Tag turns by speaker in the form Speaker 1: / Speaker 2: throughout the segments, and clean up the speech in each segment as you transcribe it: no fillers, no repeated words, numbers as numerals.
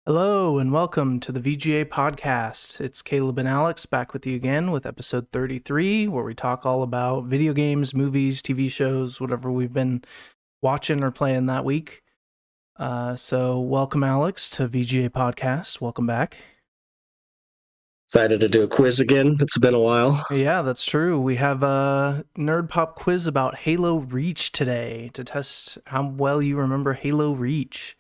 Speaker 1: Hello and welcome to the VGA Podcast. It's Caleb and Alex back with you again with episode 33, where we talk all about video games, movies, TV shows, whatever we've been watching or playing that week. So welcome, Alex, to VGA Podcast. Welcome back.
Speaker 2: Excited to do a quiz again. It's been a while.
Speaker 1: Yeah, that's true. We have a Nerd Pop quiz about Halo Reach today to test how well you remember Halo Reach.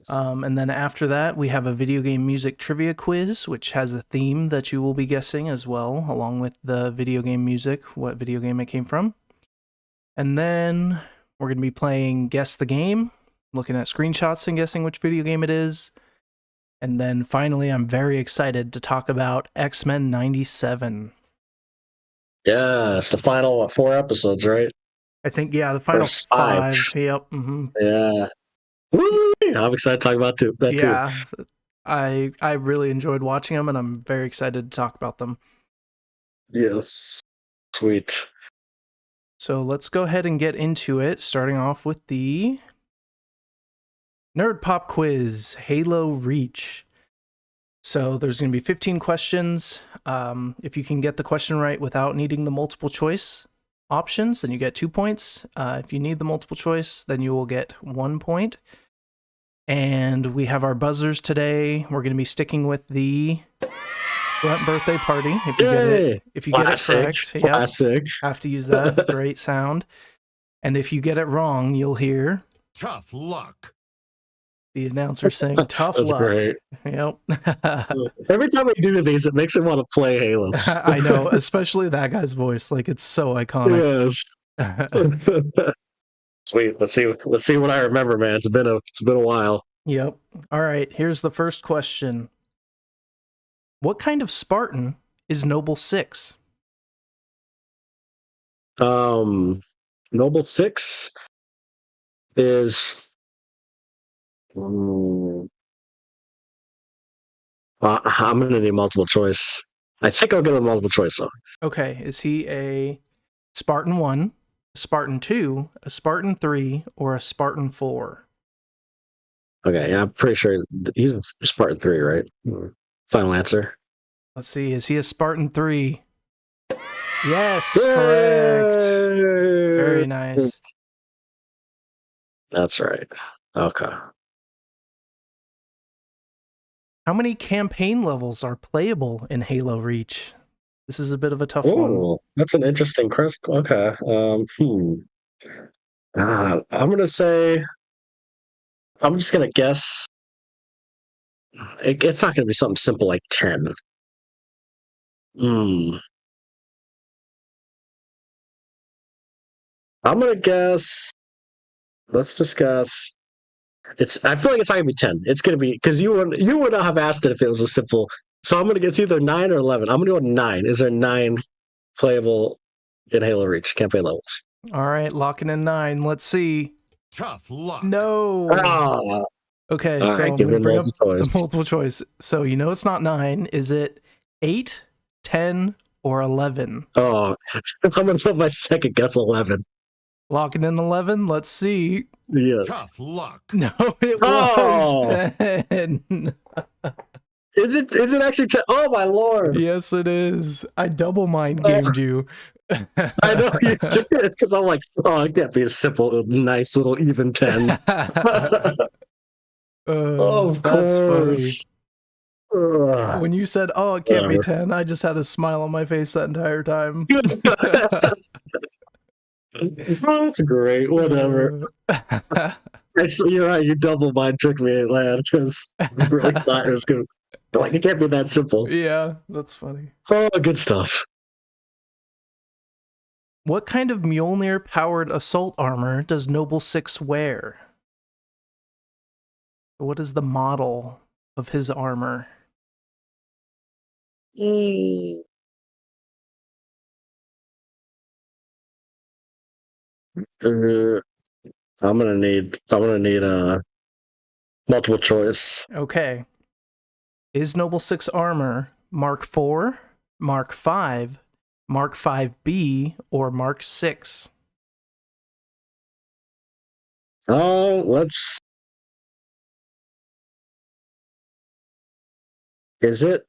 Speaker 1: And then after that, we have a video game music trivia quiz, which has a theme that you will be guessing as well, along with the video game music, what video game it came from. And then we're going to be playing Guess the Game, looking at screenshots and guessing which video game it is. And then finally, I'm very excited to talk about X-Men 97.
Speaker 2: Yeah, it's the final 4 episodes, right?
Speaker 1: I think, yeah, the final
Speaker 2: First
Speaker 1: 5.
Speaker 2: 5.
Speaker 1: Yep. Mm-hmm.
Speaker 2: Yeah. Woo! I'm excited to talk about that too.
Speaker 1: Yeah, I really enjoyed watching them, and I'm very excited to talk about them.
Speaker 2: Yes. Sweet.
Speaker 1: So let's go ahead and get into it, starting off with the Nerd Pop Quiz, Halo Reach. So there's going to be 15 questions. If you can get the question right without needing the multiple choice options, then you get 2 points. If you need the multiple choice, then you will get 1 point. And we have our buzzers today. We're going to be sticking with the Grunt birthday party. If you get it correct,
Speaker 2: classic.
Speaker 1: Have to use that great sound. And if you get it wrong, you'll hear
Speaker 3: tough luck.
Speaker 1: The announcer saying tough
Speaker 2: That's
Speaker 1: luck.
Speaker 2: Great.
Speaker 1: Yep.
Speaker 2: Every time we do these, it makes me want to play Halo.
Speaker 1: I know, especially that guy's voice. Like, it's so iconic.
Speaker 2: Yes. Sweet. Let's see what I remember, man. It's been a while.
Speaker 1: Yep. All right. Here's the first question. What kind of Spartan is Noble 6?
Speaker 2: Noble 6 is I'm gonna need multiple choice. I think I'll get a multiple choice though.
Speaker 1: Okay. Is he a Spartan 1, a Spartan 2, a Spartan 3, or a Spartan 4?
Speaker 2: Okay, yeah, I'm pretty sure he's a Spartan 3, right? Final answer.
Speaker 1: Let's see. Is he a Spartan 3? Yes, correct. Very nice.
Speaker 2: That's right. Okay.
Speaker 1: How many campaign levels are playable in Halo Reach? This is a bit of a tough one.
Speaker 2: That's an interesting question. Okay. I'm just gonna guess. It's not gonna be something simple like 10. I'm gonna guess. Let's discuss. I feel like it's not gonna be 10. It's gonna be because you would not have asked it if it was a simple. So I'm gonna guess either 9 or 11. I'm gonna go 9. Is there 9 playable in Halo Reach campaign levels?
Speaker 1: All right, locking in 9. Let's see.
Speaker 3: Tough luck.
Speaker 1: No. Okay,
Speaker 2: all
Speaker 1: so
Speaker 2: right,
Speaker 1: I'm gonna bring up
Speaker 2: the
Speaker 1: multiple choice. So you know it's not 9. Is it 8, 10, or 11?
Speaker 2: Oh, I'm gonna put my second guess 11.
Speaker 1: Locking in 11. Let's see.
Speaker 2: Yes.
Speaker 3: Tough luck.
Speaker 1: No, it was 10.
Speaker 2: Is it actually 10? Oh my lord!
Speaker 1: Yes, it is. I double mind gamed you.
Speaker 2: I know you did because I'm like, oh, it can't be a simple, nice little even 10. Of
Speaker 1: that's
Speaker 2: course.
Speaker 1: Funny. When you said, "Oh, it can't be 10," I just had a smile on my face that entire time.
Speaker 2: That's great. Whatever. You're right. You double mind tricked me at land because I really thought it was good. Like, it can't be that simple.
Speaker 1: Yeah, that's funny.
Speaker 2: Oh, good stuff.
Speaker 1: What kind of Mjolnir-powered assault armor does Noble 6 wear? What is the model of his armor?
Speaker 2: I'm gonna need a multiple choice.
Speaker 1: Okay. Is Noble 6 armor Mark 4, Mark 5, Mark 5B, or Mark 6?
Speaker 2: Oh, let's Is it?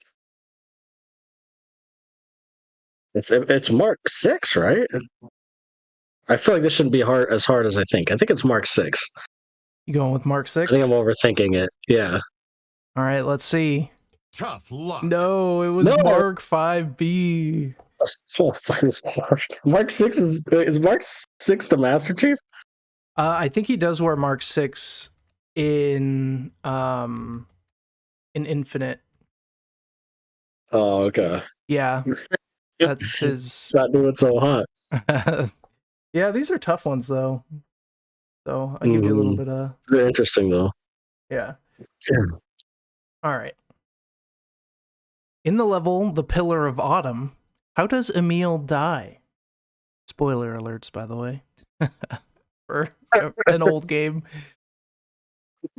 Speaker 2: It's Mark 6, right? I feel like this shouldn't be as hard as I think. I think it's Mark 6.
Speaker 1: You going with Mark 6?
Speaker 2: I think I'm overthinking it. Yeah.
Speaker 1: All right, let's see.
Speaker 3: Tough luck.
Speaker 1: No, it was
Speaker 2: No.
Speaker 1: Mark 5B.
Speaker 2: Mark 6 is Mark 6 the Master Chief?
Speaker 1: I think he does wear Mark 6 in Infinite.
Speaker 2: Oh, okay.
Speaker 1: Yeah. That's his.
Speaker 2: Not doing so hot.
Speaker 1: Yeah, these are tough ones though. So I'll give you a little bit of.
Speaker 2: They're interesting though.
Speaker 1: Yeah.
Speaker 2: Yeah.
Speaker 1: All right. In the level, The Pillar of Autumn, how does Emil die? Spoiler alerts, by the way. For an old game.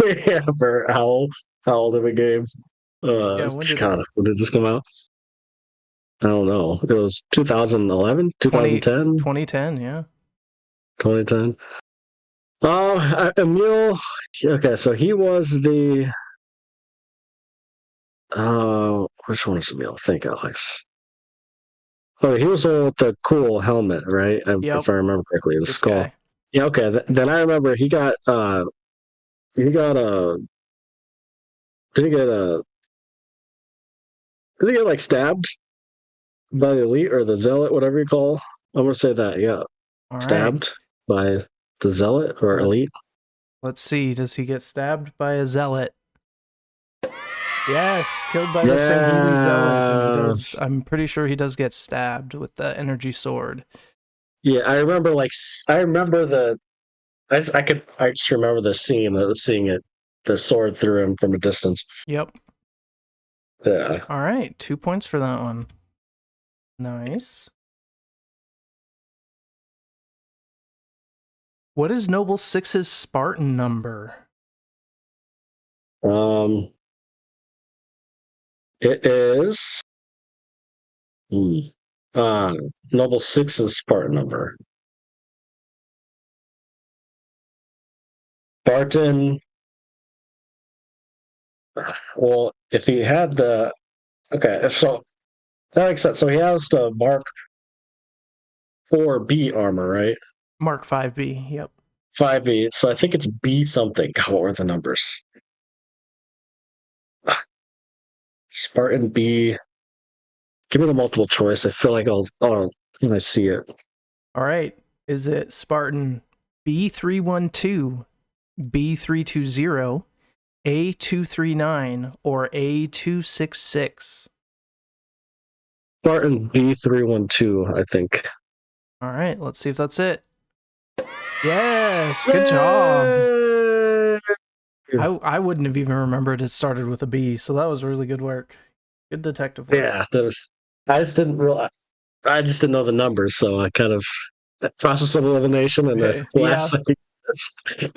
Speaker 2: Yeah, for how old of a game?
Speaker 1: Yeah,
Speaker 2: when did this come out? I don't know. It was 2011, 2010,
Speaker 1: 2010, yeah.
Speaker 2: 2010. Emil. Okay, so he was the. Which one is Emil? Think, Alex. Oh, he was the one with the cool helmet, right?
Speaker 1: Yep.
Speaker 2: If I remember correctly, the
Speaker 1: This
Speaker 2: skull.
Speaker 1: guy.
Speaker 2: Yeah. Okay. Then I remember he got he got did he get did he get like stabbed by the elite or the zealot, whatever you call? I'm gonna say that. Yeah.
Speaker 1: All right.
Speaker 2: Stabbed by the zealot or elite.
Speaker 1: Let's see. Does he get stabbed by a zealot? Yes, killed by the Sangheili zealot. And he does. I'm pretty sure he does get stabbed with the energy sword.
Speaker 2: Yeah, I remember. I remember the. I just remember the scene of seeing it, the sword through him from a distance.
Speaker 1: Yep.
Speaker 2: Yeah.
Speaker 1: All right, 2 points for that one. Nice. What is Noble Six's Spartan number?
Speaker 2: It is. Noble Six's Spartan number. Spartan. Well, if he had the. Okay, so that makes sense. So he has the Mark 4B armor, right?
Speaker 1: Mark 5B, yep.
Speaker 2: 5B. So I think it's B something. God, what were the numbers? Spartan B. Give me the multiple choice. I feel like I'll when I see it.
Speaker 1: All right. Is it Spartan B312, B320, A239, or A266?
Speaker 2: Spartan B312, I think.
Speaker 1: All right, let's see if that's it. Yes, good job. I wouldn't have even remembered it started with a B, so that was really good work. Good detective work.
Speaker 2: Yeah, I just didn't realize. I just didn't know the numbers, so I kind of process of elimination and the last second.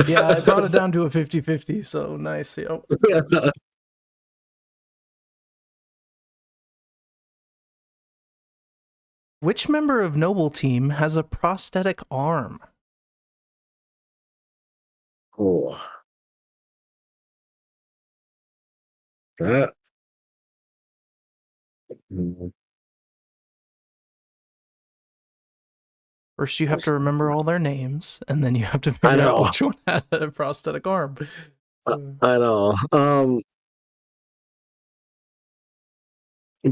Speaker 1: Yeah, I brought it down to a 50-50, so nice. Yep.
Speaker 2: Yeah.
Speaker 1: Which member of Noble Team has a prosthetic arm?
Speaker 2: Oh. That.
Speaker 1: First, you have to remember all their names, and then you have to figure out which one had a prosthetic arm.
Speaker 2: I know.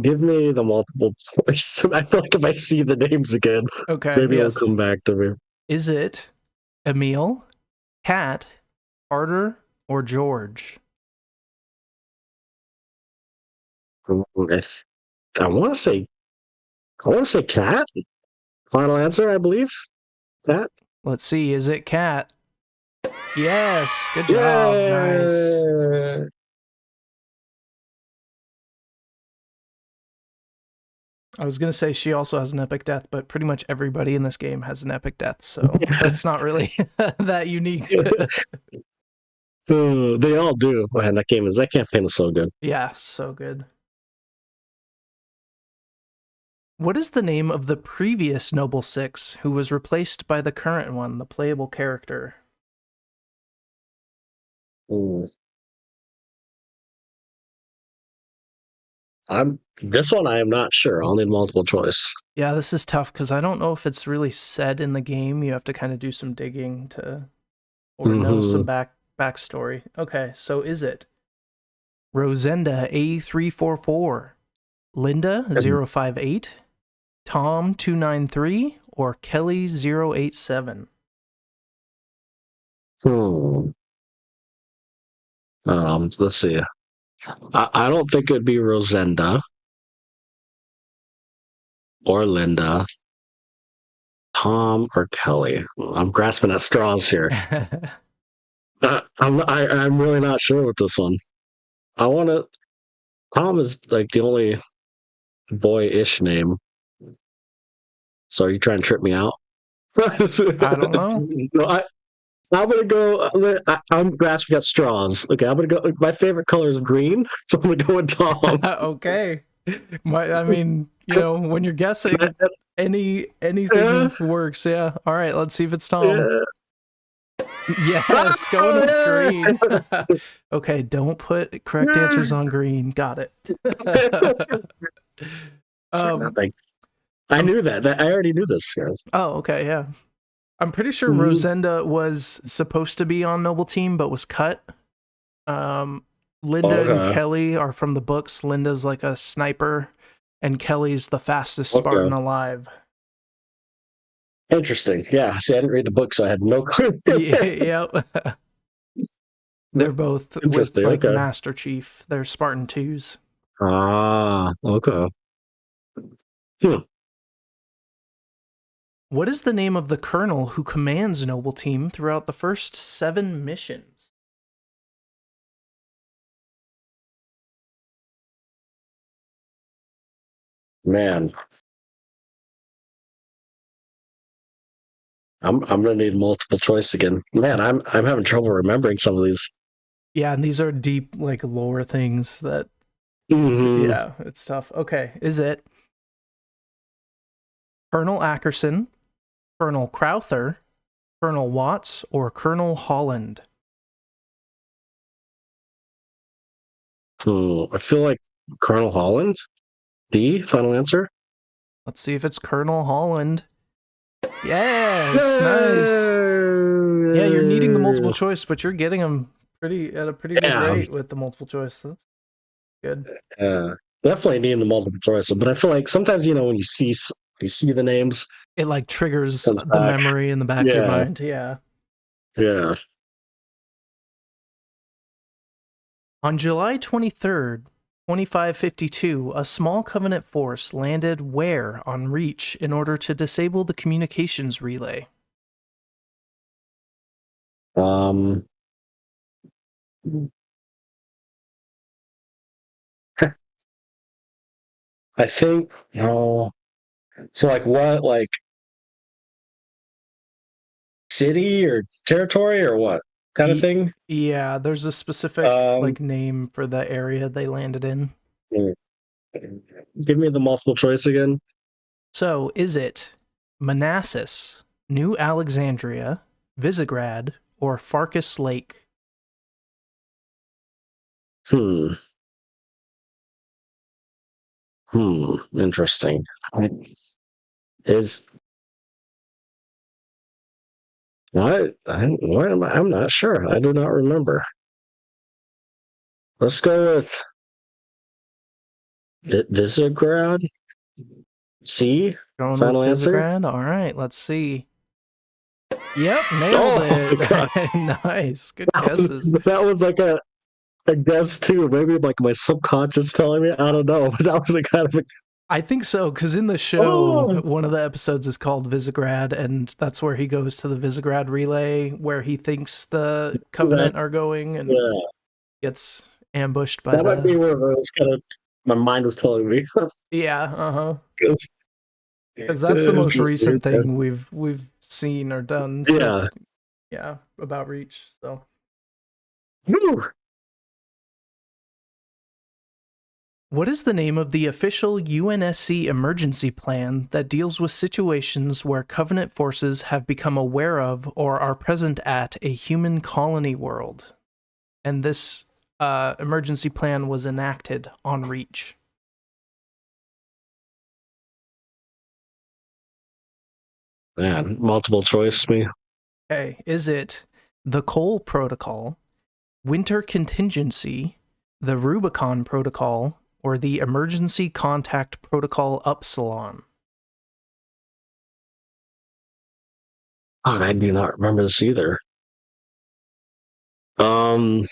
Speaker 2: Give me the multiple choice. I feel like if I see the names again, maybe it'll come back to me.
Speaker 1: Is it Emil, Kat, Carter, or George?
Speaker 2: I want to say Kat. Final answer, I believe. Kat.
Speaker 1: Let's see. Is it Kat? Yes. Good job. Nice. I was going to say she also has an epic death, but pretty much everybody in this game has an epic death, so it's not really that unique.
Speaker 2: They all do. Man, that campaign was so good.
Speaker 1: Yeah, so good. What is the name of the previous Noble Six who was replaced by the current one, the playable character?
Speaker 2: Ooh. This one I am not sure. I'll need multiple choice.
Speaker 1: Yeah, this is tough because I don't know if it's really said in the game. You have to kind of do some digging or know some backstory. Okay, so is it Rosenda A344, Linda 058, Tom 293, or Kelly 087?
Speaker 2: Let's see. I don't think it'd be Rosenda or Linda, Tom or Kelly. I'm grasping at straws here. I'm really not sure with this one. Tom is like the only boy-ish name. So are you trying to trip me out?
Speaker 1: I don't know.
Speaker 2: No, I'm gonna go. I'm grasping at straws. Okay, I'm gonna go. My favorite color is green, so I'm gonna go with Tom.
Speaker 1: Okay. I mean, when you're guessing, anything works. Yeah. All right. Let's see if it's Tom.
Speaker 2: Yeah.
Speaker 1: Yes, going with green. Okay, don't put correct answers on green. Got it.
Speaker 2: I knew that. I already knew this, guys.
Speaker 1: Oh, okay, yeah. I'm pretty sure Rosenda was supposed to be on Noble Team, but was cut. Linda and Kelly are from the books. Linda's like a sniper, and Kelly's the fastest Spartan alive.
Speaker 2: Interesting. Yeah. See, I didn't read the book, so I had no clue.
Speaker 1: Yep. They're both with like Master Chief. They're Spartan 2s.
Speaker 2: Ah, okay.
Speaker 1: What is the name of the colonel who commands Noble Team throughout the first 7 missions?
Speaker 2: Man. I'm gonna need multiple choice again. Man, I'm having trouble remembering some of these.
Speaker 1: Yeah, and these are deep like lore things that yeah, it's tough. Okay, is it Colonel Ackerson, Colonel Crowther, Colonel Watts, or Colonel Holland?
Speaker 2: I feel like Colonel Holland. D, final answer.
Speaker 1: Let's see if it's Colonel Holland. Yes, nice. Yeah, you're needing the multiple choice, but you're getting them at a pretty good rate with the multiple choice. That's good.
Speaker 2: Definitely needing the multiple choice, but I feel like sometimes when you see the names,
Speaker 1: it like triggers the memory in the back of your mind. Yeah.
Speaker 2: Yeah.
Speaker 1: On July 23rd, 2552, a small Covenant force landed where on Reach in order to disable the communications relay?
Speaker 2: I think so like what, like city or territory or what kind of thing?
Speaker 1: Yeah, there's a specific like name for the area they landed in.
Speaker 2: Give me the multiple choice again.
Speaker 1: So, is it Manassas, New Alexandria, Visegrad, or Farkas Lake?
Speaker 2: Interesting. I'm not sure. I do not remember. Let's go with Visegrad. C.
Speaker 1: Going
Speaker 2: Final
Speaker 1: with
Speaker 2: answer.
Speaker 1: Visegrad? All right, let's see. Yep, nailed it. Nice. Good guesses.
Speaker 2: That was like a guess too. Maybe like my subconscious telling me. I don't know, but that was a kind of
Speaker 1: I think so, because in the show, one of the episodes is called Visegrad, and that's where he goes to the Visegrad relay, where he thinks the Covenant are going, and gets ambushed by
Speaker 2: might be where it was kind of my mind was telling me.
Speaker 1: Yeah, because that's the most recent thing we've seen or done. So, yeah, about Reach. So. What is the name of the official UNSC emergency plan that deals with situations where Covenant forces have become aware of or are present at a human colony world? And this emergency plan was enacted on Reach.
Speaker 2: Man, multiple choice me.
Speaker 1: Okay, is it the Cole Protocol, Winter Contingency, the Rubicon Protocol, or the Emergency Contact Protocol Upsilon?
Speaker 2: Oh, I do not remember this either. I'm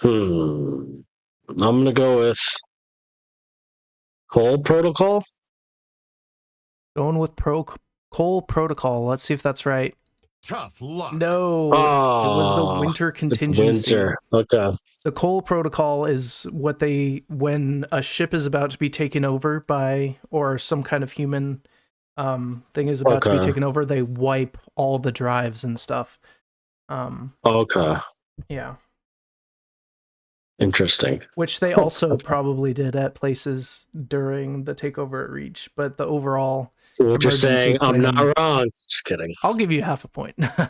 Speaker 2: gonna go with Cole Protocol.
Speaker 1: Going with Cole Protocol. Let's see if that's right.
Speaker 3: Tough luck.
Speaker 1: No, it was the Winter Contingency.
Speaker 2: Winter. Okay.
Speaker 1: The Cole Protocol is what when a ship is about to be taken over by, or some kind of human thing is about to be taken over, they wipe all the drives and stuff.
Speaker 2: Okay.
Speaker 1: Yeah.
Speaker 2: Interesting.
Speaker 1: Which they also probably did at places during the takeover at Reach, but the overall
Speaker 2: So what you're saying,
Speaker 1: plan,
Speaker 2: I'm not wrong. Just kidding.
Speaker 1: I'll give you half a point.
Speaker 2: I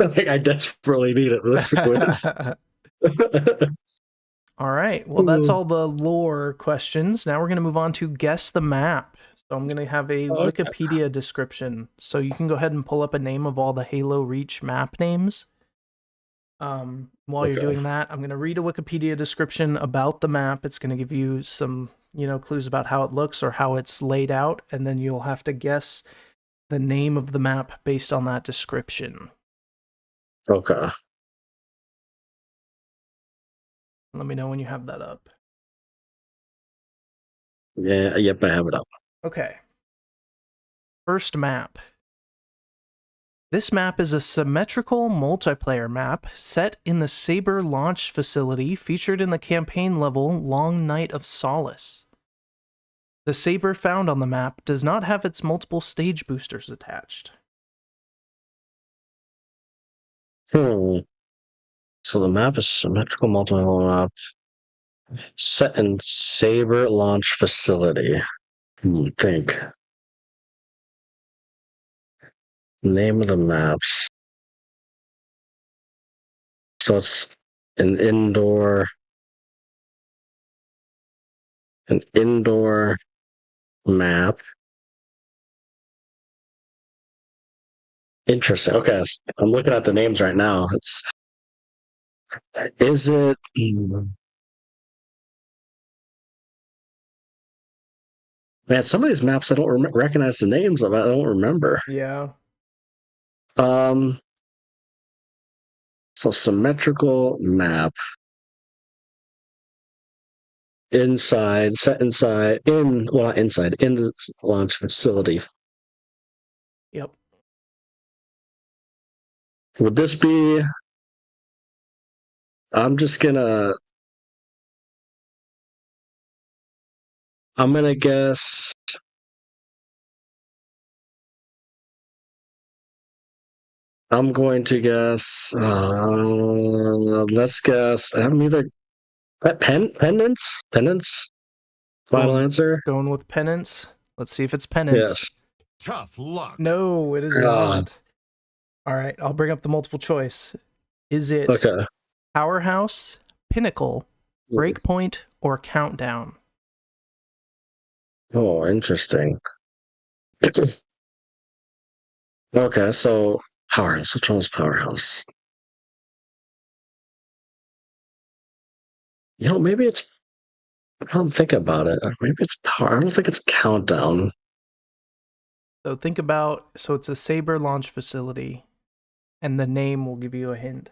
Speaker 2: think I desperately need it for this quiz.
Speaker 1: All right. Well, that's all the lore questions. Now we're going to move on to guess the map. So I'm going to have a Wikipedia description. So you can go ahead and pull up a name of all the Halo Reach map names. While you're doing that, I'm going to read a Wikipedia description about the map. It's going to give you some, clues about how it looks or how it's laid out, and then you'll have to guess the name of the map based on that description.
Speaker 2: Okay.
Speaker 1: Let me know when you have that up.
Speaker 2: Yeah, yep, I have it up.
Speaker 1: Okay. First map. This map is a symmetrical multiplayer map set in the Saber launch facility featured in the campaign level Long Night of Solace. The Saber found on the map does not have its multiple stage boosters attached.
Speaker 2: So the map is symmetrical multiplayer map set in Saber launch facility. Think. Name of the maps. So it's an indoor map. Interesting. Okay, I'm looking at the names right now. Is it? Man, some of these maps I don't recognize the names of. I don't remember.
Speaker 1: Yeah.
Speaker 2: So symmetrical map. Set inside, not inside, in the launch facility.
Speaker 1: Yep.
Speaker 2: Would this be? I'm gonna guess. I'm going to guess. Let's guess. I'm either Penance. Final answer.
Speaker 1: Going with Penance. Let's see if it's Penance.
Speaker 2: Yes.
Speaker 3: Tough luck.
Speaker 1: No, it is not. All right, I'll bring up the multiple choice. Is it Powerhouse, Pinnacle, Breakpoint, or Countdown?
Speaker 2: Oh, interesting. Okay, so Powerhouse. Which one's Powerhouse? Maybe it's. I don't think about it. Maybe it's Power. I don't think it's Countdown.
Speaker 1: So it's a Saber launch facility, and the name will give you a hint.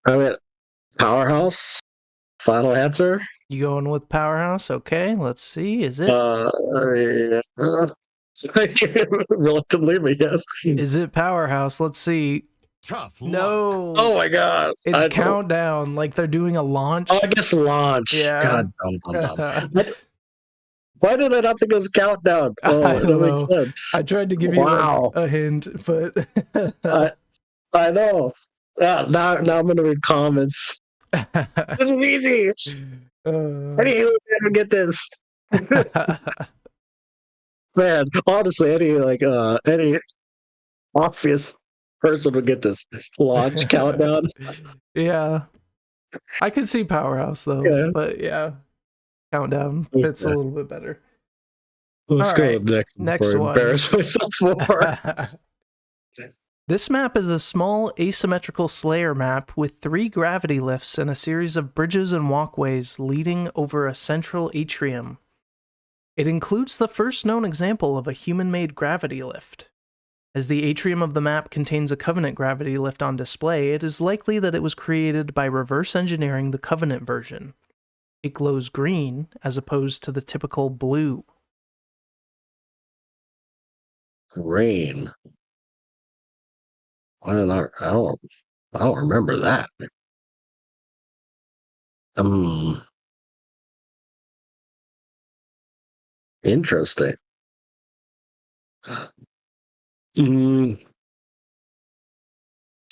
Speaker 2: I mean, Powerhouse. Final answer.
Speaker 1: You going with Powerhouse? Okay, let's see. Is it?
Speaker 2: Relatively, yes.
Speaker 1: Is it Powerhouse? Let's see.
Speaker 3: Tough luck.
Speaker 1: No.
Speaker 2: Oh my god.
Speaker 1: It's Countdown. Like they're doing a launch.
Speaker 2: Oh, I guess launch.
Speaker 1: Yeah.
Speaker 2: God, dumb. Why did I not think it was Countdown? Oh, that makes sense.
Speaker 1: I tried to give you a hint, but
Speaker 2: I know. Now I'm gonna read comments. This is easy. Any Halo fan would get this. Man, honestly, any obvious person would get this launch countdown.
Speaker 1: Yeah. I could see Powerhouse though,
Speaker 2: Yeah.
Speaker 1: but yeah, Countdown fits a little bit better.
Speaker 2: Let's
Speaker 1: All
Speaker 2: go
Speaker 1: right,
Speaker 2: to the next one
Speaker 1: next
Speaker 2: before I
Speaker 1: one.
Speaker 2: embarrass myself more.
Speaker 1: This map is a small asymmetrical Slayer map with 3 gravity lifts and a series of bridges and walkways leading over a central atrium. It includes the first known example of a human-made gravity lift. As the atrium of the map contains a Covenant gravity lift on display, it is likely that it was created by reverse engineering the Covenant version. It glows green as opposed to the typical blue.
Speaker 2: Rain. Why did I don't remember that. Interesting.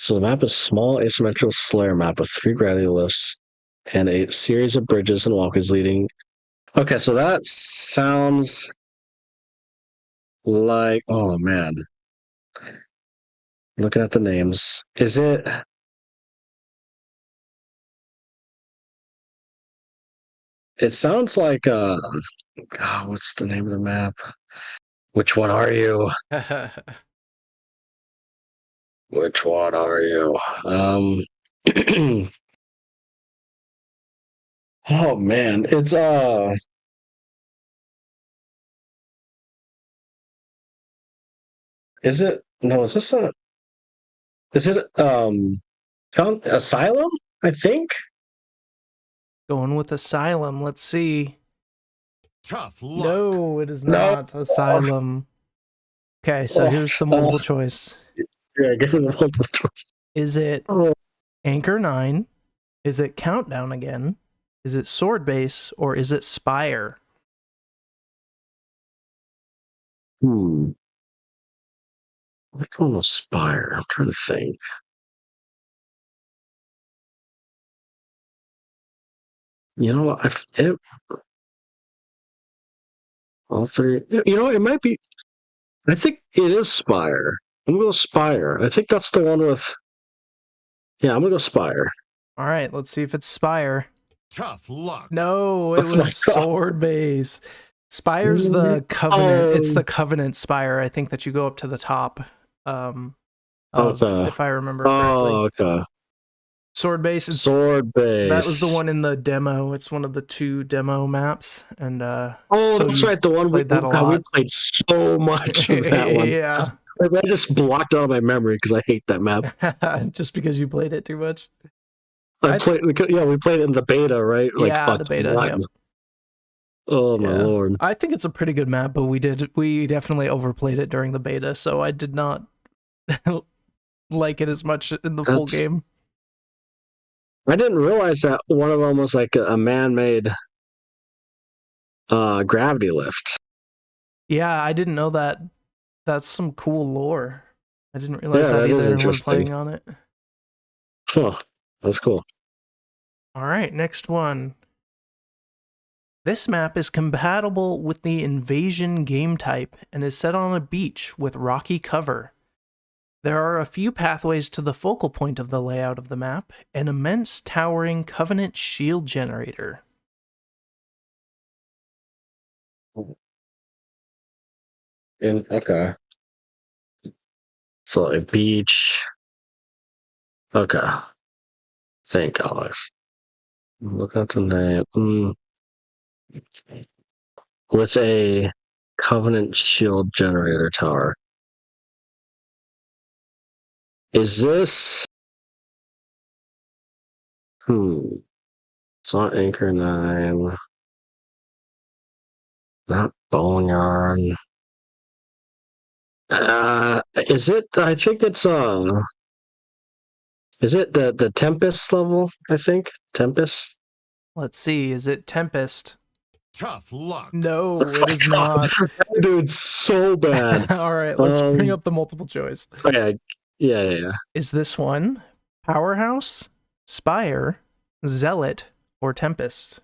Speaker 2: So the map is small asymmetrical Slayer map with 3 gravity lifts and a series of bridges and walkways leading. Okay, so that sounds like, oh man. Looking at the names. Is it sounds like what's the name of the map? Which one are you? Which one are you? Oh man, it's is it no, is it Asylum? I think.
Speaker 1: Going with Asylum, let's see.
Speaker 3: Tough luck.
Speaker 1: No, it is
Speaker 2: No.
Speaker 1: not Asylum. Okay, so here's the multiple choice.
Speaker 2: Yeah, give me the multiple choice.
Speaker 1: Is it Anchor 9? Is it Countdown again? Is it Sword Base? Or is it Spire?
Speaker 2: Which one was Spire? I'm trying to think. You know what? All 3. You know, it might be. I think it is Spire. I'm gonna go Spire. I think that's the one with. Yeah, I'm gonna go Spire.
Speaker 1: All right, let's see if it's Spire.
Speaker 3: Tough luck.
Speaker 1: No, it was Sword Base. Spire's the Covenant. It's the Covenant Spire, I think, that you go up to the top. If I remember correctly.
Speaker 2: Oh, okay.
Speaker 1: Sword Base.
Speaker 2: Sword Base.
Speaker 1: That was the one in the demo. It's one of the 2 demo maps, and
Speaker 2: so that's right. The one we played so much of that one.
Speaker 1: Yeah,
Speaker 2: I just blocked it out of my memory because I hate that map.
Speaker 1: Just because you played it too much.
Speaker 2: We played it in the beta, right?
Speaker 1: Yeah, the beta. Yep.
Speaker 2: Oh my lord!
Speaker 1: I think it's a pretty good map, but we definitely overplayed it during the beta, so I did not like it as much in the full game.
Speaker 2: I didn't realize that one of them was like a man-made gravity lift.
Speaker 1: Yeah, I didn't know that. That's some cool lore. I didn't realize that either when playing on it.
Speaker 2: Huh, that's cool.
Speaker 1: All right, next one. This map is compatible with the Invasion game type and is set on a beach with rocky cover. There are a few pathways to the focal point of the layout of the map, an immense towering Covenant shield generator.
Speaker 2: Okay. So a beach. Okay. Thank Alex. Look at the name. With a Covenant shield generator tower. Is this? It's not Anchor 9. Not Boneyard. Is it? I think it's Is it the Tempest level? I think Tempest.
Speaker 1: Let's see. Is it Tempest?
Speaker 3: Tough luck.
Speaker 1: No, it is not.
Speaker 2: Dude, so bad.
Speaker 1: All right, let's bring up the multiple choice.
Speaker 2: Okay. Yeah.
Speaker 1: Is this one Powerhouse, Spire, Zealot, or Tempest?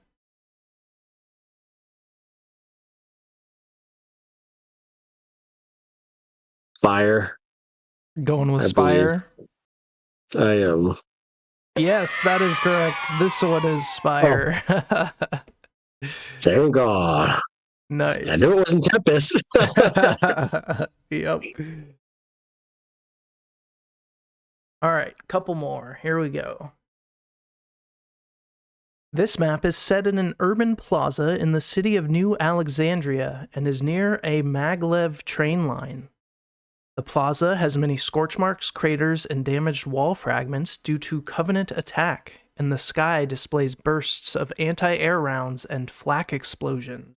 Speaker 2: Spire.
Speaker 1: Going with
Speaker 2: I believe.
Speaker 1: Spire?
Speaker 2: I am.
Speaker 1: Yes, that is correct. This one is Spire.
Speaker 2: Thank God.
Speaker 1: Nice.
Speaker 2: I knew it wasn't Tempest.
Speaker 1: Yep. All right, couple more. Here we go. This map is set in an urban plaza in the city of New Alexandria and is near a maglev train line. The plaza has many scorch marks, craters, and damaged wall fragments due to Covenant attack, and the sky displays bursts of anti-air rounds and flak explosions.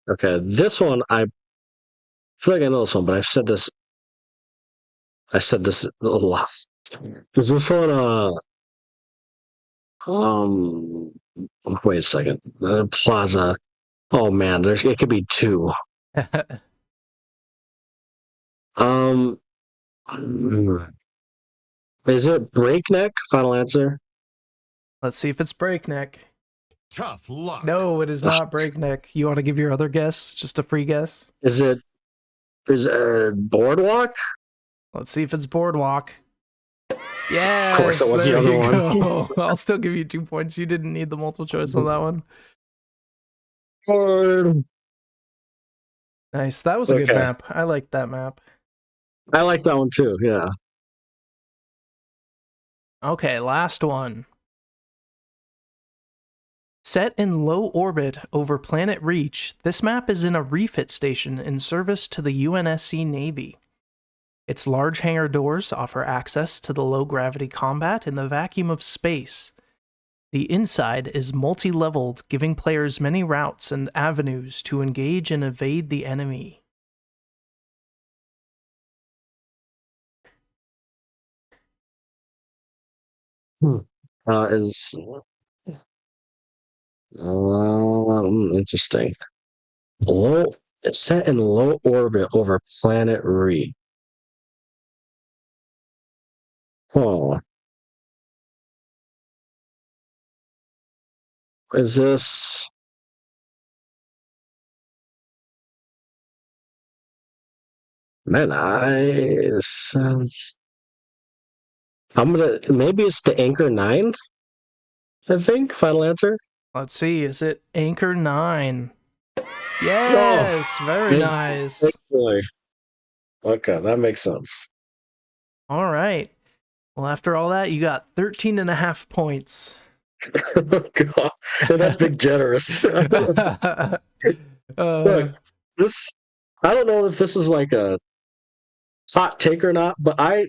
Speaker 2: Okay, this one I feel like I know this one, but I said this a lot. Is this one wait a second. Plaza. Oh man, it could be two. Um is it Breakneck? Final answer?
Speaker 1: Let's see if it's Breakneck.
Speaker 3: Tough luck.
Speaker 1: No, it is not Breakneck. You want to give your other guess? Just a free guess?
Speaker 2: Is it Boardwalk?
Speaker 1: Let's see if it's Boardwalk. Yes,
Speaker 2: Of course it was the
Speaker 1: there
Speaker 2: other
Speaker 1: you
Speaker 2: one.
Speaker 1: go. I'll still give you 2 points. You didn't need the multiple choice on that one. Nice. That was a good
Speaker 2: Okay.
Speaker 1: map. I liked that map.
Speaker 2: I like that one too, yeah.
Speaker 1: Okay, last one. Set in low orbit over Planet Reach, this map is in a refit station in service to the UNSC Navy. Its large hangar doors offer access to the low-gravity combat in the vacuum of space. The inside is multi-leveled, giving players many routes and avenues to engage and evade the enemy.
Speaker 2: Interesting. It's set in low orbit over Planet Reach. Oh. Is this... Man, maybe it's the Anchor 9, I think. Final answer?
Speaker 1: Let's see, is it Anchor 9? Yes, very nice.
Speaker 2: Thankfully. Okay, that makes sense.
Speaker 1: All right. Well, after all that, you got 13 and a half points.
Speaker 2: God, that's big generous. Look, this, I don't know if this is like a hot take or not, but I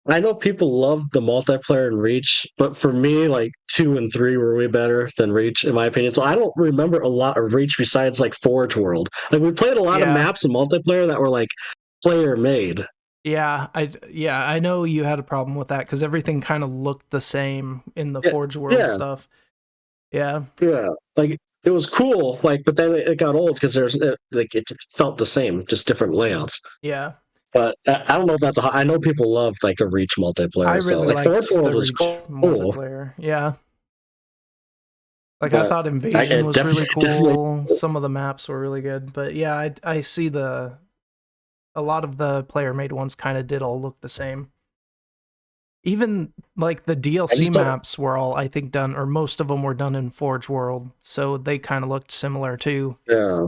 Speaker 2: know people love the multiplayer in Reach, but for me, like 2 and 3 were way better than Reach, in my opinion. So I don't remember a lot of Reach besides like Forge World. Like we played a lot of maps in multiplayer that were like player made.
Speaker 1: Yeah, I know you had a problem with that because everything kind of looked the same in the Forge World stuff. Yeah.
Speaker 2: Yeah, like it was cool, like, but then it got old because it felt the same, just different layouts.
Speaker 1: Yeah.
Speaker 2: But I don't know if that's I know people love like the Reach multiplayer.
Speaker 1: I really
Speaker 2: liked
Speaker 1: Forge World
Speaker 2: the
Speaker 1: was
Speaker 2: Reach
Speaker 1: cool. Multiplayer. Yeah. Like
Speaker 2: but
Speaker 1: I thought Invasion was really cool. Some of the maps were really good, but yeah, I see a lot of the player made ones kind of did all look the same. Even like the DLC maps were all, I think, done, or most of them were done in Forge World, so they kind of looked similar too.
Speaker 2: Yeah.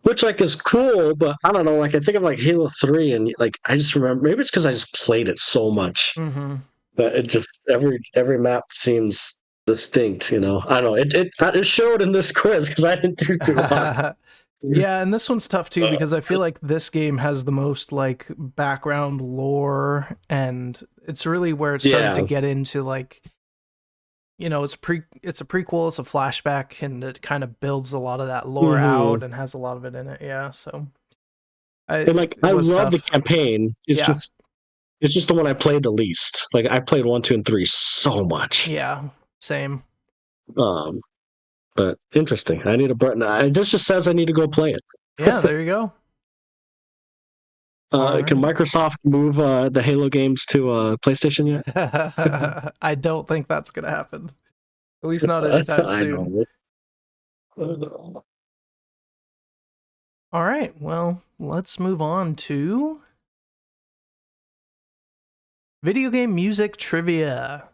Speaker 2: Which like is cool, but I don't know. Like I think of like Halo 3, and like I just remember, maybe it's because I just played it so much that it just every map seems distinct. You know, I don't know. It showed in this quiz because I didn't do too hard.
Speaker 1: Yeah, and this one's tough too because I feel like this game has the most like background lore, and it's really where it started to get into like, you know, it's a prequel, it's a flashback, and it kind of builds a lot of that lore out and has a lot of it in it. Yeah, so
Speaker 2: I love the campaign. It's just the one I played the least. Like I played 1, 2, and 3 so much.
Speaker 1: Yeah, same.
Speaker 2: But interesting. I need a button. This just says I need to go play it.
Speaker 1: Yeah, there you go.
Speaker 2: Can Microsoft move the Halo games to PlayStation
Speaker 1: yet? I don't think that's going to happen. At least not anytime soon.
Speaker 2: I know.
Speaker 1: All right, well, let's move on to video game music trivia.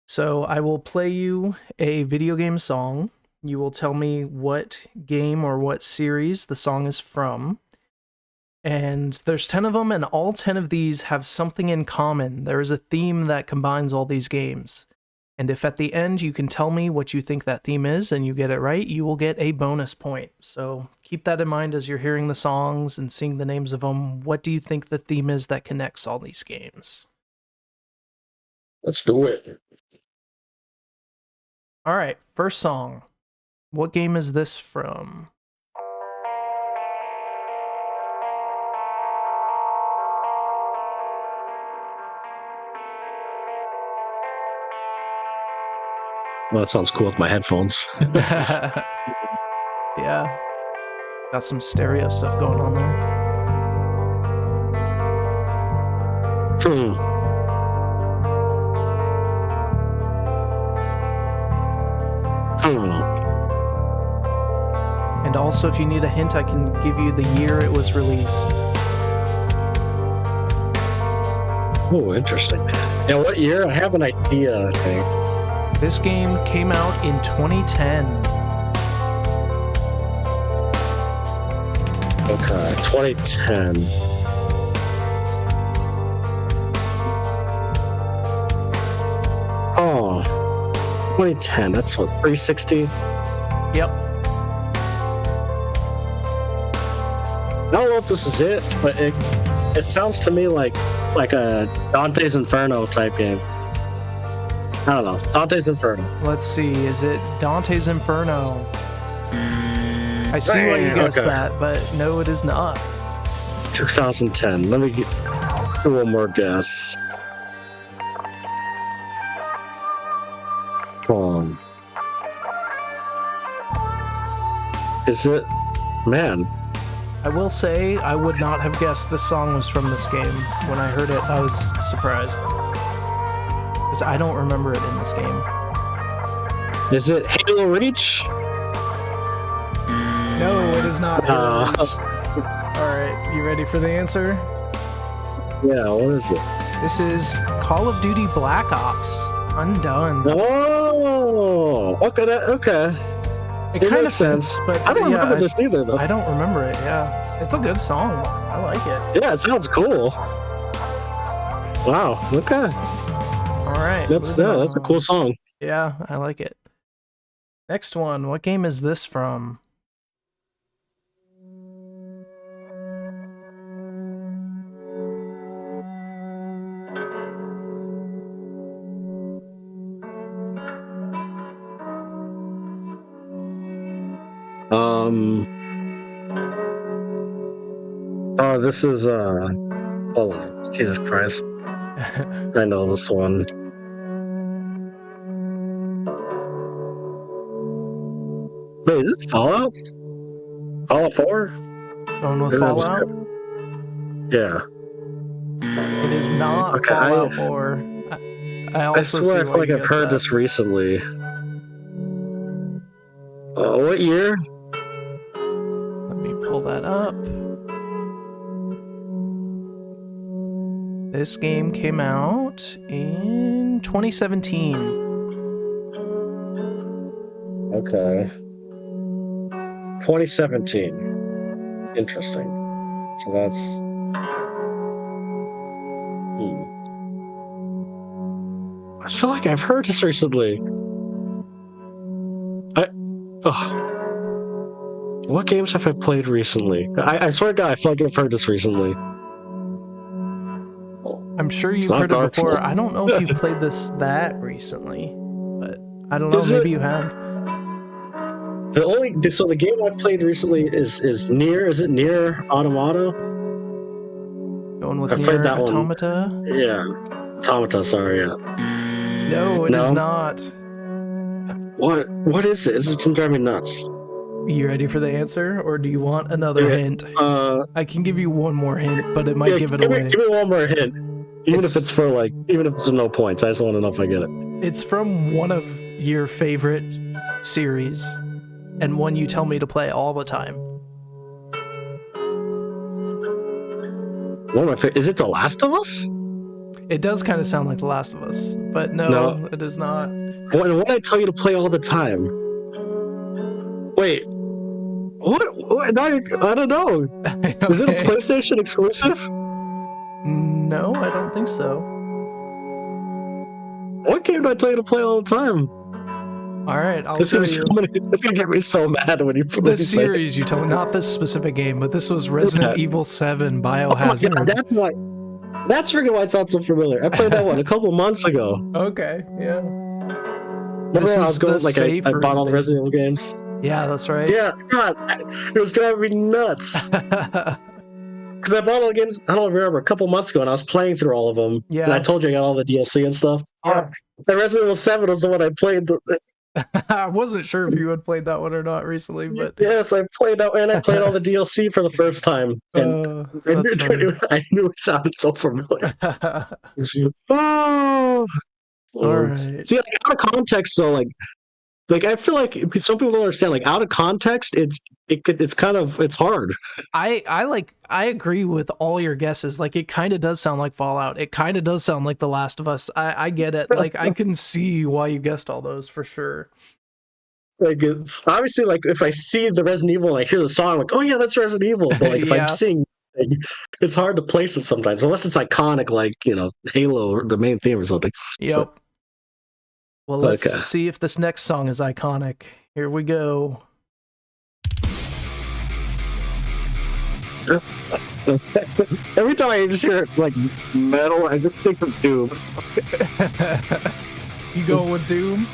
Speaker 1: So I will play you a video game song. You will tell me what game or what series the song is from. And there's 10 of them, and all 10 of these have something in common. There is a theme that combines all these games. And if at the end you can tell me what you think that theme is and you get it right, you will get a bonus point. So keep that in mind as you're hearing the songs and seeing the names of them. What do you think the theme is that connects all these games?
Speaker 2: Let's do it.
Speaker 1: All right, first song. What game is this from?
Speaker 2: Well, that sounds cool with my headphones.
Speaker 1: Yeah. Got some stereo stuff going on there. And also, if you need a hint, I can give you the year it was released.
Speaker 2: Oh, interesting. Yeah, what year? I have an idea, I think.
Speaker 1: This game came out in 2010.
Speaker 2: Okay, 2010. Oh, 2010. That's what, 360?
Speaker 1: Yep.
Speaker 2: I don't know if this is it, but it sounds to me like a Dante's Inferno type game. I don't know. Dante's Inferno.
Speaker 1: Let's see. Is it Dante's Inferno? I see why you guessed that, but no, it is not.
Speaker 2: 2010. Let me do one more guess. Is it? Man.
Speaker 1: I will say I would not have guessed this song was from this game. When I heard it, I was surprised. Because I don't remember it in this game.
Speaker 2: Is it Halo Reach?
Speaker 1: No, it is not Halo Reach. Alright, you ready for the answer?
Speaker 2: Yeah, what is it?
Speaker 1: This is Call of Duty Black Ops Undone.
Speaker 2: Oh, okay.
Speaker 1: It kind of sense, but
Speaker 2: I don't remember this either, though.
Speaker 1: I don't remember it, yeah. It's a good song. I like it.
Speaker 2: Yeah, it sounds cool. Wow, okay.
Speaker 1: Alright.
Speaker 2: That's a cool song.
Speaker 1: Yeah, I like it. Next one. What game is this from?
Speaker 2: Oh, this is hold on. Jesus Christ. I know this one. Wait, is this Fallout? Fallout 4?
Speaker 1: Going with Fallout?
Speaker 2: Yeah.
Speaker 1: It is not
Speaker 2: Okay,
Speaker 1: Fallout 4. I
Speaker 2: swear I feel like I've heard this recently. What year?
Speaker 1: Let me pull that up. This game came out in 2017.
Speaker 2: Okay. 2017. Interesting. So that's... I feel like I've heard this recently. What games have I played recently? I swear to God, I feel like I've heard this recently.
Speaker 1: I'm sure you've heard it before. I don't know if you've played this that recently, but I don't know. Maybe you have.
Speaker 2: So the game I've played recently is Nier. Is it Nier Automata?
Speaker 1: Going with Nier Automata?
Speaker 2: One. Yeah, Automata. Sorry, yeah.
Speaker 1: No, it is not.
Speaker 2: What is it? This is gonna drive me nuts.
Speaker 1: You ready for the answer, or do you want another hint? I can give you one more hint, but it might give it away.
Speaker 2: Give me one more hint. Even if it's no points, I just want to know if I get it.
Speaker 1: It's from one of your favorite series, and one you tell me to play all the time.
Speaker 2: One of my favorite. Is it The Last of Us?
Speaker 1: It does kind of sound like The Last of Us, but no, it is not.
Speaker 2: What I tell you to play all the time? Wait, what? I don't know.
Speaker 1: Okay.
Speaker 2: Is it a PlayStation exclusive?
Speaker 1: No, I don't think so.
Speaker 2: What game do I tell you to play all the time?
Speaker 1: All right, I'll show you.
Speaker 2: It's gonna get me so mad when you play
Speaker 1: The series you told me, not this specific game, but this was Resident Evil 7 Biohazard.
Speaker 2: Oh my God, that's freaking why it sounds so familiar. I played that one a couple months ago.
Speaker 1: Okay, yeah.
Speaker 2: Remember I was going, like, I bought all the Resident Evil games?
Speaker 1: Yeah, that's right.
Speaker 2: Yeah, God, it was driving me nuts. Because I bought all the games, I don't remember, a couple months ago, and I was playing through all of them.
Speaker 1: Yeah.
Speaker 2: And I told you I got all the DLC and stuff.
Speaker 1: Yeah.
Speaker 2: And Resident Evil 7 was the one I played.
Speaker 1: I wasn't sure if you had played that one or not recently, but
Speaker 2: Yes, I played that, and I played all the DLC for the first time. And I knew it sounded so familiar. Oh,
Speaker 1: all right.
Speaker 2: See, like, out of context, though, like I feel like some people don't understand. Like, out of context, it's hard.
Speaker 1: I agree with all your guesses. Like, it kind of does sound like Fallout. It kind of does sound like The Last of Us. I get it. Like, I can see why you guessed all those for sure.
Speaker 2: Like, it's obviously, like, if I see the Resident Evil and I hear the song, I'm like, oh yeah, that's Resident Evil. But like, if I'm seeing, it's hard to place it sometimes, unless it's iconic, like, you know, Halo or the main theme or something.
Speaker 1: Yep.
Speaker 2: So,
Speaker 1: well, let's see if this next song is iconic. Here we go.
Speaker 2: Every time I just hear like metal, I just think of Doom.
Speaker 1: You go with Doom?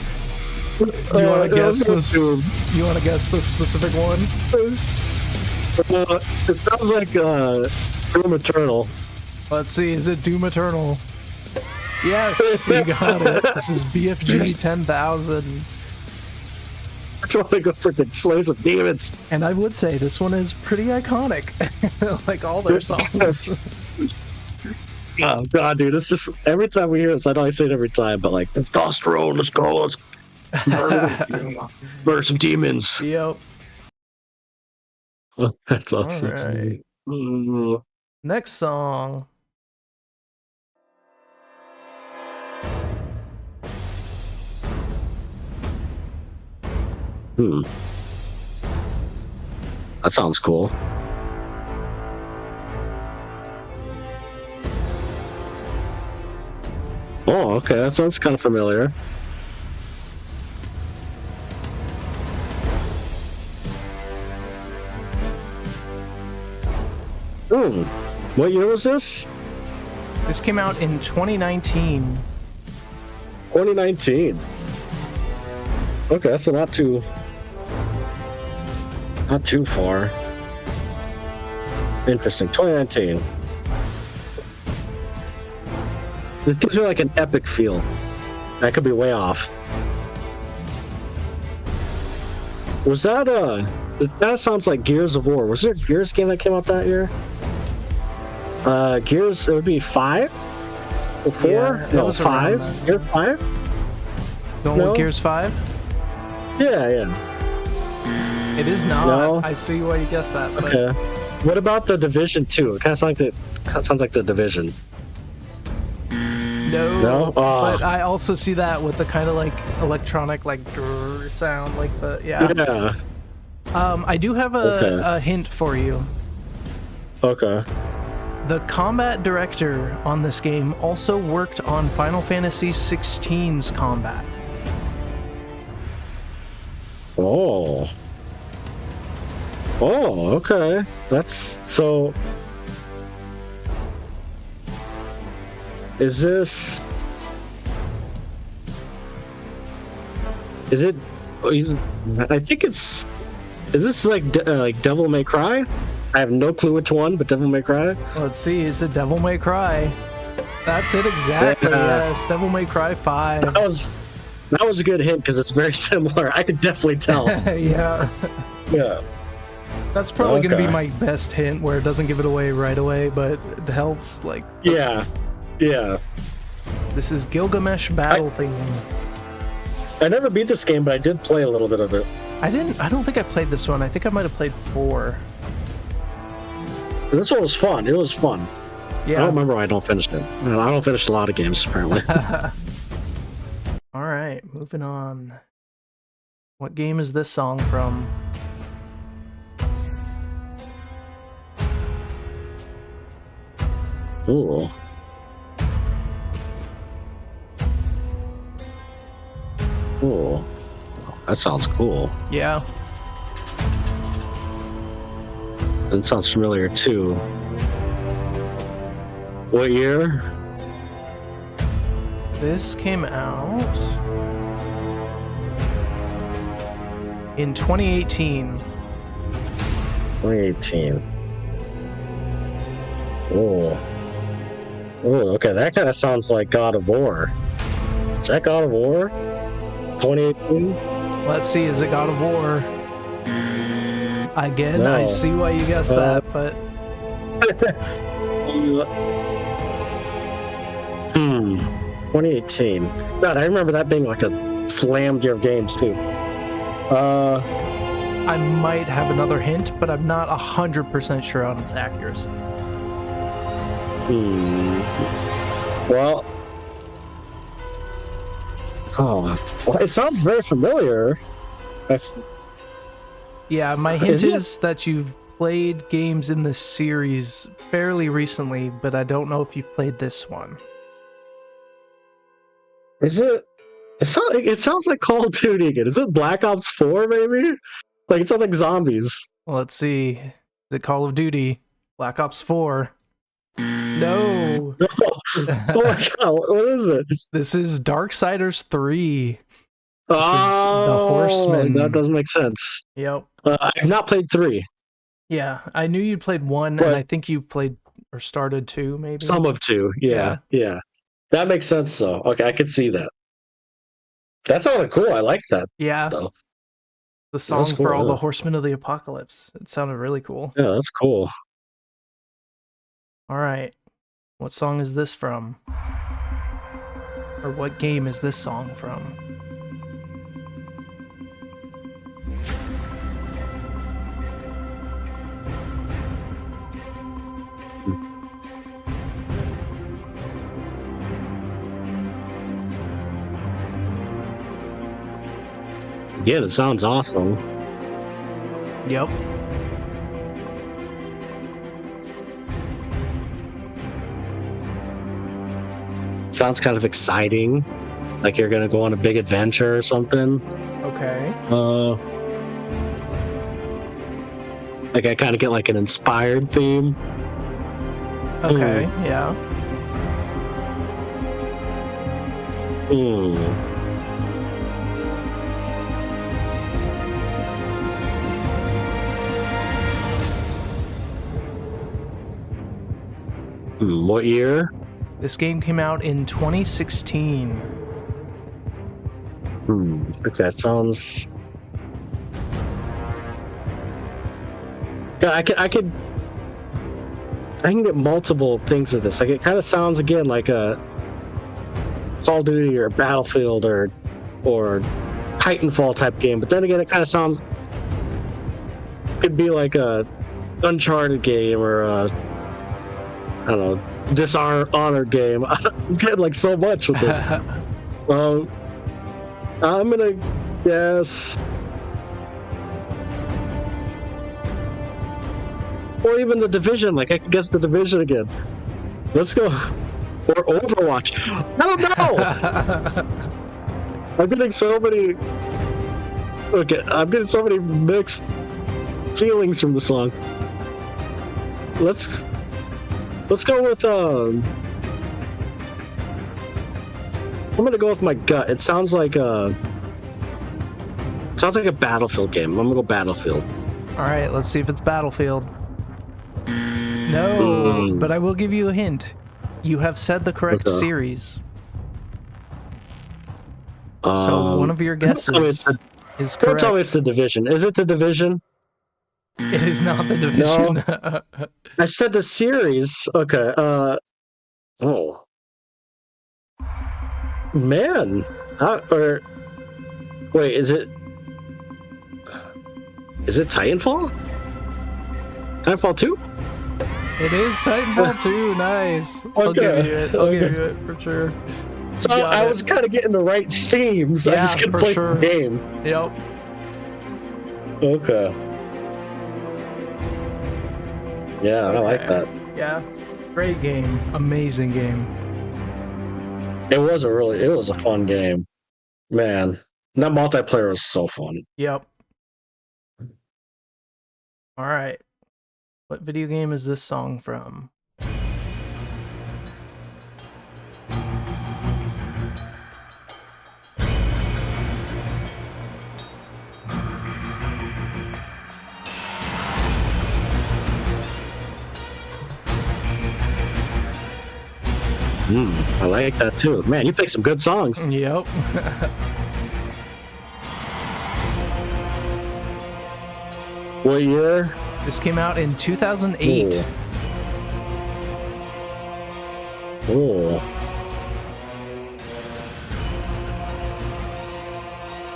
Speaker 1: Do you want to guess this? Doom. You want to guess this specific one?
Speaker 2: It sounds like Doom Eternal.
Speaker 1: Let's see. Is it Doom Eternal? Yes, you got it. This is BFG 10,000.
Speaker 2: I just want to go for the Slays of Demons.
Speaker 1: And I would say this one is pretty iconic, like all their songs.
Speaker 2: Oh God, dude! It's just every time we hear this, I know I say it every time, but like testosterone, let's go, let's murder some demons.
Speaker 1: Yep.
Speaker 2: Oh, that's awesome.
Speaker 1: All right. Next song.
Speaker 2: That sounds cool. Oh, okay, that sounds kind of familiar. What year was this?
Speaker 1: This came out in 2019.
Speaker 2: 2019. Okay, so not too far. Interesting. 2019. This gives me like an epic feel. I could be way off. Was that that sounds like Gears of War. Was there a Gears game that came out that year? Gears, it would be 5? Or 4?
Speaker 1: Yeah,
Speaker 2: no, 5? Gears 5?
Speaker 1: Going with Gears 5?
Speaker 2: Yeah.
Speaker 1: It is not.
Speaker 2: No?
Speaker 1: I see why you guessed that. But...
Speaker 2: Okay. What about the Division 2? It kind of sounds like the Division.
Speaker 1: No. But I also see that with the kind of like electronic like sound, like the
Speaker 2: Yeah.
Speaker 1: I do have a hint for you.
Speaker 2: Okay.
Speaker 1: The combat director on this game also worked on Final Fantasy XVI's combat.
Speaker 2: Oh, okay. That's so. Is this? Is it? I think it's. Is this like Devil May Cry? I have no clue which one, but Devil May Cry.
Speaker 1: Let's see. Is it Devil May Cry? That's it exactly. Yes, Devil May Cry 5.
Speaker 2: That was a good hint because it's very similar. I could definitely tell.
Speaker 1: Yeah. That's probably going to be my best hint, where it doesn't give it away right away, but it helps. Like.
Speaker 2: Yeah.
Speaker 1: This is Gilgamesh Battle Theme.
Speaker 2: I never beat this game, but I did play a little bit of it.
Speaker 1: I don't think I played this one. I think I might have played 4.
Speaker 2: This one was fun. It was fun. I don't remember why I don't finish it. I don't finish a lot of games, apparently.
Speaker 1: All right, moving on. What game is this song from?
Speaker 2: Ooh. Cool. That sounds cool.
Speaker 1: Yeah.
Speaker 2: It sounds familiar too. What year?
Speaker 1: This came out in 2018.
Speaker 2: 2018. Oh. Oh, okay. That kind of sounds like God of War. Is that God of War? 2018?
Speaker 1: Let's see, is it God of War? Again,
Speaker 2: No.
Speaker 1: I see why you guessed that, but
Speaker 2: 2018. God, I remember that being like a slammed year of games too.
Speaker 1: I might have another hint, but I'm not 100% sure on its accuracy.
Speaker 2: Well, it sounds very familiar.
Speaker 1: Yeah, my hint
Speaker 2: Is
Speaker 1: is that you've played games in this series fairly recently, but I don't know if you've played this one.
Speaker 2: Is it? It sounds like Call of Duty again. Is it Black Ops 4 maybe? Like it sounds like zombies.
Speaker 1: Well, let's see. Is it Call of Duty? Black Ops 4? No.
Speaker 2: No. Oh my god, what is it?
Speaker 1: This is Darksiders 3.
Speaker 2: Oh,
Speaker 1: is the Horseman.
Speaker 2: That doesn't make sense.
Speaker 1: Yep.
Speaker 2: I've not played 3.
Speaker 1: Yeah, I knew you'd played 1,
Speaker 2: But-
Speaker 1: and I think you played or started 2, maybe.
Speaker 2: Some of 2. Yeah. That makes sense though. Okay, I could see that. That sounded cool. I like that
Speaker 1: Yeah,
Speaker 2: though.
Speaker 1: the song
Speaker 2: cool,
Speaker 1: for all
Speaker 2: yeah.
Speaker 1: the Horsemen of the Apocalypse. It sounded really cool.
Speaker 2: Yeah, that's cool.
Speaker 1: All right. What song is this from? Or what game is this song from?
Speaker 2: Yeah, it sounds awesome.
Speaker 1: Yep.
Speaker 2: Sounds kind of exciting. Like you're gonna go on a big adventure or something.
Speaker 1: Okay.
Speaker 2: Like I kind of get like an inspired theme.
Speaker 1: Okay, yeah.
Speaker 2: What year?
Speaker 1: This game came out in 2016.
Speaker 2: Okay, that sounds. Yeah, I can get multiple things of this. Like it kind of sounds again like a Call of Duty or Battlefield or Titanfall type game, but then again, it kind of sounds could be like a Uncharted game or a I don't know Dishonored game. I'm getting like so much with this. I'm gonna guess. Or even The Division. Like, I could guess The Division again. Let's go. Or Overwatch. I don't know! I'm getting so many... Okay, I'm getting so many mixed feelings from the song. Let's go with, I'm gonna go with my gut. It sounds like a Battlefield game. I'm gonna go Battlefield.
Speaker 1: All right, let's see if it's Battlefield. No, but I will give you a hint. You have said the correct series. So one of your guesses is
Speaker 2: Don't
Speaker 1: correct.
Speaker 2: tell me it's The Division. Is it The Division?
Speaker 1: It is not The Division.
Speaker 2: No. I said the series. Okay. Oh. Man. Wait, is it Titanfall? Titanfall 2?
Speaker 1: It is Titanfall 2. Nice. I'll give you it. I'll give you it for sure.
Speaker 2: So I was kind of getting the right themes. I just couldn't place the game.
Speaker 1: Yep.
Speaker 2: Okay. Yeah, I like that.
Speaker 1: Yeah. Great game. Amazing game.
Speaker 2: It was a fun game. Man, that multiplayer was so fun.
Speaker 1: Yep. All right. What video game is this song from?
Speaker 2: I like that too. Man, you picked some good songs.
Speaker 1: Yep.
Speaker 2: What year?
Speaker 1: This came out in 2008.
Speaker 2: Ooh.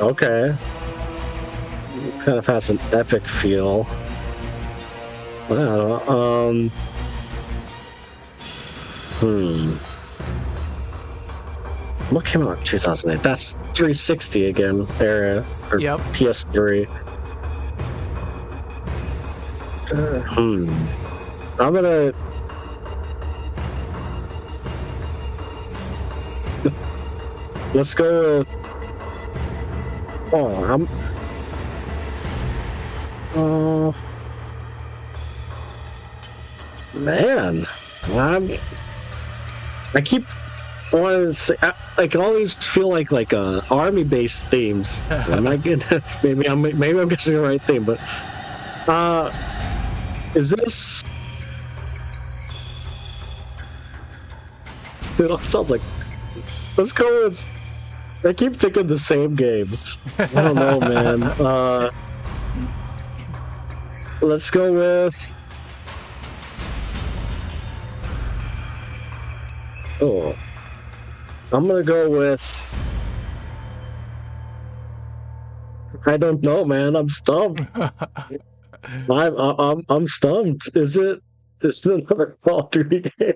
Speaker 2: Okay. Kind of has an epic feel. I don't know. What came out in 2008? That's 360 again, era. Or
Speaker 1: Yep.
Speaker 2: PS3. I'm gonna... Let's go with... Man. I keep wanting to say... like, all these feel like army-based themes. Am I good? maybe I'm guessing the right thing, but... is this... It sounds like... Let's go with... I keep thinking the same games. I don't know, man. Let's go with... Oh. I'm gonna go with... I don't know, man. I'm stumped. I'm stumped. Is it another Call of Duty game?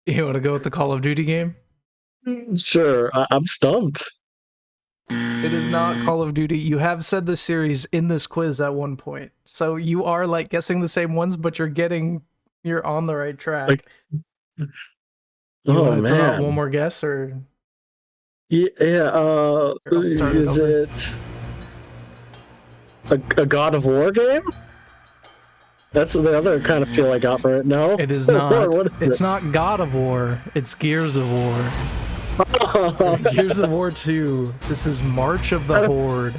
Speaker 1: You want to go with the Call of Duty game?
Speaker 2: Sure. I'm stumped.
Speaker 1: It is not Call of Duty. You have said the series in this quiz at one point. So you are like guessing the same ones, but you're on the right track. You want to throw out one more guess, or?
Speaker 2: Yeah, is it a God of War game? That's what the other kind of feel I got for it. No,
Speaker 1: it is not. It's not God of War. It's Gears of War. Gears of War 2. This is March of the Horde.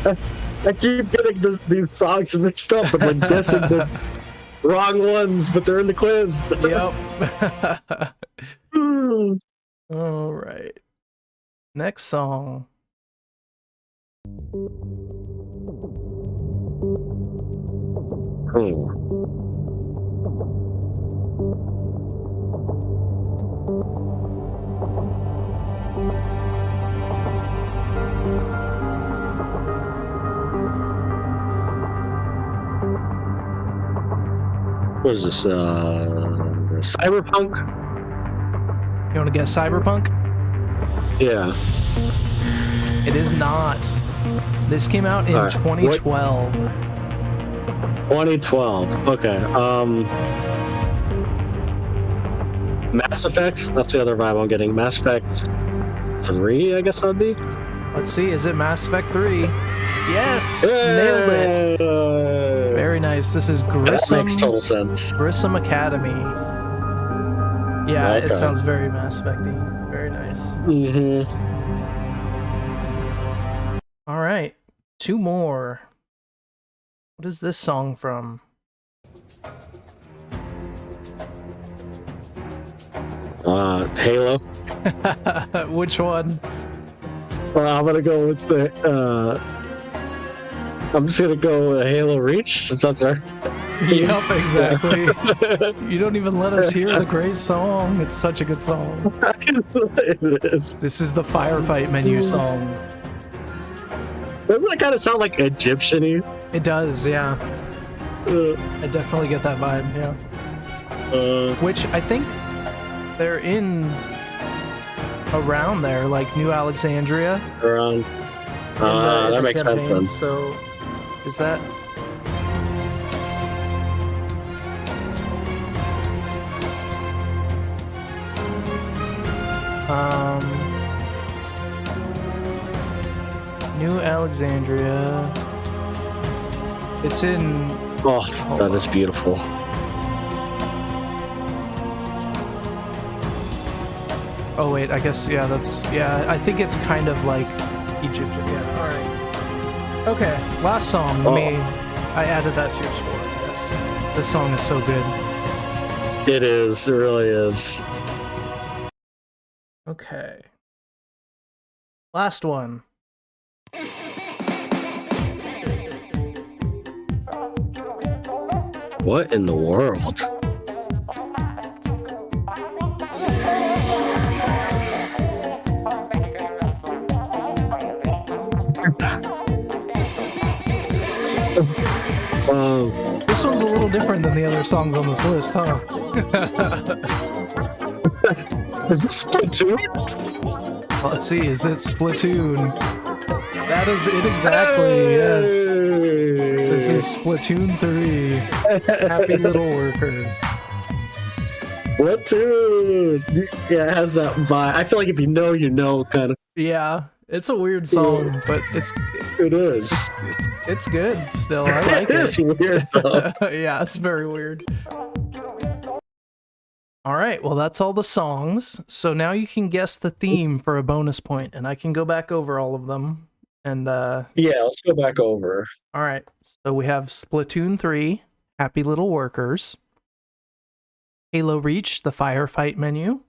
Speaker 2: I keep getting these songs mixed up and like guessing the wrong ones, but they're in the quiz.
Speaker 1: Yep. All right. Next song.
Speaker 2: What is this? Cyberpunk?
Speaker 1: You want to guess Cyberpunk?
Speaker 2: Yeah.
Speaker 1: It is not. This came out in 2012.
Speaker 2: 2012. Okay. Mass Effect? That's the other vibe I'm getting. Mass Effect 3, I guess that'd be?
Speaker 1: Let's see, is it Mass Effect 3? Yes! Nailed it! Very nice. This is Grissom.
Speaker 2: That makes total sense.
Speaker 1: Grissom Academy. Yeah, It sounds very Mass Effect-y. Very nice. All right. 2 more. What is this song from?
Speaker 2: Halo.
Speaker 1: Which one?
Speaker 2: Well, I'm gonna go with the. I'm just gonna go with Halo Reach, since that's our.
Speaker 1: Yep, exactly. You don't even let us hear the great song. It's such a good song.
Speaker 2: It is.
Speaker 1: This is the firefight menu song.
Speaker 2: Doesn't it kind of sound like Egyptian-y?
Speaker 1: It does, yeah. I definitely get that vibe, yeah. Which I think they're in around there, like New Alexandria.
Speaker 2: Around. That makes sense then.
Speaker 1: So, is that? New Alexandria. It's in.
Speaker 2: Oh, that is beautiful.
Speaker 1: Oh wait, I guess yeah. I think it's kind of like Egyptian. Yeah. All right. Okay. Last song. I added that to your score. Yes. This song is so good.
Speaker 2: It is. It really is.
Speaker 1: Okay. Last one.
Speaker 2: What in the world?
Speaker 1: This one's a little different than the other songs on this list, huh?
Speaker 2: Is this Splatoon?
Speaker 1: Let's see, is it Splatoon? That is it exactly, yes. This is Splatoon 3. Happy Little Workers.
Speaker 2: Splatoon! Yeah, it has that vibe. I feel like if you know, kind of.
Speaker 1: Yeah, it's a weird song, but
Speaker 2: It is.
Speaker 1: It's good still. I like it.
Speaker 2: It is weird, though.
Speaker 1: Yeah, it's very weird. All right, well, that's all the songs. So now you can guess the theme for a bonus point, and I can go back over all of them. And
Speaker 2: yeah, let's go back over.
Speaker 1: All right, so we have Splatoon 3, Happy Little Workers, Halo Reach, the Firefight menu,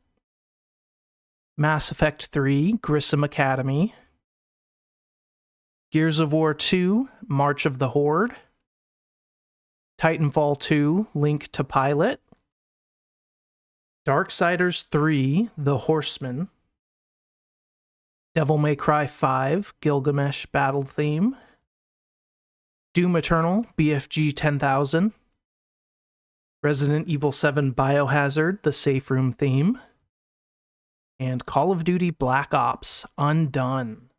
Speaker 1: Mass Effect 3, Grissom Academy, Gears of War 2, March of the Horde, Titanfall 2, Link to Pilot, Darksiders 3, The Horseman, Devil May Cry 5, Gilgamesh Battle Theme, Doom Eternal, BFG 10,000, Resident Evil 7 Biohazard, The Safe Room Theme, and Call of Duty Black Ops Undone.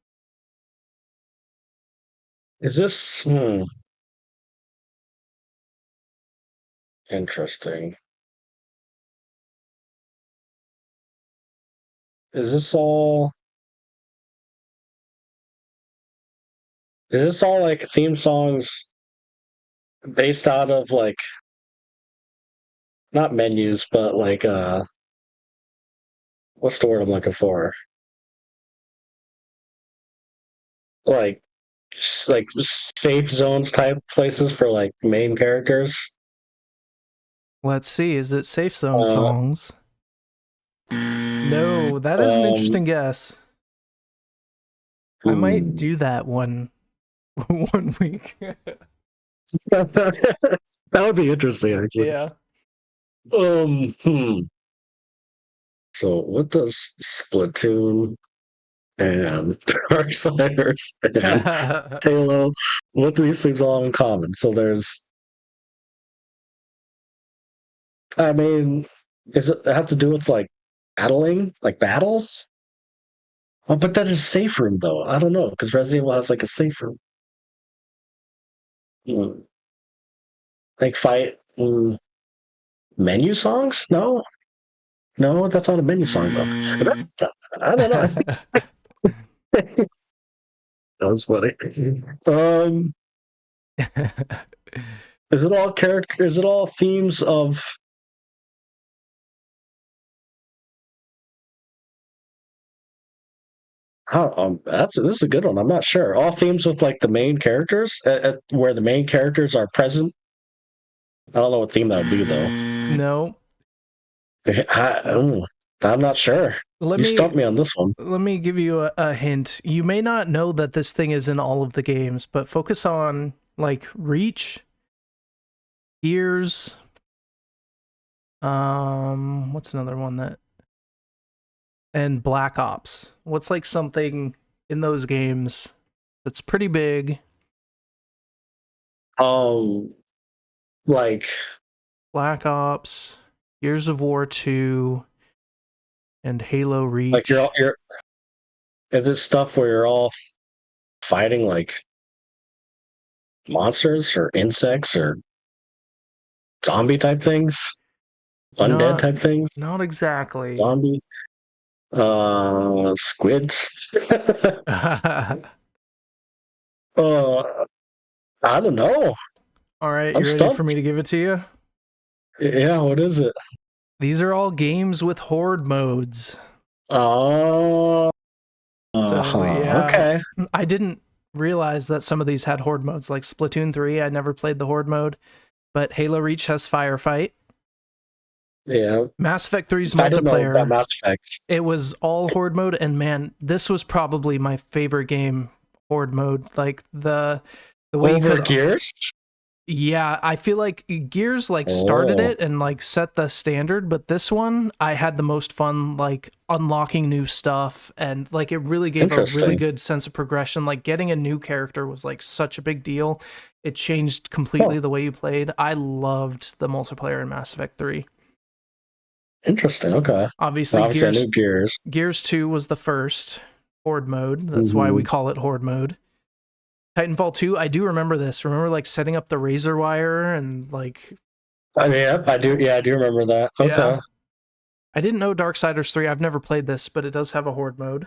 Speaker 2: Is this... Interesting. Is this all like theme songs based out of like not menus, but like what's the word I'm looking for? Like safe zones type places for like main characters?
Speaker 1: Let's see, is it Safe Zone songs? No, that is an interesting guess. I might do that one week.
Speaker 2: That would be interesting, actually.
Speaker 1: Yeah.
Speaker 2: So what does Splatoon and Darksiders and Halo, what do these things all have in common? So there's, I mean, does it have to do with like battling, like battles? Oh, but that is safe room though. I don't know, because Resident Evil has like a safe room. Like fight menu songs? No, that's not a menu song though. I don't know. That was funny. Is it all character? Is it all themes of? This is a good one. I'm not sure. All themes with like the main characters, where the main characters are present. I don't know what theme that would be though.
Speaker 1: No.
Speaker 2: I'm not sure. You stumped me on this one.
Speaker 1: Let me give you a hint. You may not know that this thing is in all of the games, but focus on like Reach, Gears. What's another one that? And Black Ops. What's like something in those games that's pretty big?
Speaker 2: Like
Speaker 1: Black Ops, Gears of War 2, and Halo Reach.
Speaker 2: Like you're is it stuff where you're all fighting like monsters or insects or zombie type things? Undead type things?
Speaker 1: Not exactly.
Speaker 2: Zombie? Squids? I don't know.
Speaker 1: All right,
Speaker 2: I'm
Speaker 1: you ready
Speaker 2: stumped.
Speaker 1: for me to give it to you?
Speaker 2: Yeah, what is it?
Speaker 1: These are all games with horde modes.
Speaker 2: Oh,
Speaker 1: yeah.
Speaker 2: Okay.
Speaker 1: I didn't realize that some of these had horde modes, like Splatoon 3. I never played the horde mode, but Halo Reach has Firefight.
Speaker 2: Yeah.
Speaker 1: Mass Effect 3's
Speaker 2: I didn't know
Speaker 1: multiplayer.
Speaker 2: about Mass Effect.
Speaker 1: It was all horde mode, and man, this was probably my favorite game, horde mode. Like the way
Speaker 2: Over Gears?
Speaker 1: Yeah, I feel like Gears like started it and like set the standard, but this one I had the most fun like unlocking new stuff, and like it really gave a really good sense of progression. Like getting a new character was like such a big deal. It changed completely the way you played. I loved the multiplayer in Mass Effect 3.
Speaker 2: Interesting. Okay.
Speaker 1: Obviously
Speaker 2: I knew Gears.
Speaker 1: Gears 2 was the first horde mode. That's why we call it horde mode. Titanfall 2, I do remember this. Remember like setting up the razor wire and like...
Speaker 2: Yeah, I do. Yeah, I do remember that. Okay. Yeah.
Speaker 1: I didn't know Darksiders 3. I've never played this, but it does have a horde mode.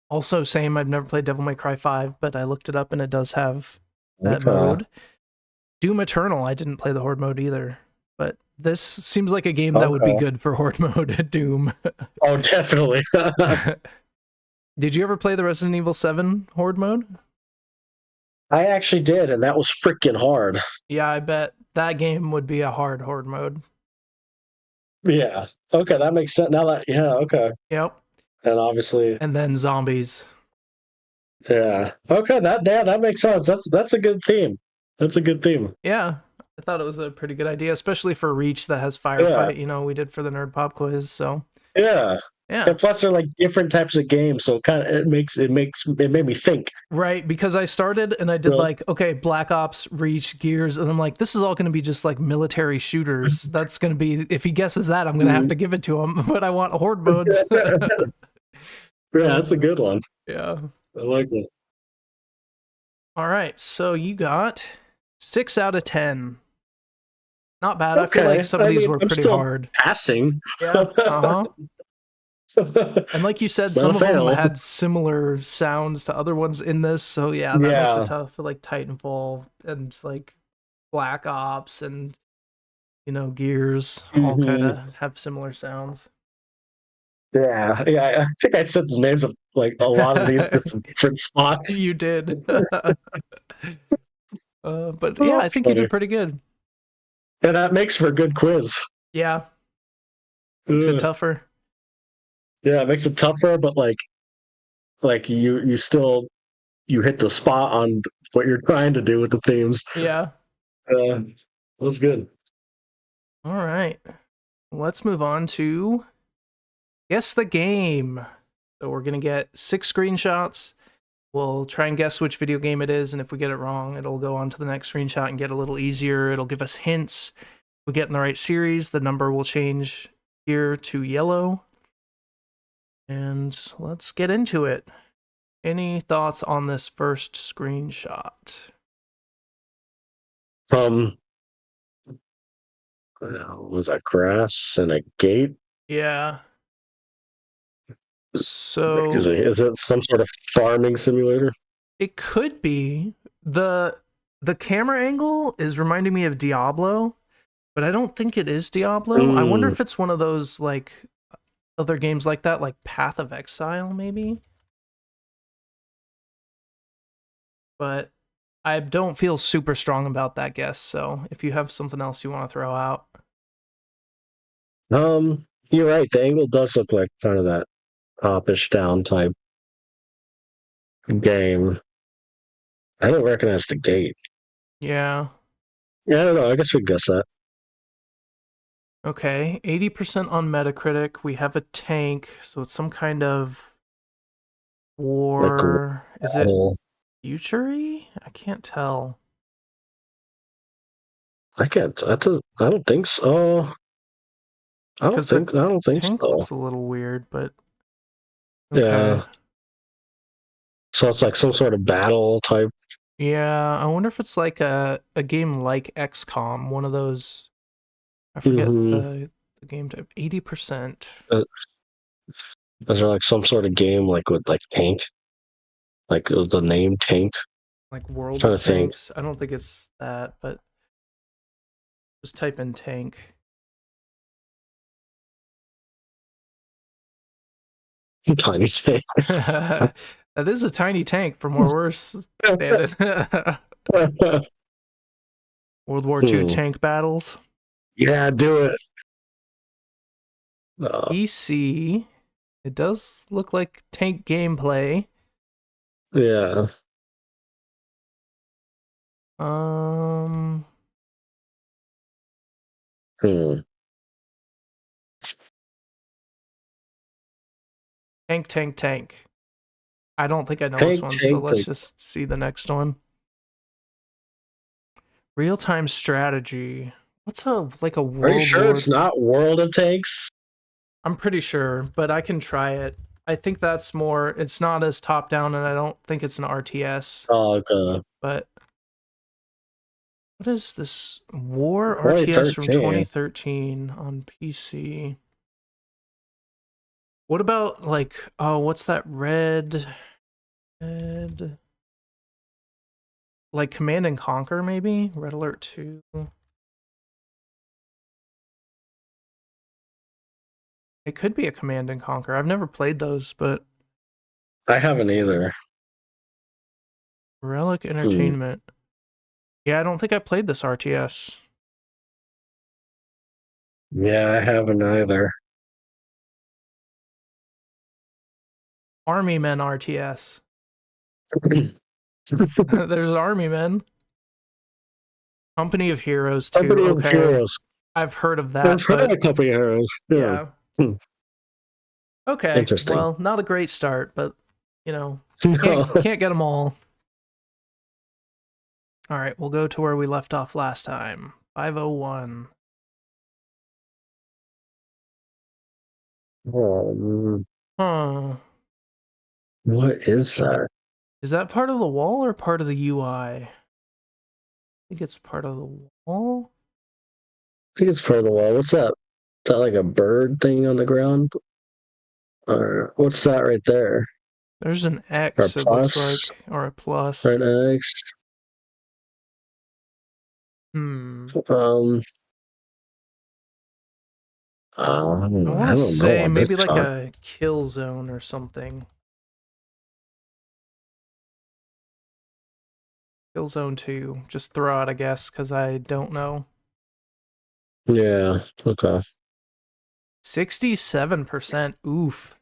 Speaker 1: Also, same, I've never played Devil May Cry 5, but I looked it up and it does have that mode. Doom Eternal, I didn't play the horde mode either, but this seems like a game that would be good for horde mode at Doom.
Speaker 2: Oh, definitely.
Speaker 1: Did you ever play the Resident Evil 7 horde mode?
Speaker 2: I actually did, and that was freaking hard.
Speaker 1: Yeah, I bet that game would be a hard horde mode.
Speaker 2: Yeah. Okay, that makes sense. Now that, yeah, okay.
Speaker 1: Yep.
Speaker 2: And obviously.
Speaker 1: And then zombies.
Speaker 2: Yeah. Okay, that makes sense. That's a good theme. That's a good theme.
Speaker 1: Yeah. I thought it was a pretty good idea, especially for Reach that has Firefight, you know, we did for the Nerd Pop quiz, so.
Speaker 2: Yeah.
Speaker 1: Yeah.
Speaker 2: And plus they're like different types of games, so it made me think.
Speaker 1: Right, because I started and I did like, okay, Black Ops, Reach, Gears, and I'm like, this is all going to be just like military shooters. That's going to be, if he guesses that, I'm going to have to give it to him, but I want horde modes.
Speaker 2: Yeah, that's a good one.
Speaker 1: Yeah.
Speaker 2: I like it.
Speaker 1: All right, so you got 6 out of 10. Not bad. Okay. I feel like some of these were pretty hard.
Speaker 2: Passing.
Speaker 1: Yeah. And like you said, some of them had similar sounds to other ones in this, so yeah, that makes it tough for like Titanfall and like Black Ops and, you know, Gears all kind of have similar sounds.
Speaker 2: Yeah, I think I said the names of like a lot of these different spots.
Speaker 1: You did. But yeah, I think you did pretty good.
Speaker 2: And that makes for a good quiz.
Speaker 1: Yeah. Makes it tougher.
Speaker 2: Yeah, it makes it tougher, but like you still hit the spot on what you're trying to do with the themes.
Speaker 1: Yeah.
Speaker 2: That was good.
Speaker 1: All right. Let's move on to Guess the Game. So we're going to get 6 screenshots. We'll try and guess which video game it is, and if we get it wrong, it'll go on to the next screenshot and get a little easier. It'll give us hints. If we get in the right series, the number will change here to yellow. And let's get into it. Any thoughts on this first screenshot?
Speaker 2: Was that grass and a gate?
Speaker 1: Yeah. So
Speaker 2: is it some sort of farming simulator?
Speaker 1: It could be. The camera angle is reminding me of Diablo, but I don't think it is Diablo. I wonder if it's one of those like other games like that, like Path of Exile, maybe. But I don't feel super strong about that guess, so if you have something else you want to throw out.
Speaker 2: You're right. The angle does look like kind of that top-ish down type game. I don't recognize the gate.
Speaker 1: Yeah.
Speaker 2: Yeah, I don't know. I guess we'd guess that.
Speaker 1: Okay, 80% on Metacritic. We have a tank, so it's some kind of war. Is it future-y? I can't tell.
Speaker 2: I can't. I don't think so. I don't think
Speaker 1: tank
Speaker 2: so.
Speaker 1: looks a little weird, but okay.
Speaker 2: Yeah. So it's like some sort of battle type.
Speaker 1: Yeah, I wonder if it's like a game like XCOM, one of those. I forget the game type. 80%.
Speaker 2: Is there like some sort of game like with like tank? Like the name tank?
Speaker 1: Like
Speaker 2: I'm
Speaker 1: World
Speaker 2: trying
Speaker 1: of
Speaker 2: to think.
Speaker 1: Tanks. I don't think it's that, but just type in tank.
Speaker 2: Tiny tank.
Speaker 1: That is a tiny tank for more worse. Standard. World War II tank battles.
Speaker 2: Yeah, do it.
Speaker 1: PC. It does look like tank gameplay.
Speaker 2: Yeah.
Speaker 1: Um.
Speaker 2: Hmm.
Speaker 1: Tank. I don't think I know this
Speaker 2: Tank,
Speaker 1: one, so
Speaker 2: tank,
Speaker 1: let's
Speaker 2: tank.
Speaker 1: just see the next one. Real-time strategy. What's a world
Speaker 2: Are you sure
Speaker 1: war?
Speaker 2: it's not World of Tanks?
Speaker 1: I'm pretty sure, but I can try it. I think that's more. It's not as top down, and I don't think it's an RTS.
Speaker 2: Oh, okay.
Speaker 1: But what is this war RTS from
Speaker 2: 2013.
Speaker 1: 2013 on PC? What about like what's that red like Command and Conquer maybe? Red Alert 2. It could be a Command and Conquer. I've never played those, but
Speaker 2: I haven't either.
Speaker 1: Relic Entertainment. Yeah, I don't think I played this RTS.
Speaker 2: Yeah, I haven't either.
Speaker 1: Army Men RTS. There's Army Men. Company of Heroes 2.
Speaker 2: Company of
Speaker 1: Okay.
Speaker 2: Heroes.
Speaker 1: I've heard of that.
Speaker 2: I've heard of Company of Heroes.
Speaker 1: Yeah. Okay.
Speaker 2: Interesting.
Speaker 1: Well, not a great start, but you know,
Speaker 2: No.
Speaker 1: can't get them all. All right, we'll go to where we left off last time. 501. Huh.
Speaker 2: What is that?
Speaker 1: Is that part of the wall or part of the UI? I think it's part of the wall.
Speaker 2: I think it's part of the wall. What's that? Is that like a bird thing on the ground? Or what's that right there?
Speaker 1: There's an
Speaker 2: Or a
Speaker 1: X, it
Speaker 2: plus?
Speaker 1: looks like, or a plus.
Speaker 2: Or an X?
Speaker 1: I want to say maybe like a kill zone or something. Kill zone 2. Just throw out a guess because I don't know.
Speaker 2: Yeah, okay.
Speaker 1: 67%. Oof.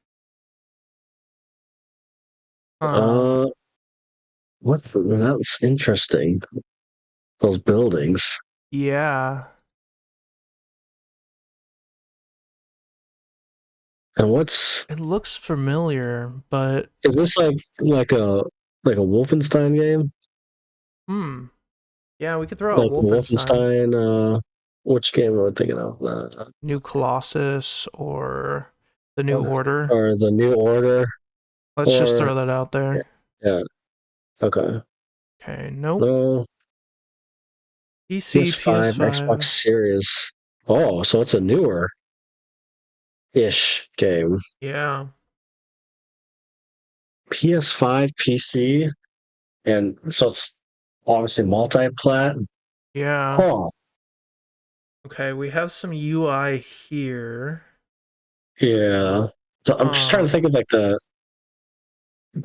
Speaker 2: That's interesting. Those buildings.
Speaker 1: Yeah.
Speaker 2: And
Speaker 1: it looks familiar, but
Speaker 2: is this like a Wolfenstein game?
Speaker 1: Yeah, we could throw out
Speaker 2: Like Wolfenstein, which game am I thinking of?
Speaker 1: New Colossus or the New Order.
Speaker 2: Or the New Order.
Speaker 1: Let's just throw that out there.
Speaker 2: Yeah. Okay.
Speaker 1: Okay, nope.
Speaker 2: No.
Speaker 1: PC,
Speaker 2: PS5, Xbox Series. Oh, so it's a newer-ish game.
Speaker 1: Yeah.
Speaker 2: PS5, PC, and so it's obviously multi-plat.
Speaker 1: Yeah.
Speaker 2: Huh.
Speaker 1: Okay, we have some UI here.
Speaker 2: Yeah. So I'm just trying to think of like the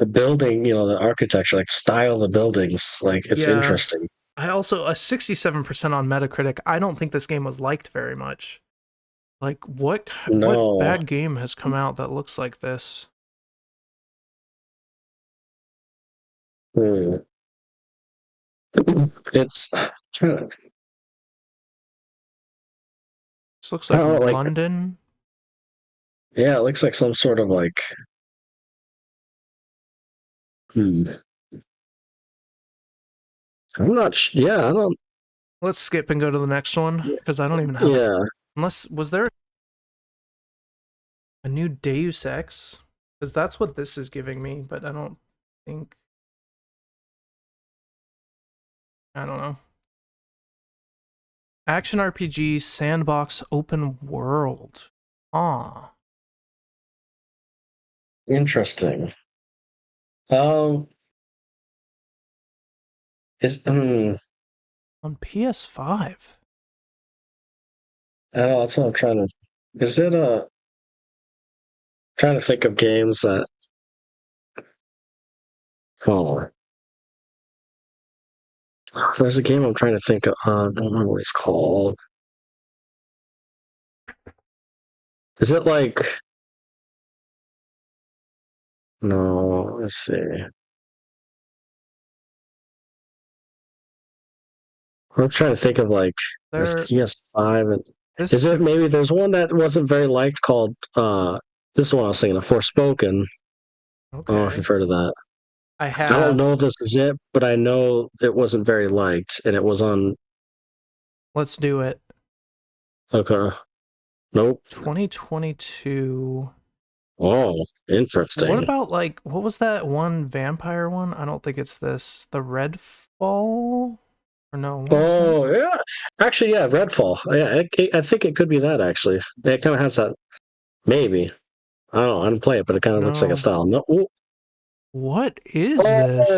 Speaker 2: building, the architecture, like style of the buildings. Like it's interesting.
Speaker 1: I also a 67% on Metacritic. I don't think this game was liked very much. Like what bad game has come out that looks like this?
Speaker 2: It's
Speaker 1: This looks like London.
Speaker 2: Yeah, it looks like some sort of like I'm not yeah, I don't
Speaker 1: Let's skip and go to the next one because I don't even have it.
Speaker 2: Yeah.
Speaker 1: Unless, was there a new Deus Ex? Because that's what this is giving me, but I don't think. I don't know. Action RPG sandbox open world.
Speaker 2: Interesting. Is
Speaker 1: On PS5.
Speaker 2: I don't know, that's what I'm trying to. Is it trying to think of games that. Oh, there's a game I'm trying to think of. I don't remember what it's called. Is it like? No, let's see. I'm trying to think of like this
Speaker 1: There,
Speaker 2: PS5 and
Speaker 1: this
Speaker 2: is it maybe there's one that wasn't very liked called this is one I was thinking of Forspoken. I don't know if
Speaker 1: okay.
Speaker 2: you've heard of that.
Speaker 1: I
Speaker 2: I don't
Speaker 1: have.
Speaker 2: know if this is it, but I know it wasn't very liked and it was on
Speaker 1: Let's do it.
Speaker 2: okay. Nope.
Speaker 1: 2022.
Speaker 2: Oh,
Speaker 1: What
Speaker 2: interesting.
Speaker 1: about like what was that one vampire one? I don't think it's this. The Redfall? Or no? What was that?
Speaker 2: Oh yeah, actually yeah, Redfall. Yeah, I think it could be that actually. It kind of has that. Maybe I don't know. I didn't play it, but it kind of looks like a
Speaker 1: No.
Speaker 2: style. No. Ooh.
Speaker 1: What is this?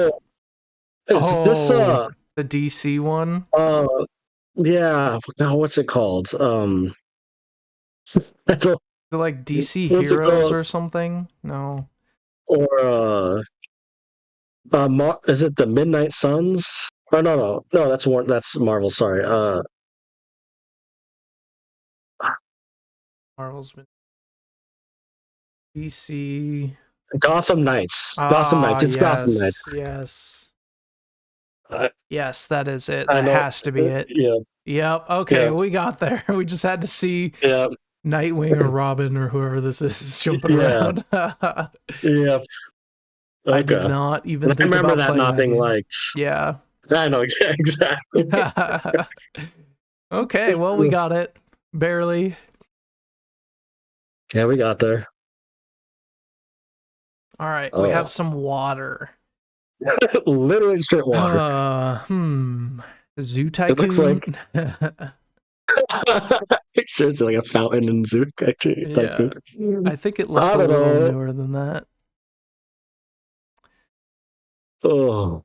Speaker 2: Is this
Speaker 1: Oh, the DC one?
Speaker 2: uh yeah, now what's it called? I don't,
Speaker 1: The like DC
Speaker 2: what's it
Speaker 1: Heroes
Speaker 2: called?
Speaker 1: or something? No.
Speaker 2: Or is it the Midnight Suns? Oh no, that's Marvel. Sorry.
Speaker 1: Marvel's been DC.
Speaker 2: Gotham Knights. Gotham Knights. It's Gotham Knights.
Speaker 1: Yes.
Speaker 2: I,
Speaker 1: Yes, that is it.
Speaker 2: I
Speaker 1: That
Speaker 2: know.
Speaker 1: has to be it.
Speaker 2: Yeah.
Speaker 1: Yep. Okay,
Speaker 2: Yeah.
Speaker 1: we got there. We just had to see
Speaker 2: Yeah.
Speaker 1: Nightwing or Robin or whoever this is jumping
Speaker 2: Yeah.
Speaker 1: around.
Speaker 2: Yeah.
Speaker 1: I did
Speaker 2: Okay.
Speaker 1: not even
Speaker 2: I
Speaker 1: think
Speaker 2: remember
Speaker 1: about
Speaker 2: that
Speaker 1: playing
Speaker 2: not
Speaker 1: that
Speaker 2: being
Speaker 1: game.
Speaker 2: liked.
Speaker 1: Yeah.
Speaker 2: I know exactly.
Speaker 1: Okay, well, we got it. Barely.
Speaker 2: Yeah, we got there.
Speaker 1: All right, we have some water.
Speaker 2: Literally straight water.
Speaker 1: Zoo
Speaker 2: It looks like
Speaker 1: Tycoon.
Speaker 2: seriously like a fountain in Zoo Tycoon.
Speaker 1: Yeah. I think it looks
Speaker 2: I
Speaker 1: a
Speaker 2: don't
Speaker 1: little
Speaker 2: know.
Speaker 1: newer than that.
Speaker 2: Oh,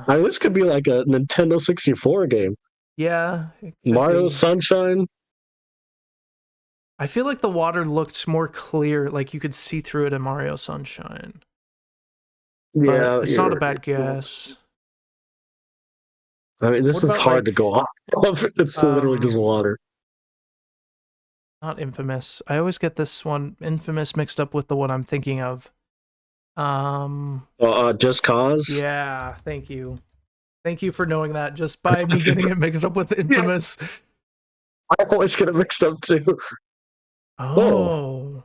Speaker 2: this could be like a Nintendo 64 game.
Speaker 1: Yeah. It could
Speaker 2: Mario
Speaker 1: be.
Speaker 2: Sunshine.
Speaker 1: I feel like the water looked more clear, like you could see through it in Mario Sunshine.
Speaker 2: Yeah,
Speaker 1: But it's not a bad guess.
Speaker 2: I mean, this
Speaker 1: What
Speaker 2: is
Speaker 1: about,
Speaker 2: hard to
Speaker 1: like,
Speaker 2: go off of. It's literally just water.
Speaker 1: Not Infamous. I always get this one, Infamous, mixed up with the one I'm thinking of.
Speaker 2: Just Cause.
Speaker 1: Yeah, thank you. Thank you for knowing that just by me getting it mixed up with Infamous.
Speaker 2: I always get it mixed up too.
Speaker 1: Oh.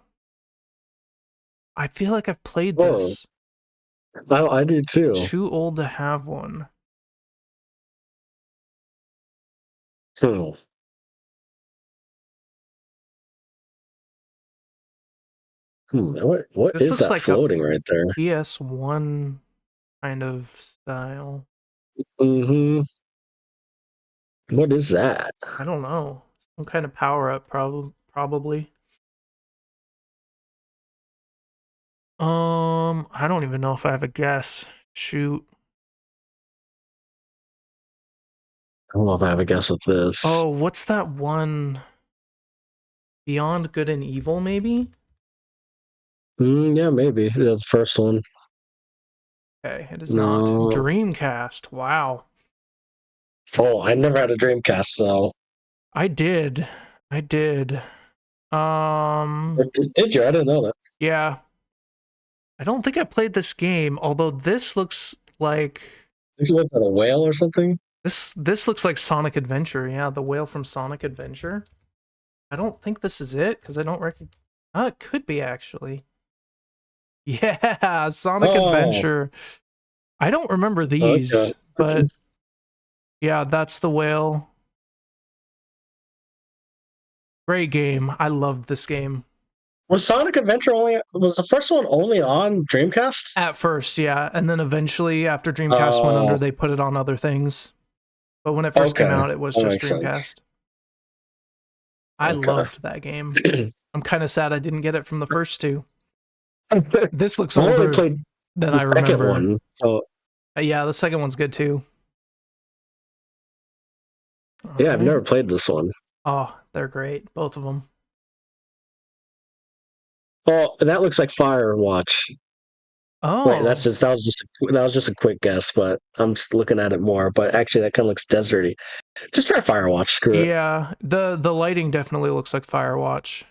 Speaker 1: I feel like I've played this.
Speaker 2: I do too.
Speaker 1: Too old to have one.
Speaker 2: What
Speaker 1: This
Speaker 2: is
Speaker 1: looks
Speaker 2: that
Speaker 1: like
Speaker 2: floating right there?
Speaker 1: PS1 kind of style.
Speaker 2: Mm-hmm. What is that?
Speaker 1: I don't know. Some kind of power up, probably. I don't even know if I have a guess. Shoot.
Speaker 2: I don't know if I have a guess at this.
Speaker 1: Oh, what's that one? Beyond Good and Evil, maybe?
Speaker 2: Yeah, maybe the first one.
Speaker 1: Okay, it is
Speaker 2: No.
Speaker 1: not. Dreamcast. Wow.
Speaker 2: Oh, I never had a Dreamcast, so.
Speaker 1: I did.
Speaker 2: Did you? I didn't know that.
Speaker 1: Yeah. I don't think I played this game, although this looks like
Speaker 2: This looks like a whale or something.
Speaker 1: this looks like Sonic Adventure. Yeah, the whale from Sonic Adventure. I don't think this is it because I don't recognize. Oh, it could be actually. Yeah, Sonic Adventure. I don't remember these, but Yeah, that's the whale. Great game. I loved this game.
Speaker 2: Was Sonic Adventure was the first one only on Dreamcast?
Speaker 1: At first, yeah. And then eventually, after Dreamcast went under, they put it on other things. But when it first came out, it was just Dreamcast.
Speaker 2: Sense.
Speaker 1: I loved that game. I'm kind of sad I didn't get it from the first two. This looks
Speaker 2: I only
Speaker 1: older
Speaker 2: played
Speaker 1: than
Speaker 2: the
Speaker 1: I remember.
Speaker 2: second one, so
Speaker 1: yeah, the second one's good too.
Speaker 2: yeah, I've never played this one.
Speaker 1: Oh, they're great, both of them.
Speaker 2: Oh, that looks like Firewatch.
Speaker 1: Oh,
Speaker 2: wait, that was just a quick guess, but I'm just looking at it more. But actually, that kind of looks deserty. Just try Firewatch. Screw it.
Speaker 1: Yeah, the lighting definitely looks like Firewatch.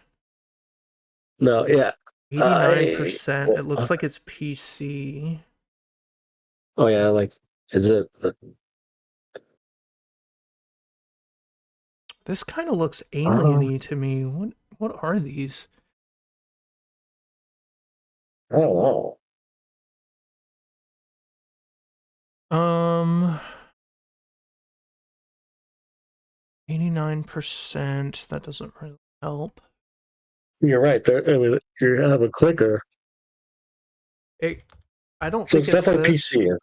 Speaker 2: No, yeah,
Speaker 1: 89%. It looks like it's PC.
Speaker 2: Oh yeah, like is it?
Speaker 1: This kind of looks alien-y to me. What are these?
Speaker 2: I don't know.
Speaker 1: 89%. That doesn't really help.
Speaker 2: You're right. You have a clicker.
Speaker 1: I don't
Speaker 2: So
Speaker 1: think
Speaker 2: it's definitely
Speaker 1: this.
Speaker 2: PC.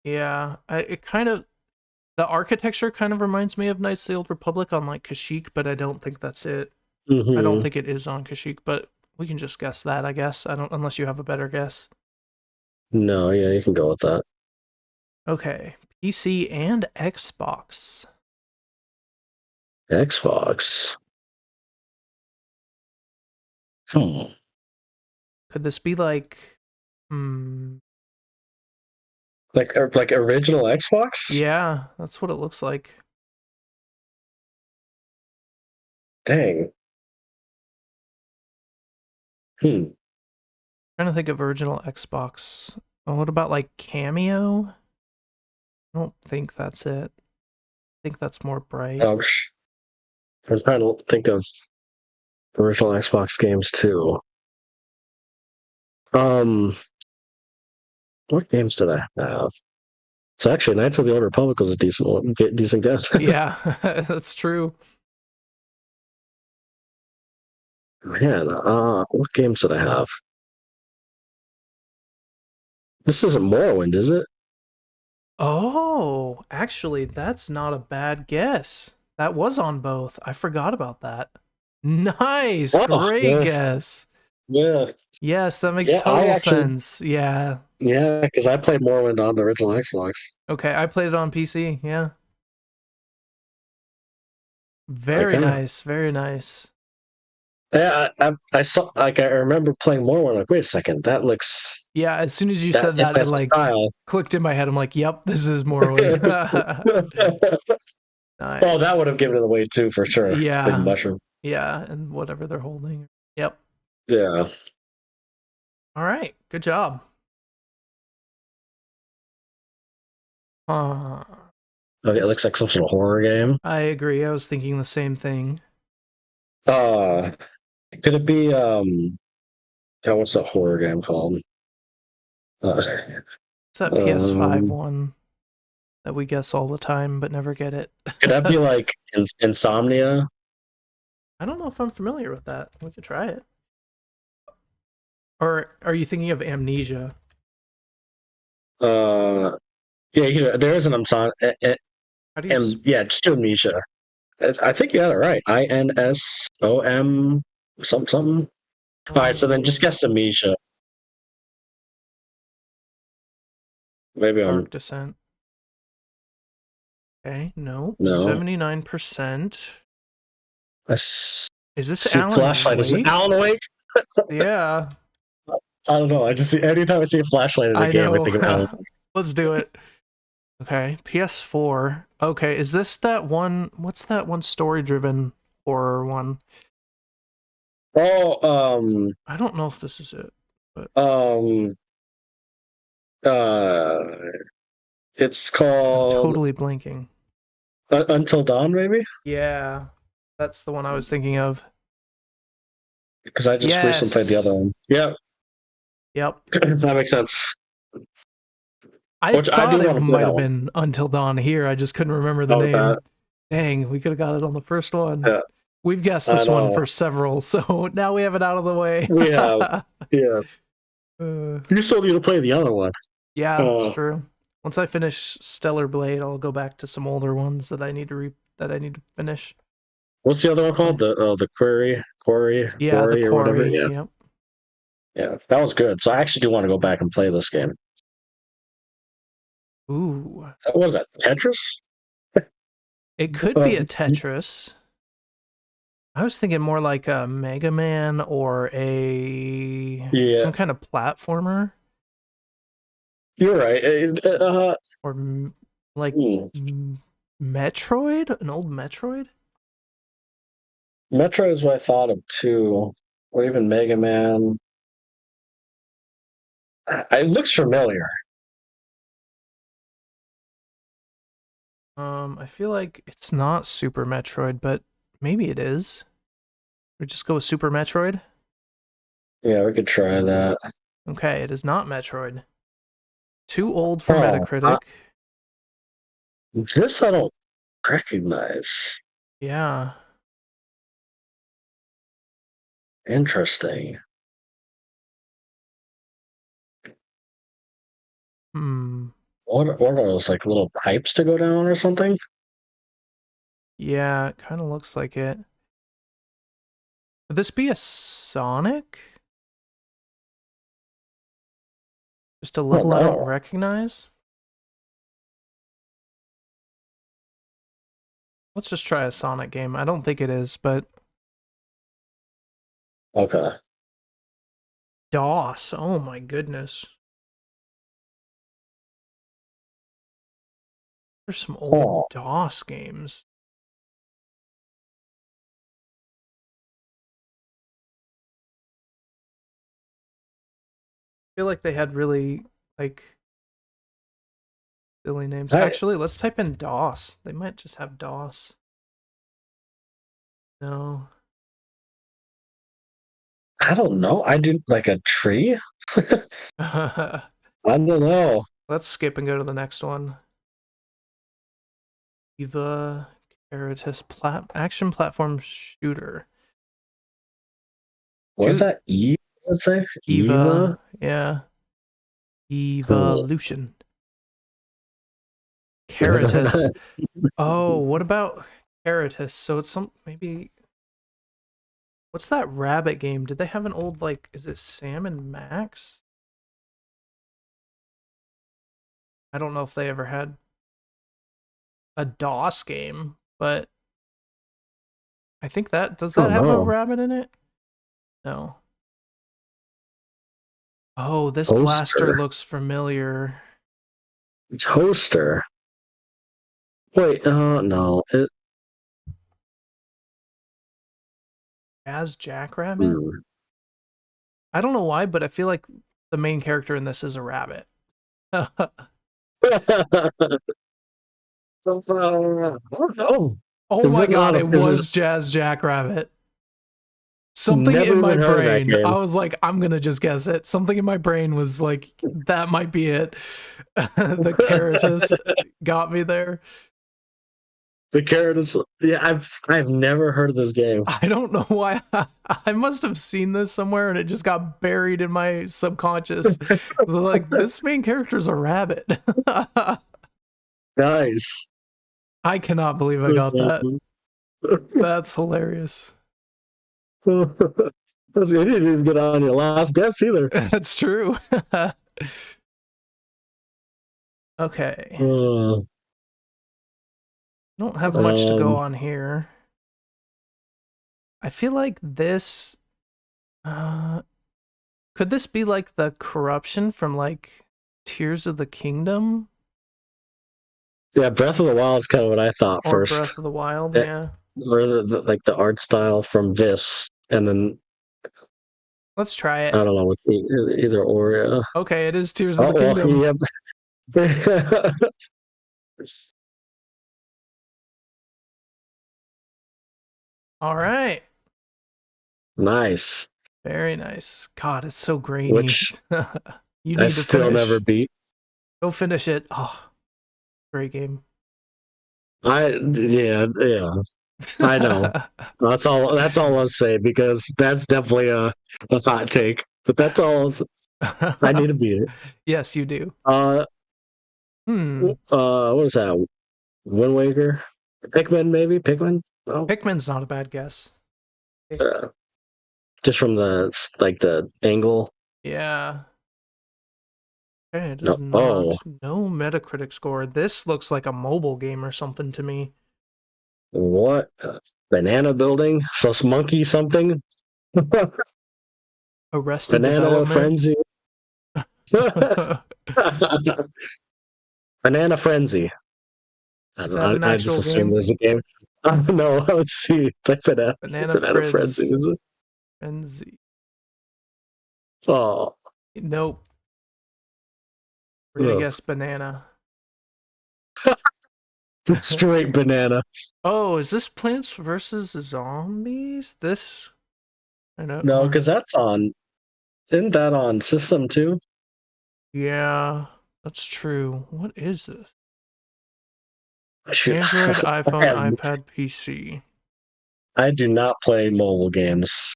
Speaker 1: Yeah, the architecture kind of reminds me of Knights of the Old Republic on like Kashyyyk, but I don't think that's it.
Speaker 2: Mm-hmm.
Speaker 1: I don't think it is on Kashyyyk, but we can just guess that, I guess. Unless you have a better guess.
Speaker 2: No, yeah, you can go with that.
Speaker 1: Okay, PC and Xbox.
Speaker 2: Xbox.
Speaker 1: Could this be like
Speaker 2: like original Xbox?
Speaker 1: Yeah, that's what it looks like.
Speaker 2: Dang.
Speaker 1: Trying to think of original Xbox. Oh, what about like Cameo? I don't think that's it. I think that's more bright.
Speaker 2: I'm trying to think of original Xbox games too. What games did I have? So actually, Knights of the Old Republic was a decent guess.
Speaker 1: Yeah, that's true.
Speaker 2: Man, what games did I have? This isn't Morrowind, is it?
Speaker 1: Oh, actually, that's not a bad guess. That was on both. I forgot about that. Nice. Great guess.
Speaker 2: Yeah.
Speaker 1: Yes, that makes total sense. Yeah.
Speaker 2: Yeah, because I played Morrowind on the original Xbox.
Speaker 1: Okay, I played it on PC. Yeah. Very nice. Very nice.
Speaker 2: Yeah, I saw. I remember playing Morrowind. Like, wait a second, that looks.
Speaker 1: Yeah, as soon as you said that, it like clicked in my head. I'm like, yep, this is Morrowind. Nice.
Speaker 2: Oh, that would have given it away too, for sure.
Speaker 1: Yeah.
Speaker 2: Big mushroom.
Speaker 1: Yeah, and whatever they're holding. Yep.
Speaker 2: Yeah.
Speaker 1: All right. Good job.
Speaker 2: Okay, it looks like some sort of horror game.
Speaker 1: I agree. I was thinking the same thing.
Speaker 2: Could it be what's that horror game called?
Speaker 1: It's that PS5 one that we guess all the time but never get it.
Speaker 2: Could that be like Insomnia?
Speaker 1: I don't know if I'm familiar with that. We could try it. Or are you thinking of Amnesia?
Speaker 2: Yeah, there is an Insomnia. Yeah, just Amnesia. I think you got it right. INSOM something. All right, so then just guess Amnesia. Maybe
Speaker 1: Dark Descent. Okay, no. 79%. Is this Alan
Speaker 2: flashlight?
Speaker 1: Wake?
Speaker 2: Is it Alan Wake?
Speaker 1: Yeah.
Speaker 2: I don't know. I just see anytime I see a flashlight in a game, I think of Alan Wake.
Speaker 1: Let's do it. Okay, PS4. Okay, is this that one? What's that one story-driven horror one?
Speaker 2: Oh,
Speaker 1: I don't know if this is it. But...
Speaker 2: it's called.
Speaker 1: I'm totally blanking.
Speaker 2: Until Dawn, maybe?
Speaker 1: Yeah, that's the one I was thinking of.
Speaker 2: Because I just recently played the other one. Yeah.
Speaker 1: Yep.
Speaker 2: That makes sense.
Speaker 1: I
Speaker 2: Which I
Speaker 1: thought
Speaker 2: do
Speaker 1: it
Speaker 2: want to play
Speaker 1: might
Speaker 2: that
Speaker 1: have
Speaker 2: one.
Speaker 1: been Until Dawn here. I just couldn't remember the
Speaker 2: Oh,
Speaker 1: name.
Speaker 2: that.
Speaker 1: Dang, we could have got it on the first one.
Speaker 2: Yeah,
Speaker 1: We've guessed
Speaker 2: I
Speaker 1: this one
Speaker 2: know.
Speaker 1: for several, so now we have it out of the way.
Speaker 2: We have. Yes. You still need to play the other one.
Speaker 1: Yeah, that's true. Once I finish Stellar Blade, I'll go back to some older ones that I need to finish.
Speaker 2: What's the other one called? The Quarry,
Speaker 1: Yeah, the
Speaker 2: or whatever.
Speaker 1: Quarry.
Speaker 2: Yeah,
Speaker 1: Yep.
Speaker 2: yeah, that was good. So I actually do want to go back and play this game.
Speaker 1: Ooh,
Speaker 2: What was that? Tetris?
Speaker 1: it could be a Tetris. I was thinking more like a Mega Man or some kind of platformer.
Speaker 2: You're right.
Speaker 1: Or like
Speaker 2: Hmm.
Speaker 1: Metroid, an old Metroid.
Speaker 2: Metro is what I thought of too, or even Mega Man. It looks familiar.
Speaker 1: I feel like it's not Super Metroid, but maybe it is. We just go with Super Metroid.
Speaker 2: Yeah, we could try that.
Speaker 1: Okay, it is not Metroid. Too old for
Speaker 2: Oh,
Speaker 1: Metacritic.
Speaker 2: this I don't recognize.
Speaker 1: Yeah.
Speaker 2: Interesting.
Speaker 1: Hmm.
Speaker 2: What are those, like little pipes to go down or something?
Speaker 1: Yeah, it kind of looks like it. Could this be a Sonic? Just a level I don't
Speaker 2: know.
Speaker 1: recognize? Let's just try a Sonic game. I don't think it is, but
Speaker 2: Okay.
Speaker 1: DOS. Oh my goodness. There's some old
Speaker 2: Oh,
Speaker 1: DOS games. I feel like they had really like silly names. Actually, let's type in DOS. They might just have DOS. No.
Speaker 2: I don't know. I do like a tree. I don't know.
Speaker 1: Let's skip and go to the next one. Eva Caritas action platform shooter.
Speaker 2: What is that? Eve? Let's say
Speaker 1: Eva. Yeah.
Speaker 2: Cool.
Speaker 1: Evolution. Caritas. Oh, what about Caritas? So it's maybe. What's that rabbit game? Did they have an old, like, is it Sam and Max? I don't know if they ever had a DOS game, but I think does that have a rabbit in it? No. Oh, this blaster looks familiar.
Speaker 2: Toaster. Wait, no.
Speaker 1: As Jackrabbit? I don't know why, but I feel like the main character in this is a rabbit.
Speaker 2: Oh,
Speaker 1: oh my god, it was Jazz Jackrabbit. Something in my brain, I was like, I'm gonna just guess it. Something in my brain was like, that might be it. The Caritas got me there.
Speaker 2: The Caritas, yeah, I've never heard of this game.
Speaker 1: I don't know why. I must have seen this somewhere and it just got buried in my subconscious. Like, this main character's a rabbit.
Speaker 2: Nice.
Speaker 1: I cannot believe I got that. That's hilarious.
Speaker 2: You didn't even get on your last guess either.
Speaker 1: That's true. Okay. Don't have much to go on here. I feel like this could this be like the corruption from like Tears of the Kingdom?
Speaker 2: Yeah, Breath of the Wild is kind of what I thought first.
Speaker 1: Breath of the Wild, yeah.
Speaker 2: Or like the art style from this, and then
Speaker 1: let's try it.
Speaker 2: I don't know, either or. Yeah.
Speaker 1: Okay, it is Tears of the Kingdom.
Speaker 2: Yep.
Speaker 1: All right.
Speaker 2: Nice.
Speaker 1: Very nice. God, it's so grainy.
Speaker 2: Which
Speaker 1: you need
Speaker 2: I still never beat.
Speaker 1: Go finish it. Oh, great game.
Speaker 2: Yeah. I know. That's all I'll say because that's definitely a hot take. But that's all. I need to beat it.
Speaker 1: Yes, you do.
Speaker 2: What is that? Wind Waker? Pikmin, maybe? Pikmin? No.
Speaker 1: Pikmin's not a bad guess.
Speaker 2: Just from the angle.
Speaker 1: Yeah. Okay, it
Speaker 2: No.
Speaker 1: is not. No Metacritic score. This looks like a mobile game or something to me.
Speaker 2: What? Banana building? So it's monkey something?
Speaker 1: Arrested
Speaker 2: Banana
Speaker 1: Development.
Speaker 2: Frenzy? Banana Frenzy.
Speaker 1: Is that an
Speaker 2: I
Speaker 1: actual
Speaker 2: just assumed
Speaker 1: game?
Speaker 2: there's a game. No, let's see. Type it out.
Speaker 1: Banana
Speaker 2: Frenzy, is it?
Speaker 1: Frenzy.
Speaker 2: Oh.
Speaker 1: Nope. We're gonna guess banana.
Speaker 2: Straight banana.
Speaker 1: Oh, is this Plants vs. Zombies? This? I don't
Speaker 2: No,
Speaker 1: know.
Speaker 2: because isn't that on system too?
Speaker 1: Yeah, that's true. What is this?
Speaker 2: Shoot.
Speaker 1: Android, iPhone, iPad, PC.
Speaker 2: I do not play mobile games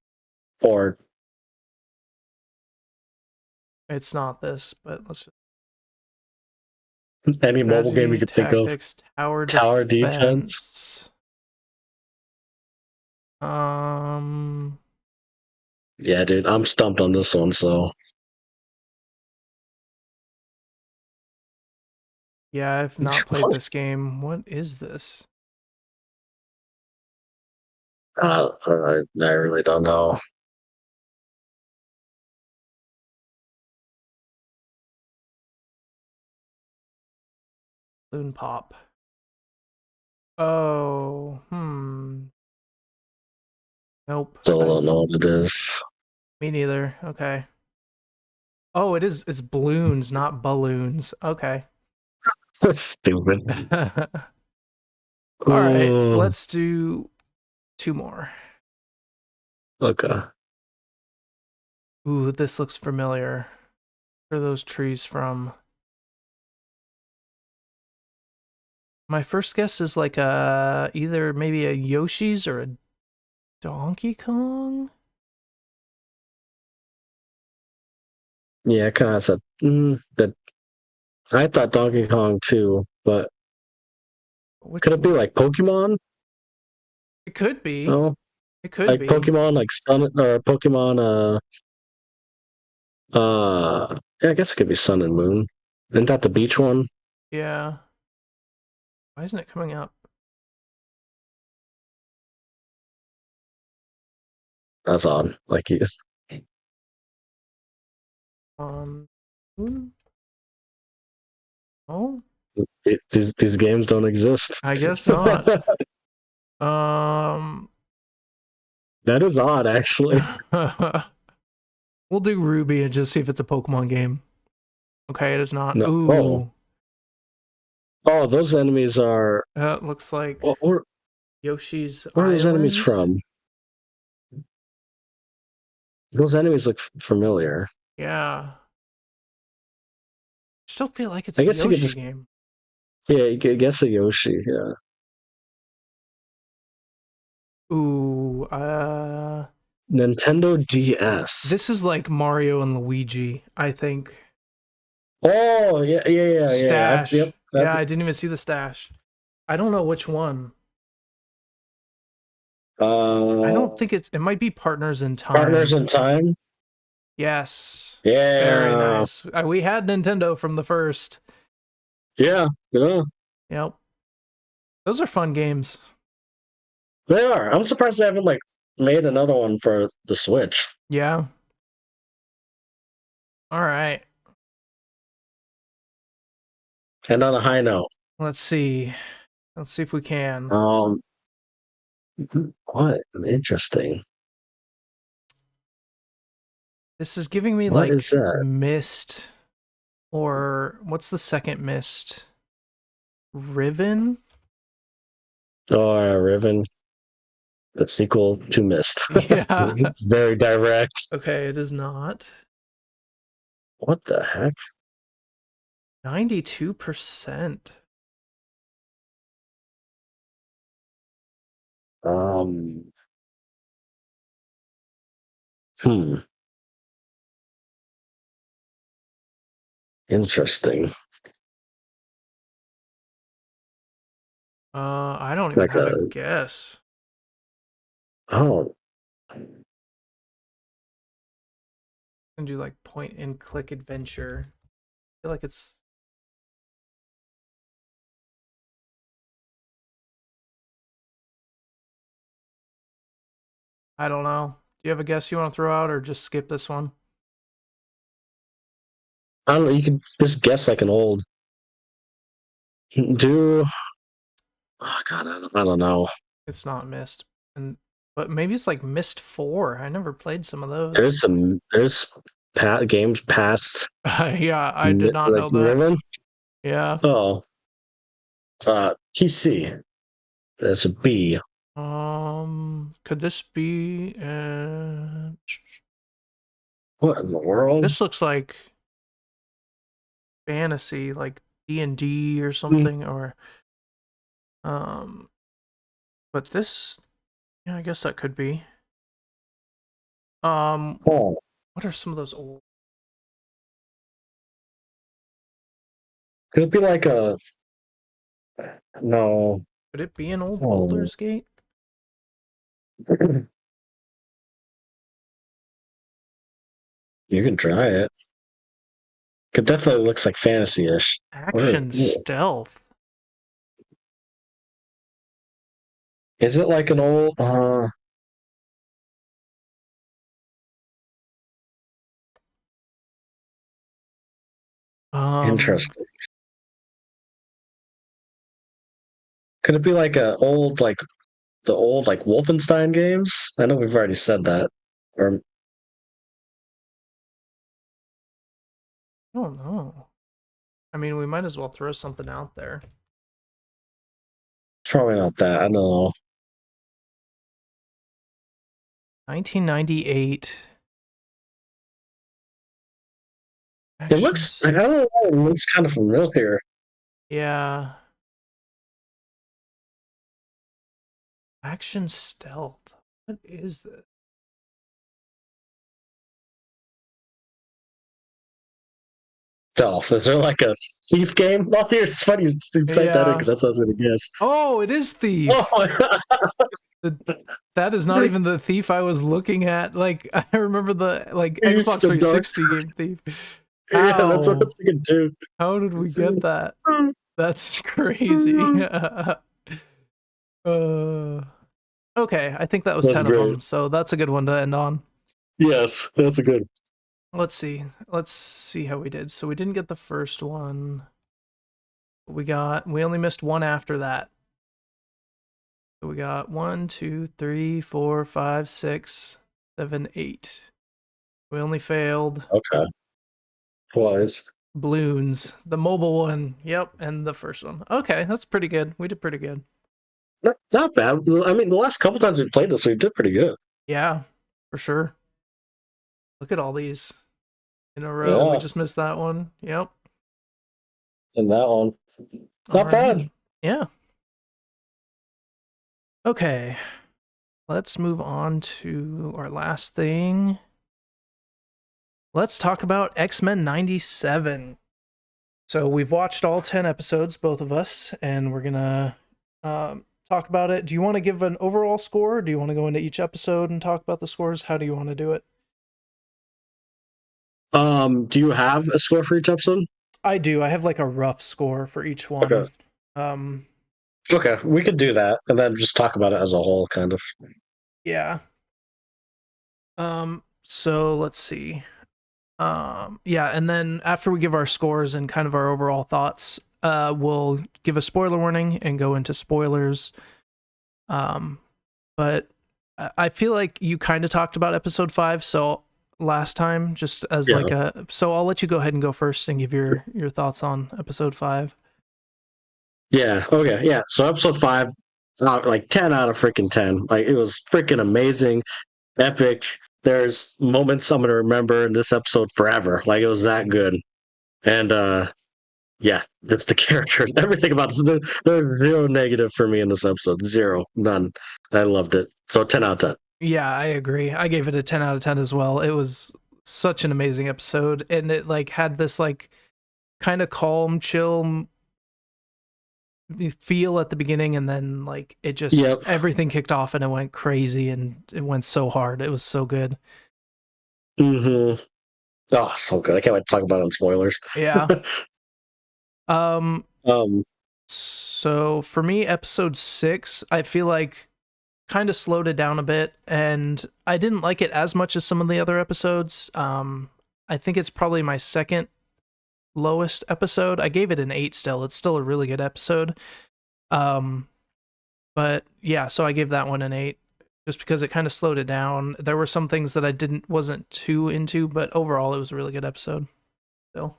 Speaker 2: or
Speaker 1: It's not this, but let's just
Speaker 2: any mobile game you could think of.
Speaker 1: Tower
Speaker 2: defense. Yeah, dude, I'm stumped on this one, so.
Speaker 1: Yeah, I've not played this game. What is this?
Speaker 2: I really don't know.
Speaker 1: Balloon Pop. Oh, Nope.
Speaker 2: Still don't know what it is.
Speaker 1: Me neither. Okay. Oh, it's balloons, not balloons. Okay.
Speaker 2: That's stupid.
Speaker 1: All right, let's do 2 more.
Speaker 2: Okay.
Speaker 1: Ooh, this looks familiar. Where are those trees from? My first guess is like either maybe a Yoshi's or a Donkey Kong.
Speaker 2: Yeah, kind of said that. I thought Donkey Kong too, but could it be like Pokemon?
Speaker 1: It could be.
Speaker 2: No,
Speaker 1: It could
Speaker 2: like
Speaker 1: be.
Speaker 2: Pokemon, like Sun or Pokemon. Yeah, I guess it could be Sun and Moon. Isn't that the beach one?
Speaker 1: Yeah. Why isn't it coming up?
Speaker 2: That's odd. Like you.
Speaker 1: Oh,
Speaker 2: These games don't exist.
Speaker 1: I guess not.
Speaker 2: That is odd, actually.
Speaker 1: We'll do Ruby and just see if it's a Pokemon game. Okay, it is not.
Speaker 2: No.
Speaker 1: Ooh.
Speaker 2: Oh, those enemies are.
Speaker 1: It looks like Yoshi's
Speaker 2: Where are those
Speaker 1: Island?
Speaker 2: enemies from? Those enemies look familiar.
Speaker 1: Yeah. Still feel like it's a Yoshi game.
Speaker 2: Yeah, you could guess a Yoshi, yeah.
Speaker 1: Ooh,
Speaker 2: Nintendo DS.
Speaker 1: This is like Mario and Luigi, I think.
Speaker 2: Oh, yeah.
Speaker 1: Stash.
Speaker 2: Yep.
Speaker 1: Yeah, I didn't even see the stash. I don't know which one. I don't think it might be Partners in Time.
Speaker 2: Partners in Time?
Speaker 1: Yes.
Speaker 2: Yeah.
Speaker 1: Very nice. We had Nintendo from the first.
Speaker 2: Yeah.
Speaker 1: Yep. Those are fun games.
Speaker 2: They are. I'm surprised they haven't made another one for the Switch.
Speaker 1: Yeah. All right.
Speaker 2: And on a high note.
Speaker 1: Let's see. Let's see if we can.
Speaker 2: What? Interesting.
Speaker 1: This is giving me
Speaker 2: What is that?
Speaker 1: Myst, or what's the second Myst? Riven?
Speaker 2: Oh, Riven. The sequel to Myst.
Speaker 1: Yeah.
Speaker 2: Very direct.
Speaker 1: Okay, it is not.
Speaker 2: What the heck?
Speaker 1: 92%.
Speaker 2: Interesting.
Speaker 1: I don't even
Speaker 2: Like
Speaker 1: have a guess.
Speaker 2: oh,
Speaker 1: And do like point and click adventure. I feel like it's. I don't know. Do you have a guess you want to throw out, or just skip this one?
Speaker 2: I don't know. You could just guess like an old. Do. Oh God, I don't know.
Speaker 1: It's not Mist, but maybe it's like Mist 4. I never played some of those.
Speaker 2: There's games past.
Speaker 1: Yeah, I did not
Speaker 2: like
Speaker 1: know that.
Speaker 2: Riven.
Speaker 1: Yeah.
Speaker 2: Oh. PC. That's a B.
Speaker 1: Could this be?
Speaker 2: What in the world?
Speaker 1: This looks like fantasy, like D&D or something, or but this, yeah, I guess that could be.
Speaker 2: Oh.
Speaker 1: What are some of those old?
Speaker 2: Could it be like a? No.
Speaker 1: Could it be an old
Speaker 2: Oh.
Speaker 1: Baldur's Gate?
Speaker 2: You can try it. It definitely looks like fantasy-ish.
Speaker 1: Action stealth.
Speaker 2: Is it like an old? Interesting. Could it be like the old like Wolfenstein games? I know we've already said that. Or
Speaker 1: I don't know. I mean, we might as well throw something out there.
Speaker 2: probably not that. I don't know.
Speaker 1: 1998.
Speaker 2: It looks. I don't know. It looks kind of familiar.
Speaker 1: Yeah. Action stealth. What is this?
Speaker 2: Stealth. Is there like a thief game? Oh, here it's funny you type that in because that's what I was gonna guess.
Speaker 1: Oh, it is Thief.
Speaker 2: Oh my God.
Speaker 1: That is not even the Thief I was looking at. Like, I remember the
Speaker 2: Thief
Speaker 1: Xbox
Speaker 2: the Dark
Speaker 1: 360 game Thief.
Speaker 2: Yeah, that's what I was thinking too.
Speaker 1: How did we get that? That's crazy. Okay, I think that was 10 of them, so that's a good one to end on.
Speaker 2: Yes, that's a good.
Speaker 1: Let's see how we did. So we didn't get the first one. We only missed one after that. So we got 1, 2, 3, 4, 5, 6, 7, 8. We only failed.
Speaker 2: Okay. Twice.
Speaker 1: Bloons, the mobile one. Yep, and the first one. Okay, that's pretty good. We did pretty good.
Speaker 2: Not bad. I mean, the last couple times we played this, we did pretty good.
Speaker 1: Yeah, for sure. Look at all these in a row. Yeah. We just missed that one. Yep.
Speaker 2: And that one. Not bad.
Speaker 1: Yeah. Okay. Let's move on to our last thing. Let's talk about X-Men 97. So we've watched all 10 episodes, both of us, and we're gonna talk about it. Do you want to give an overall score? Or do you want to go into each episode and talk about the scores? How do you want to do it?
Speaker 2: Do you have a score for each episode?
Speaker 1: I do. I have like a rough score for each one.
Speaker 2: Okay. Okay, we could do that and then just talk about it as a whole, kind of.
Speaker 1: Yeah. So let's see. Yeah, and then after we give our scores and kind of our overall thoughts, we'll give a spoiler warning and go into spoilers. But I feel like you kind of talked about episode 5, so last time, just as so I'll let you go ahead and go first and give your thoughts on episode 5.
Speaker 2: Yeah. Okay. Yeah. So episode 5, like 10 out of freaking 10. Like it was freaking amazing, epic. There's moments I'm gonna remember in this episode forever. Like it was that good, and yeah, that's the characters. Everything about this. There's zero negative for me in this episode. Zero, none. I loved it. So 10 out of 10.
Speaker 1: Yeah, I agree. I gave it a 10 out of 10 as well. It was such an amazing episode, and it like had this like kind of calm, chill feel at the beginning, and then like it just everything kicked off and it went crazy and it went so hard. It was so good.
Speaker 2: Mm-hmm. Oh, so good. I can't wait to talk about it on spoilers.
Speaker 1: Yeah. So for me, episode 6, I feel like kind of slowed it down a bit, and I didn't like it as much as some of the other episodes. I think it's probably my second lowest episode. I gave it an 8 still. It's still a really good episode. But yeah, so I gave that one an 8 just because it kind of slowed it down. There were some things that I wasn't too into, but overall it was a really good episode. Still.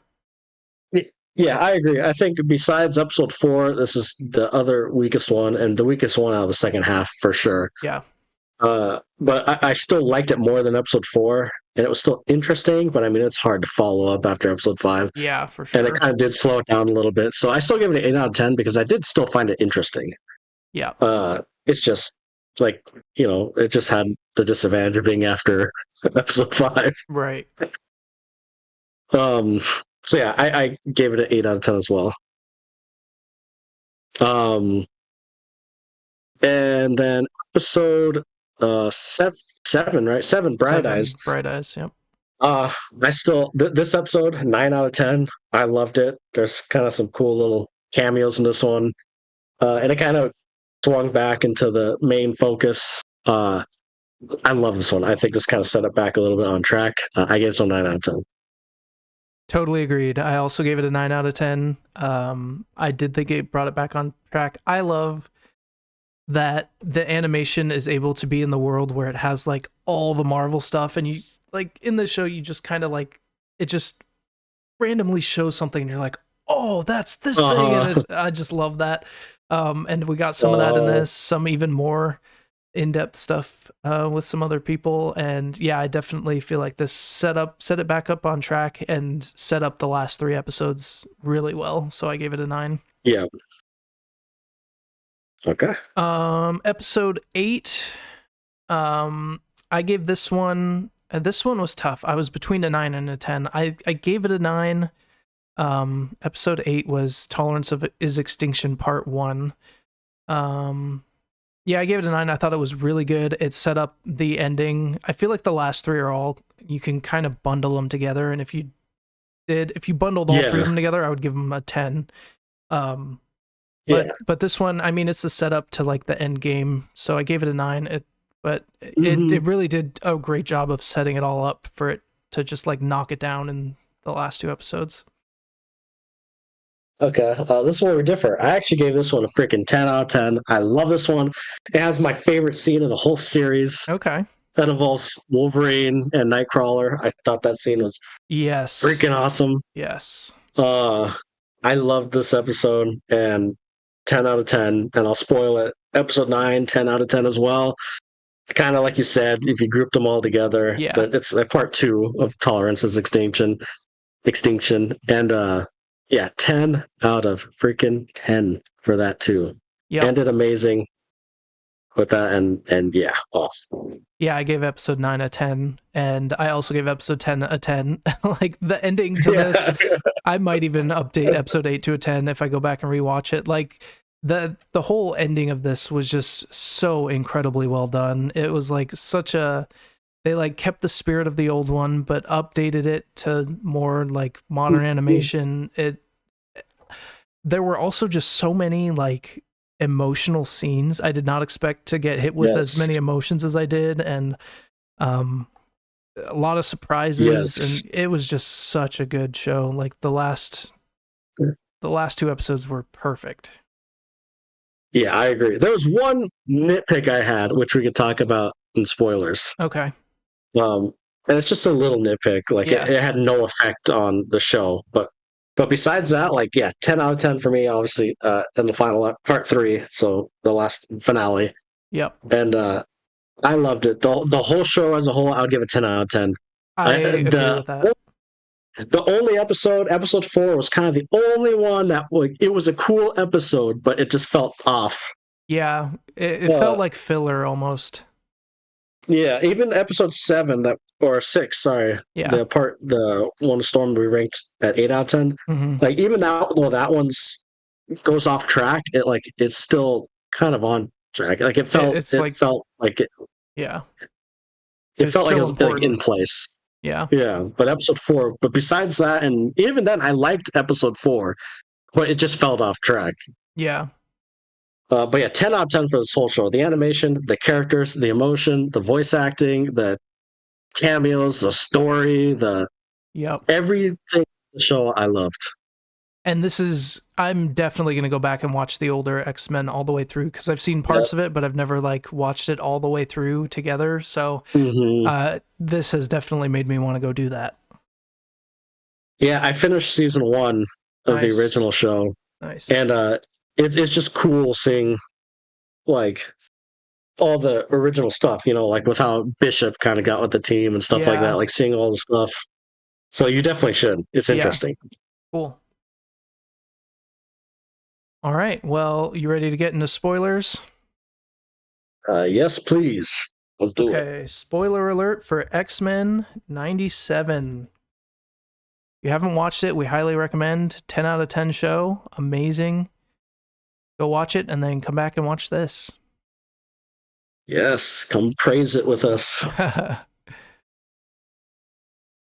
Speaker 2: Yeah, I agree. I think besides episode 4, this is the other weakest one, and the weakest one out of the second half for sure.
Speaker 1: Yeah.
Speaker 2: But I still liked it more than episode 4, and it was still interesting, but I mean, it's hard to follow up after episode 5.
Speaker 1: Yeah, for sure.
Speaker 2: And it kind of did slow it down a little bit. So I still give it an 8 out of 10 because I did still find it interesting.
Speaker 1: Yeah.
Speaker 2: It's just like, it just had the disadvantage of being after episode 5.
Speaker 1: Right.
Speaker 2: So yeah, I gave it an 8 out of 10 as well. And then episode 7, right? 7, Bright Eyes.
Speaker 1: Bright Eyes, yep.
Speaker 2: I still this episode 9 out of 10. I loved it. There's kind of some cool little cameos in this one, and it kind of swung back into the main focus. I love this one. I think this kind of set it back a little bit on track. I gave this one 9 out of 10.
Speaker 1: Totally agreed. I also gave it a 9 out of 10. I did think it brought it back on track. I love that the animation is able to be in the world where it has like all the Marvel stuff, and you like in the show you just kind of like it just randomly shows something and you're like, oh, that's this thing, and I just love that. And we got some of that in this, some even more in-depth stuff with some other people, and yeah, I definitely feel like this set it back up on track and set up the last 3 episodes really well, so I gave it a 9.
Speaker 2: Yeah. Okay.
Speaker 1: Episode 8, I gave this one was tough. I was between a 9 and a 10. I gave it a 9. Episode 8 was Tolerance is Extinction Part 1. Yeah, I gave it a 9. I thought it was really good. It set up the ending. I feel like the last 3 are all, you can kind of bundle them together, and if you bundled all 3 of them together, I would give them a 10. But this one, I mean, it's the setup to like the end game, so I gave it a 9. It really did a great job of setting it all up for it to just like knock it down in the last 2 episodes.
Speaker 2: Okay, this one we differ. I actually gave this one a freaking 10 out of 10. I love this one. It has my favorite scene of the whole series.
Speaker 1: Okay.
Speaker 2: That involves Wolverine and Nightcrawler. I thought that scene was freaking awesome.
Speaker 1: Yes.
Speaker 2: I loved this episode, and 10 out of 10, and I'll spoil it. Episode 9, 10 out of 10 as well. Kind of like you said, if you group them all together, it's part 2 of Tolerance is Extinction. And yeah, 10 out of freaking 10 for that too.
Speaker 1: Yeah.
Speaker 2: Ended amazing with that, and yeah.
Speaker 1: Yeah, I gave episode 9 a 10, and I also gave episode 10 a 10. Like the ending to this, I might even update episode 8 to a 10 if I go back and rewatch it. Like the whole ending of this was just so incredibly well done. It was like they like kept the spirit of the old one but updated it to more like modern animation. There were also just so many like emotional scenes. I did not expect to get hit with as many emotions as I did, and a lot of surprises, and it was just such a good show. Like the last 2 episodes were perfect.
Speaker 2: Yeah, I agree. There was one nitpick I had, which we could talk about in spoilers.
Speaker 1: Okay.
Speaker 2: And it's just a little nitpick. Like it had no effect on the show, but besides that, like 10 out of 10 for me, obviously, in the final part 3, so the last finale.
Speaker 1: Yep.
Speaker 2: And I loved it. The whole show as a whole, I would give it 10 out of 10.
Speaker 1: I agree with that.
Speaker 2: the only episode 4, was kind of the only one that like it was a cool episode, but it just felt off.
Speaker 1: Yeah, it felt like filler almost.
Speaker 2: Yeah, even episode 7 or 6, sorry,
Speaker 1: Yeah.
Speaker 2: the one Storm we ranked at 8 out of 10.
Speaker 1: Mm-hmm.
Speaker 2: Like even now, though that one's goes off track, it's still kind of on track. Like it felt like it.
Speaker 1: Yeah.
Speaker 2: It felt like it was like in place.
Speaker 1: Yeah.
Speaker 2: Yeah, but episode 4. But besides that, and even then, I liked episode 4, but it just fell off track.
Speaker 1: Yeah.
Speaker 2: But yeah, 10 out of 10 for this whole show. The animation, the characters, the emotion, the voice acting, the cameos, the story, everything in the show I loved.
Speaker 1: And I'm definitely going to go back and watch the older X-Men all the way through, because I've seen parts of it, but I've never like watched it all the way through together. So this has definitely made me want to go do that. Yeah,
Speaker 2: I finished season 1 of the original show.
Speaker 1: Nice.
Speaker 2: And it's just cool seeing like all the original stuff, like with how Bishop kind of got with the team and stuff like that, like seeing all the stuff. So you definitely should. It's interesting.
Speaker 1: Cool. All right. Well, you ready to get into spoilers?
Speaker 2: Yes, please. Let's do it.
Speaker 1: Okay. Spoiler alert for X-Men 97. If you haven't watched it, we highly recommend. 10 out of 10 show. Amazing. Go watch it and then come back and watch this.
Speaker 2: Yes, come praise it with us.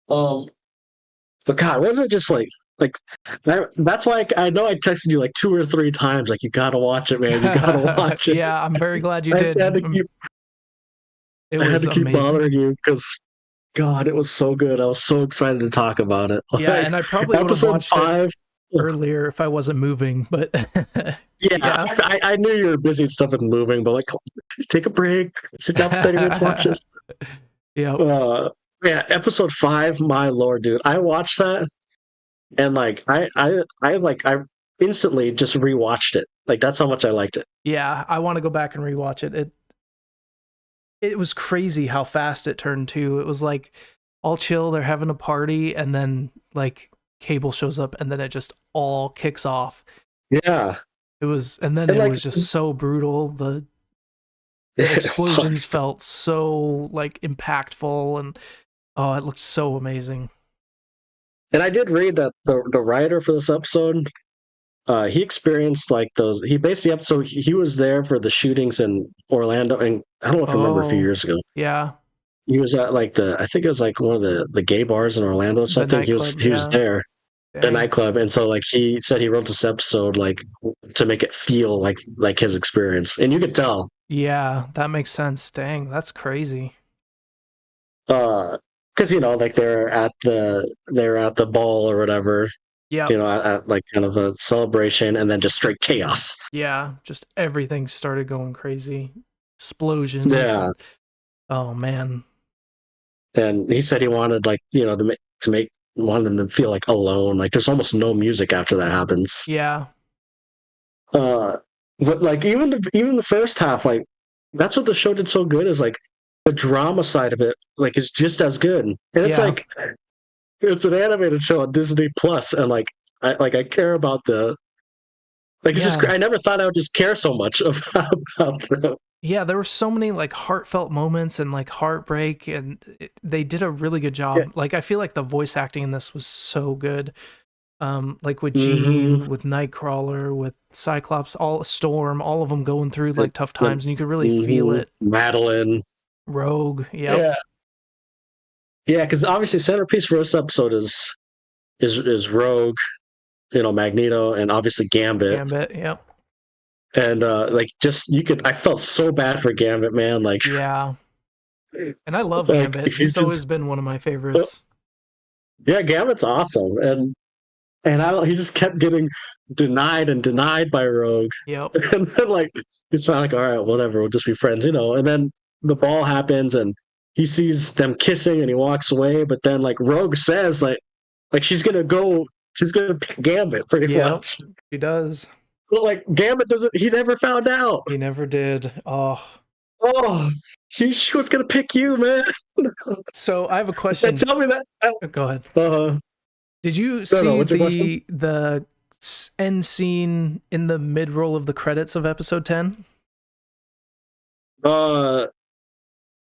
Speaker 2: But God, wasn't it just like that? That's why I know I texted you like 2 or 3 times, like, you gotta watch it, man. You gotta watch it.
Speaker 1: Yeah, I'm very glad you did.
Speaker 2: I had to keep bothering you because, God, it was so good. I was so excited to talk about it.
Speaker 1: Yeah, and I probably would have watched 5 it earlier if I wasn't moving, but
Speaker 2: yeah. I knew you were busy and stuff with moving, but like, take a break, sit down for 30 minutes, watch this.
Speaker 1: Yeah.
Speaker 2: Yeah, episode 5, my lord, dude. I watched that and like I instantly just rewatched it. Like that's how much I liked it.
Speaker 1: Yeah, I want to go back and rewatch it. It was crazy how fast it turned too. It was like all chill, they're having a party, and then like Cable shows up and then it just all kicks off.
Speaker 2: Yeah.
Speaker 1: It was was just so brutal. The explosions felt so like impactful, and it looked so amazing.
Speaker 2: And I did read that the writer for this episode, he experienced like those. He basically he was there for the shootings in Orlando, and I don't know if you remember a few years ago.
Speaker 1: Yeah,
Speaker 2: he was at like I think it was like one of the gay bars in Orlando or something. He was there, the nightclub, and so like he said he wrote this episode like to make it feel like his experience, and you could tell.
Speaker 1: Yeah, that makes sense. Dang, that's crazy.
Speaker 2: Because like they're at the ball or whatever.
Speaker 1: Yeah.
Speaker 2: At like kind of a celebration, and then just straight chaos.
Speaker 1: Yeah, just everything started going crazy. Explosions.
Speaker 2: Yeah.
Speaker 1: Oh man.
Speaker 2: And he said he wanted wanted them to feel like alone. Like there's almost no music after that happens.
Speaker 1: Yeah.
Speaker 2: But like even the first half, like that's what the show did so good, is like the drama side of it like is just as good. And it's like it's an animated show on Disney Plus, and like I care about the it's just I never thought I would just care so much about them.
Speaker 1: Yeah, there were so many like heartfelt moments and like heartbreak, and they did a really good job. Like I feel like the voice acting in this was so good. Like with Jean, with Nightcrawler, with Cyclops, Storm, all of them going through like tough times, and you could really feel it.
Speaker 2: Madeline,
Speaker 1: Rogue, yeah,
Speaker 2: because obviously centerpiece for this episode is Rogue, Magneto, and obviously Gambit.
Speaker 1: Yep.
Speaker 2: And I felt so bad for Gambit, man. Like,
Speaker 1: yeah, and I love Gambit. He's always been one of my favorites.
Speaker 2: Yeah, Gambit's awesome, and he just kept getting denied by Rogue.
Speaker 1: Yep.
Speaker 2: And then like he's finally like, all right, whatever, we'll just be friends, And then the ball happens, and he sees them kissing, and he walks away. But then like Rogue says like she's gonna pick Gambit pretty much.
Speaker 1: She does.
Speaker 2: But like Gambit he never found out.
Speaker 1: He never did. Oh,
Speaker 2: she was gonna pick you, man.
Speaker 1: So I have a question.
Speaker 2: Tell me that.
Speaker 1: Go ahead. Did you
Speaker 2: No,
Speaker 1: see
Speaker 2: what's your question?
Speaker 1: the end scene in the mid roll of the credits of episode 10?
Speaker 2: Uh,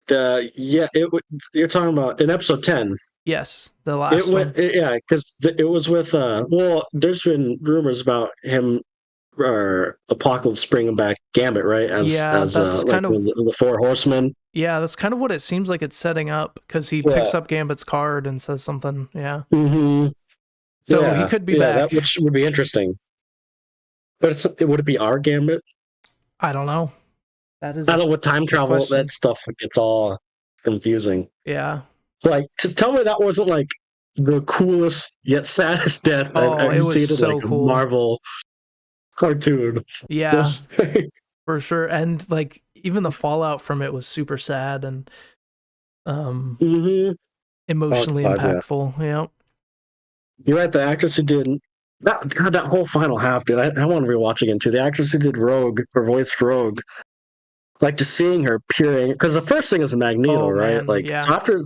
Speaker 2: you're talking about in episode 10.
Speaker 1: Yes, the last one.
Speaker 2: Yeah, because it was with well, there's been rumors about him or Apocalypse bringing back Gambit, right?
Speaker 1: Yeah, that's
Speaker 2: Like
Speaker 1: kind of
Speaker 2: the Four Horsemen.
Speaker 1: what it seems like it's setting up because he
Speaker 2: Yeah.
Speaker 1: picks up Gambit's card and says something. Yeah.
Speaker 2: Mm-hmm.
Speaker 1: So he could be
Speaker 2: that
Speaker 1: back.
Speaker 2: which would be interesting. But would it be our Gambit?
Speaker 1: I don't know. That is
Speaker 2: I don't know, with time travel,
Speaker 1: question.
Speaker 2: that stuff gets all confusing.
Speaker 1: Yeah.
Speaker 2: Like, to tell me that wasn't like the coolest yet saddest death I've
Speaker 1: it was
Speaker 2: seen in
Speaker 1: so
Speaker 2: like a
Speaker 1: cool.
Speaker 2: Marvel cartoon.
Speaker 1: Yeah, for sure. And like even the fallout from it was super sad and
Speaker 2: Mm-hmm.
Speaker 1: emotionally
Speaker 2: God, yeah.
Speaker 1: impactful. Yeah.
Speaker 2: You're right. The actress who did that whole final half, dude. I want to rewatch again too. The actress who did Rogue or voiced Rogue, like just seeing her peering, because the first thing is Magneto,
Speaker 1: Oh,
Speaker 2: right?
Speaker 1: man,
Speaker 2: Like
Speaker 1: yeah.
Speaker 2: so after,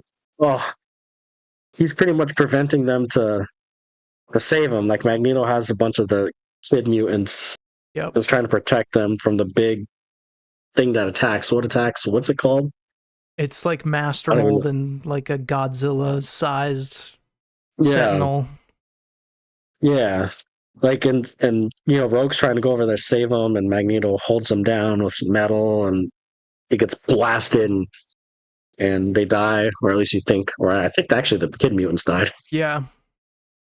Speaker 2: he's pretty much preventing them to save him. Like Magneto has a bunch of the kid mutants.
Speaker 1: Yep.
Speaker 2: Is trying to protect them from the big thing that attacks. What attacks? What's it called?
Speaker 1: It's like Master Mold and like a Godzilla sized sentinel.
Speaker 2: Yeah. Like and Rogue's trying to go over there save him, and Magneto holds him down with metal, and he gets blasted, and they die, or at least you think, or I think actually the kid mutants died.
Speaker 1: Yeah,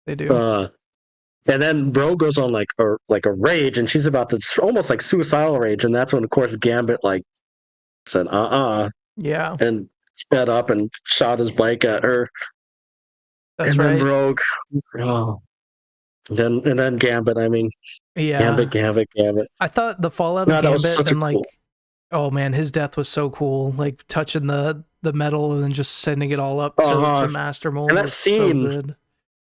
Speaker 1: they do.
Speaker 2: And then Rogue goes on like a rage, and she's about to almost like suicidal rage, and that's when of course Gambit like said
Speaker 1: yeah,
Speaker 2: and sped up and shot his bike at her.
Speaker 1: That's
Speaker 2: and
Speaker 1: right.
Speaker 2: Then Rogue, and then Gambit. I mean,
Speaker 1: yeah,
Speaker 2: Gambit.
Speaker 1: I thought the fallout of Gambit and like,
Speaker 2: cool.
Speaker 1: Oh man, his death was so cool. Like touching the metal and then just sending it all up to Master Mold.
Speaker 2: And that scene
Speaker 1: so good.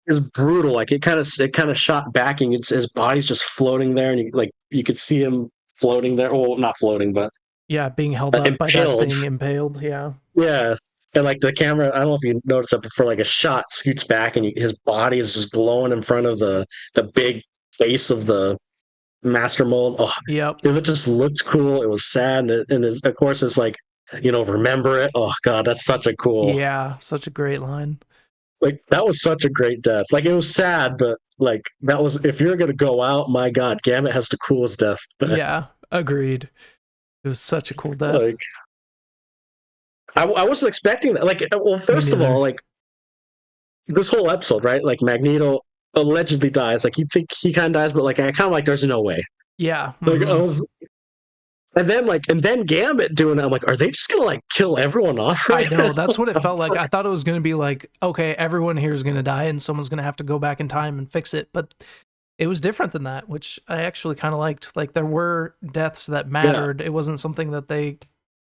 Speaker 2: is brutal. Like it kind of shot back, and his body's just floating there, and you could see him floating there. Well, not floating, but
Speaker 1: being held up by that thing, impaled. Yeah.
Speaker 2: Yeah. And like the camera, I don't know if you noticed that before, like a shot scoots back, and his body is just glowing in front of the big face of the Master Mold. Oh,
Speaker 1: yep.
Speaker 2: It just looked cool. It was sad, and of course it's like, remember it. Oh God, that's such a cool.
Speaker 1: Yeah, such a great line.
Speaker 2: Like that was such a great death. Like it was sad, but like that was, if you're gonna go out, my God, Gambit has the coolest death.
Speaker 1: Yeah, agreed. It was such a cool death.
Speaker 2: Like I wasn't expecting that. Like, well, first of all, like this whole episode, right? Like Magneto allegedly dies. Like you think he kind of dies, but like I kind of like there's no way.
Speaker 1: Yeah.
Speaker 2: Like I was. And then Gambit doing it. I'm like, are they just gonna like kill everyone off?
Speaker 1: Right I know, that's what it felt like. I thought it was gonna be like, okay, everyone here is gonna die, and someone's gonna have to go back in time and fix it. But it was different than that, which I actually kind of liked. Like there were deaths that mattered. Yeah. It wasn't something that they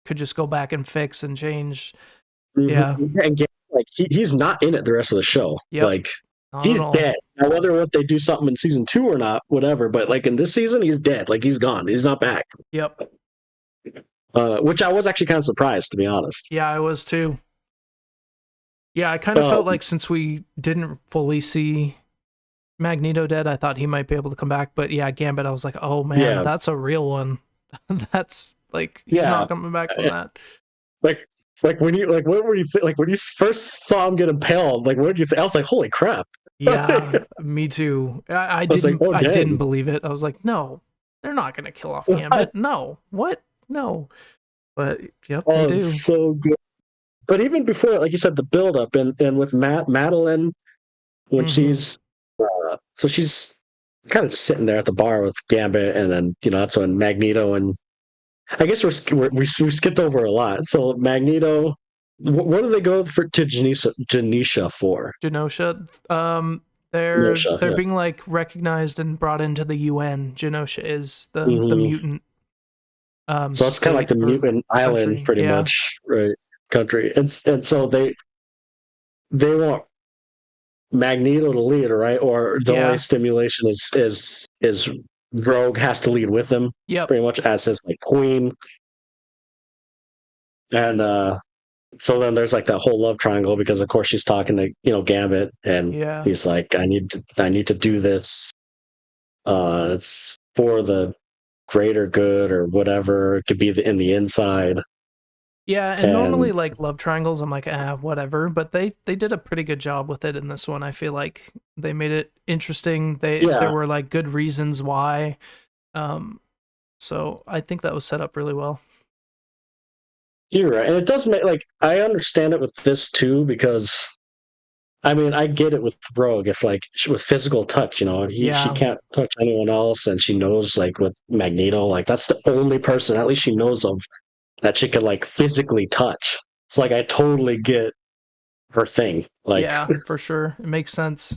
Speaker 1: could just go back and fix and change. Mm-hmm. Yeah,
Speaker 2: and Gambit, like he's not in it the rest of the show. Yep. Like he's dead. Now whether what they do something in season 2 or not, whatever. But like in this season, he's dead. Like he's gone. He's not back.
Speaker 1: Yep.
Speaker 2: Which I was actually kind of surprised, to be honest.
Speaker 1: Yeah, I was too. Yeah, I kind of felt like since we didn't fully see Magneto dead, I thought he might be able to come back. But yeah, Gambit, I was like, oh man, that's a real one. That's like he's not coming back from that.
Speaker 2: Like when you what were you like when you first saw him get impaled? Like what did you think? I was like, holy crap.
Speaker 1: Yeah, me too. I didn't. Like, I didn't believe it. I was like, no, they're not going to kill off Gambit. No, what? No. But yep, they do.
Speaker 2: So good. But even before, like you said, the build up and with Madeline, when she's so she's kind of sitting there at the bar with Gambit, and then that's when Magneto and I guess we skipped over a lot. So Magneto, what do they go to Genosha for?
Speaker 1: Genosha. They're being like recognized and brought into the UN. Genosha is the mutant.
Speaker 2: So it's kind of like the mutant island, pretty much, right? Country, and so they want Magneto to lead, right? Or the only stimulation is Rogue has to lead with him, pretty much as his like queen. And so then there's like that whole love triangle because of course she's talking to Gambit, and
Speaker 1: Yeah.
Speaker 2: he's like, I need to do this. It's for the greater good or whatever. It could be in the inside.
Speaker 1: Yeah, and normally like love triangles, I'm like, whatever. But they did a pretty good job with it in this one. I feel like they made it interesting. There were like good reasons why. So I think that was set up really well.
Speaker 2: You're right, and it does make like I understand it with this too because I mean I get it with Rogue if like with physical touch, she can't touch anyone else, and she knows like with Magneto, like that's the only person at least she knows of that she could like physically touch. It's like I totally get her thing. Like
Speaker 1: yeah, for sure, it makes sense.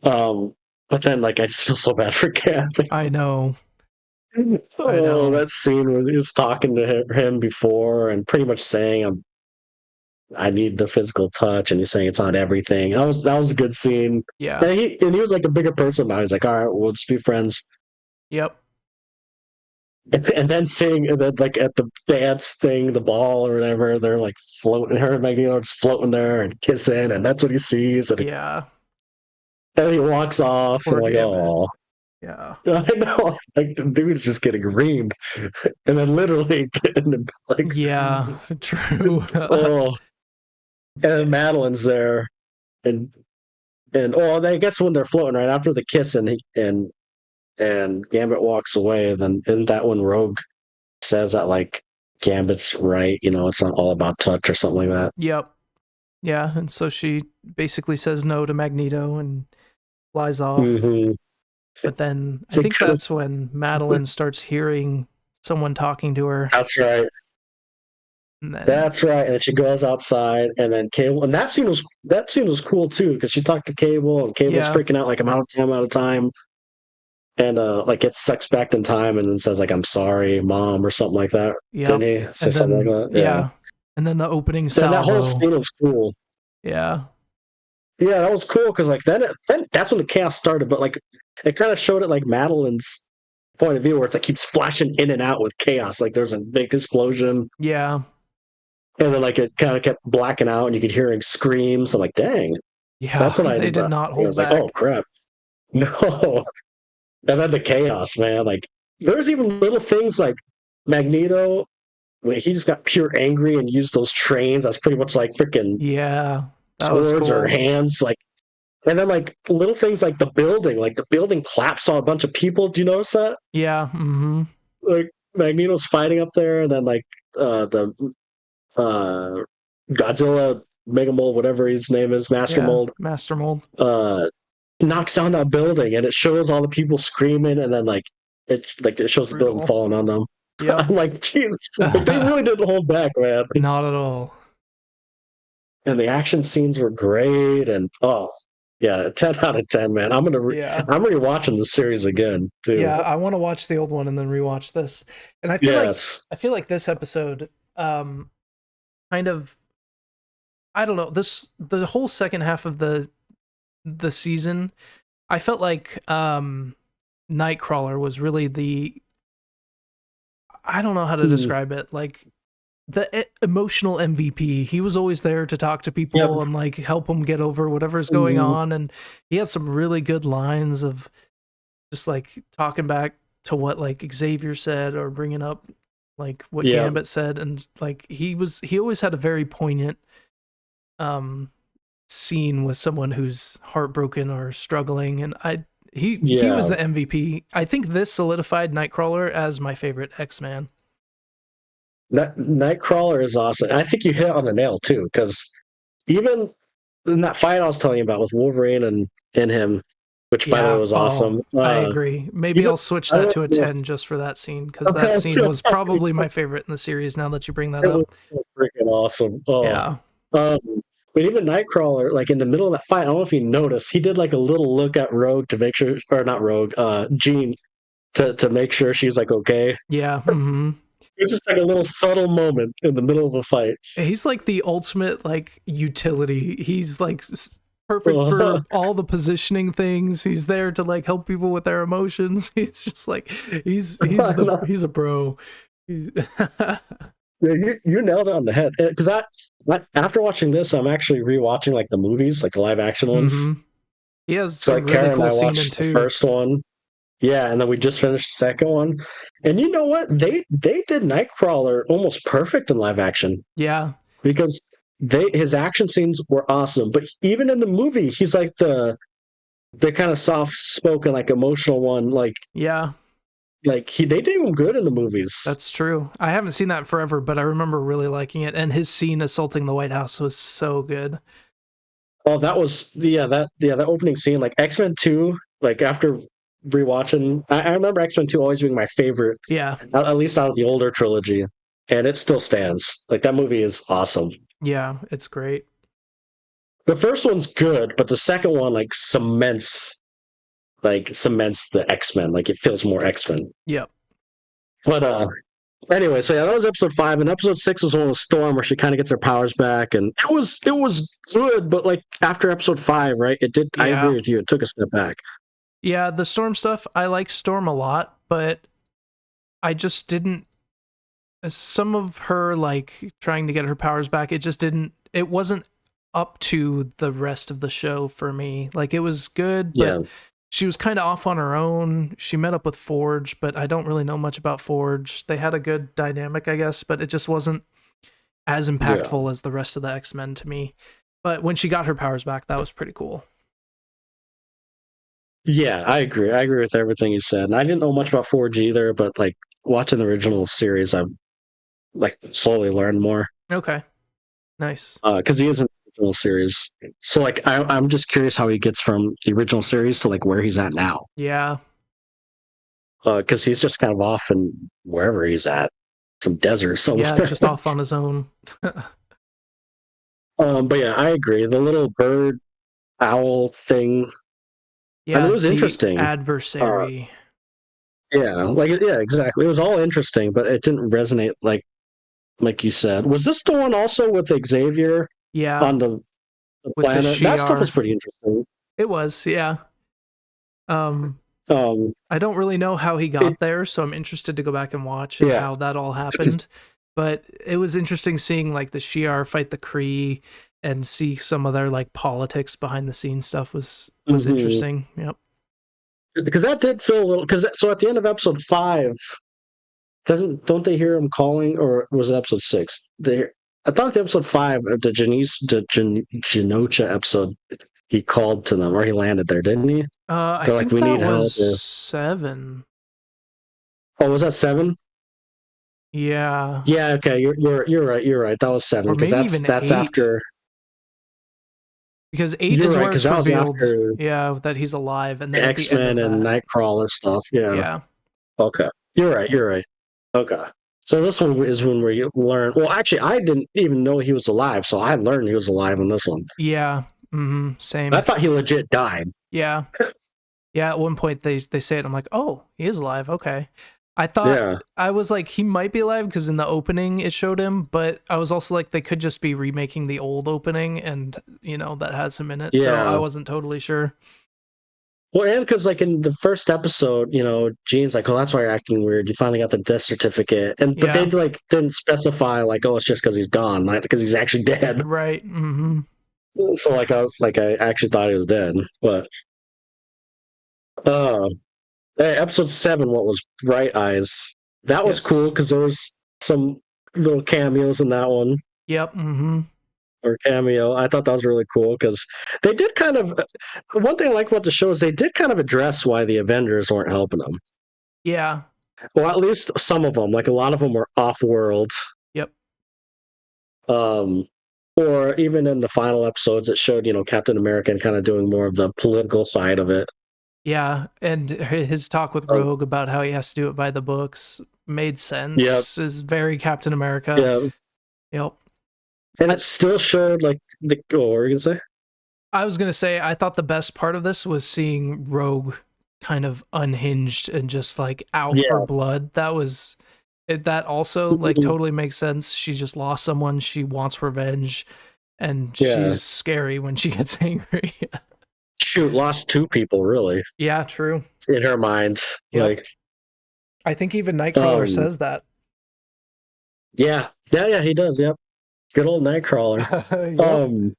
Speaker 2: But then like I just feel so bad for Cap.
Speaker 1: I know.
Speaker 2: That scene where he was talking to him before and pretty much saying I need the physical touch, and he's saying it's not everything. That was a good scene.
Speaker 1: Yeah.
Speaker 2: And he was like a bigger person now. He's like, all right, we'll just be friends.
Speaker 1: Yep.
Speaker 2: And then seeing that like at the dance thing, the ball or whatever, they're like floating, her and Magneto just floating there and kissing, and that's what he sees. And and he walks off.
Speaker 1: Poor
Speaker 2: and like,
Speaker 1: Gambit.
Speaker 2: oh.
Speaker 1: Yeah.
Speaker 2: I know. Like the dude's just getting reamed. And then literally getting like
Speaker 1: yeah, true.
Speaker 2: oh. And Madeline's there, and I guess when they're floating right after the kiss, and Gambit walks away, then isn't that when Rogue says that like Gambit's right? It's not all about touch or something like that.
Speaker 1: Yep. Yeah, and so she basically says no to Magneto and flies off.
Speaker 2: Mm-hmm.
Speaker 1: But then I think that's when Madeline starts hearing someone talking to her.
Speaker 2: That's right. That's right. And then she goes outside, and then Cable, and that scene was cool too because she talked to Cable, and Cable's freaking out like I'm out of time, and like gets sex back in time, and then says like I'm sorry, Mom, or something like that. Yep. Didn't he say something like that?
Speaker 1: Yeah. And then the opening salvo.
Speaker 2: That whole scene was cool.
Speaker 1: Yeah.
Speaker 2: Yeah, that was cool because like then that's when the chaos started, but like it kind of showed it like Madeline's point of view where it's like keeps flashing in and out with chaos. Like there's a big explosion.
Speaker 1: Yeah.
Speaker 2: And then, like, it kind of kept blacking out, and you could hear screams. I'm like, dang.
Speaker 1: Yeah,
Speaker 2: that's what
Speaker 1: they did not hold back.
Speaker 2: Like, oh, crap. No. And then the chaos, man. Like, there's even little things like Magneto, when he just got pure angry and used those trains. That's pretty much like freaking swords or hands. Like, and then, like, little things like the building collapsed on a bunch of people. Do you notice that?
Speaker 1: Yeah. Mm-hmm.
Speaker 2: Like, Magneto's fighting up there, and then, like, the Godzilla, Mega Mold, whatever his name is, Master Mold, knocks down that building, and it shows all the people screaming, and then it shows the building falling on them. Yeah, I'm like, geez, they really didn't hold back, man.
Speaker 1: Not at all.
Speaker 2: And the action scenes were great, and 10 out of 10, man. I'm rewatching the series again too.
Speaker 1: Yeah, I want to watch the old one and then rewatch this. And I feel like this episode, kind of, I don't know, the whole second half of the season, I felt like Nightcrawler was really I don't know how to describe it, like the emotional MVP. He was always there to talk to people and like help them get over whatever's going on, and he had some really good lines of just like talking back to what like Xavier said or bringing up like what Gambit said, and like he always had a very poignant scene with someone who's heartbroken or struggling, and he was the MVP. I think this solidified Nightcrawler as my favorite X-Man.
Speaker 2: Nightcrawler is awesome. I think you hit on the nail too, because even in that fight I was telling you about with Wolverine and him, which by the way was awesome.
Speaker 1: I agree. Maybe I'll switch that to a 10 just for that scene, because that scene was probably my favorite in the series. Now that you bring that up,
Speaker 2: freaking awesome. Oh. Yeah. But even Nightcrawler, like in the middle of that fight, I don't know if you noticed, he did like a little look at Rogue to make sure, or not Rogue, Jean, to make sure she's like okay.
Speaker 1: Yeah. Mm-hmm.
Speaker 2: It's just like a little subtle moment in the middle of a fight.
Speaker 1: He's like the ultimate like utility. He's like perfect for all the positioning things. He's there to like help people with their emotions. He's just like he's a bro.
Speaker 2: You nailed it on the head. Because after watching this, I'm actually rewatching like the movies, like the live action ones.
Speaker 1: Mm-hmm. He has
Speaker 2: So
Speaker 1: a
Speaker 2: like
Speaker 1: really
Speaker 2: Karen and
Speaker 1: cool
Speaker 2: I
Speaker 1: scene in
Speaker 2: watched the
Speaker 1: 2.
Speaker 2: first one. Yeah, and then we just finished the second one. And you know what? They did Nightcrawler almost perfect in live action
Speaker 1: Yeah.
Speaker 2: because his action scenes were awesome. But even in the movie, he's like the kind of soft spoken, like emotional one.
Speaker 1: Yeah.
Speaker 2: Like they do him good in the movies.
Speaker 1: That's true. I haven't seen that forever, but I remember really liking it. And his scene assaulting the White House was so good.
Speaker 2: Oh, that was that opening scene, like X-Men 2, like after rewatching, I remember X-Men 2 always being my favorite,
Speaker 1: Yeah.
Speaker 2: at least out of the older trilogy, and it still stands. Like that movie is awesome.
Speaker 1: Yeah, it's great.
Speaker 2: The first one's good, but the second one cements the X-Men. Like it feels more X-Men.
Speaker 1: Yep.
Speaker 2: But anyway, so yeah, that was episode 5, and episode 6 was one with Storm where she kind of gets her powers back, and it was good, but like after episode 5, right? It did. I agree with you. It took a step back.
Speaker 1: Yeah, the Storm stuff, I like Storm a lot, but I just didn't. Some of her like trying to get her powers back, it wasn't up to the rest of the show for me. Like it was good, but she was kind of off on her own. She met up with Forge, but I don't really know much about Forge. They had a good dynamic, I guess, but it just wasn't as impactful as the rest of the X-Men to me. But when she got her powers back, that was pretty cool.
Speaker 2: Yeah, I agree. I agree with everything you said. And I didn't know much about 4G either, but like watching the original series, I've like slowly learned more.
Speaker 1: Okay. Nice.
Speaker 2: Because he is in the original series. So like I'm just curious how he gets from the original series to like where he's at now.
Speaker 1: Yeah.
Speaker 2: Because he's just kind of off in wherever he's at. Some desert somewhere.
Speaker 1: Yeah, just off on his own.
Speaker 2: But yeah, I agree. The little bird owl thing.
Speaker 1: Yeah,
Speaker 2: I mean, it was interesting.
Speaker 1: Adversary.
Speaker 2: Yeah, exactly. It was all interesting, but it didn't resonate like you said. Was this the one also with Xavier?
Speaker 1: Yeah.
Speaker 2: On the planet? That stuff was pretty interesting.
Speaker 1: It was, yeah. I don't really know how he got there, so I'm interested to go back and watch and how that all happened. But it was interesting seeing like the Shi'ar fight the Kree and see some of their like politics behind the scenes stuff was interesting. Yep.
Speaker 2: Because that did feel a little. So at the end of episode 5, don't they hear him calling, or was it episode 6? I thought the episode 5, the Genosha episode, he called to them, or he landed there, didn't he?
Speaker 1: I think we need help. 7.
Speaker 2: Oh, was that 7?
Speaker 1: Yeah.
Speaker 2: Yeah. Okay. You're right. You're right. That was 7.
Speaker 1: Or maybe
Speaker 2: that's
Speaker 1: 8.
Speaker 2: After.
Speaker 1: Because 8 is where it's revealed. That he's alive, and then
Speaker 2: X-Men and Nightcrawler stuff. Yeah.
Speaker 1: Yeah.
Speaker 2: Okay. You're right. Okay. So this one is when we learn. Well, actually, I didn't even know he was alive, so I learned he was alive in this one.
Speaker 1: Yeah. Same.
Speaker 2: I thought he legit died.
Speaker 1: Yeah. Yeah. At one point they say it. I'm like, oh, he is alive. Okay. I thought I was like, he might be alive because in the opening it showed him, but I was also like, they could just be remaking the old opening, and that has him in it. Yeah. So I wasn't totally sure.
Speaker 2: Well, and because like in the first episode, Jean's like, "Oh, that's why you're acting weird. You finally got the death certificate," but they like didn't specify like, "Oh, it's just because he's gone," like because he's actually dead.
Speaker 1: Right. Mm-hmm.
Speaker 2: So I actually thought he was dead, but episode 7, what was Bright Eyes? That was cool because there was some little cameos in that one.
Speaker 1: Yep. Mm-hmm.
Speaker 2: Or cameo. I thought that was really cool because they did kind of. One thing I like about the show is they did kind of address why the Avengers weren't helping them.
Speaker 1: Yeah.
Speaker 2: Well, at least some of them. Like a lot of them were off-world.
Speaker 1: Yep.
Speaker 2: Or even in the final episodes, it showed Captain America and kind of doing more of the political side of it.
Speaker 1: Yeah, and his talk with Rogue about how he has to do it by the books made sense.
Speaker 2: Yep.
Speaker 1: Is very Captain America.
Speaker 2: Yeah.
Speaker 1: Yep.
Speaker 2: And it still showed like what were you gonna say?
Speaker 1: I was gonna say I thought the best part of this was seeing Rogue kind of unhinged and just like out for blood. That also like totally makes sense. She just lost someone. She wants revenge, and she's scary when she gets angry.
Speaker 2: Shoot, lost 2 people really.
Speaker 1: Yeah, true.
Speaker 2: In her mind,
Speaker 1: I think even Nightcrawler says that.
Speaker 2: Yeah, he does. Yep, good old Nightcrawler.
Speaker 1: Yep.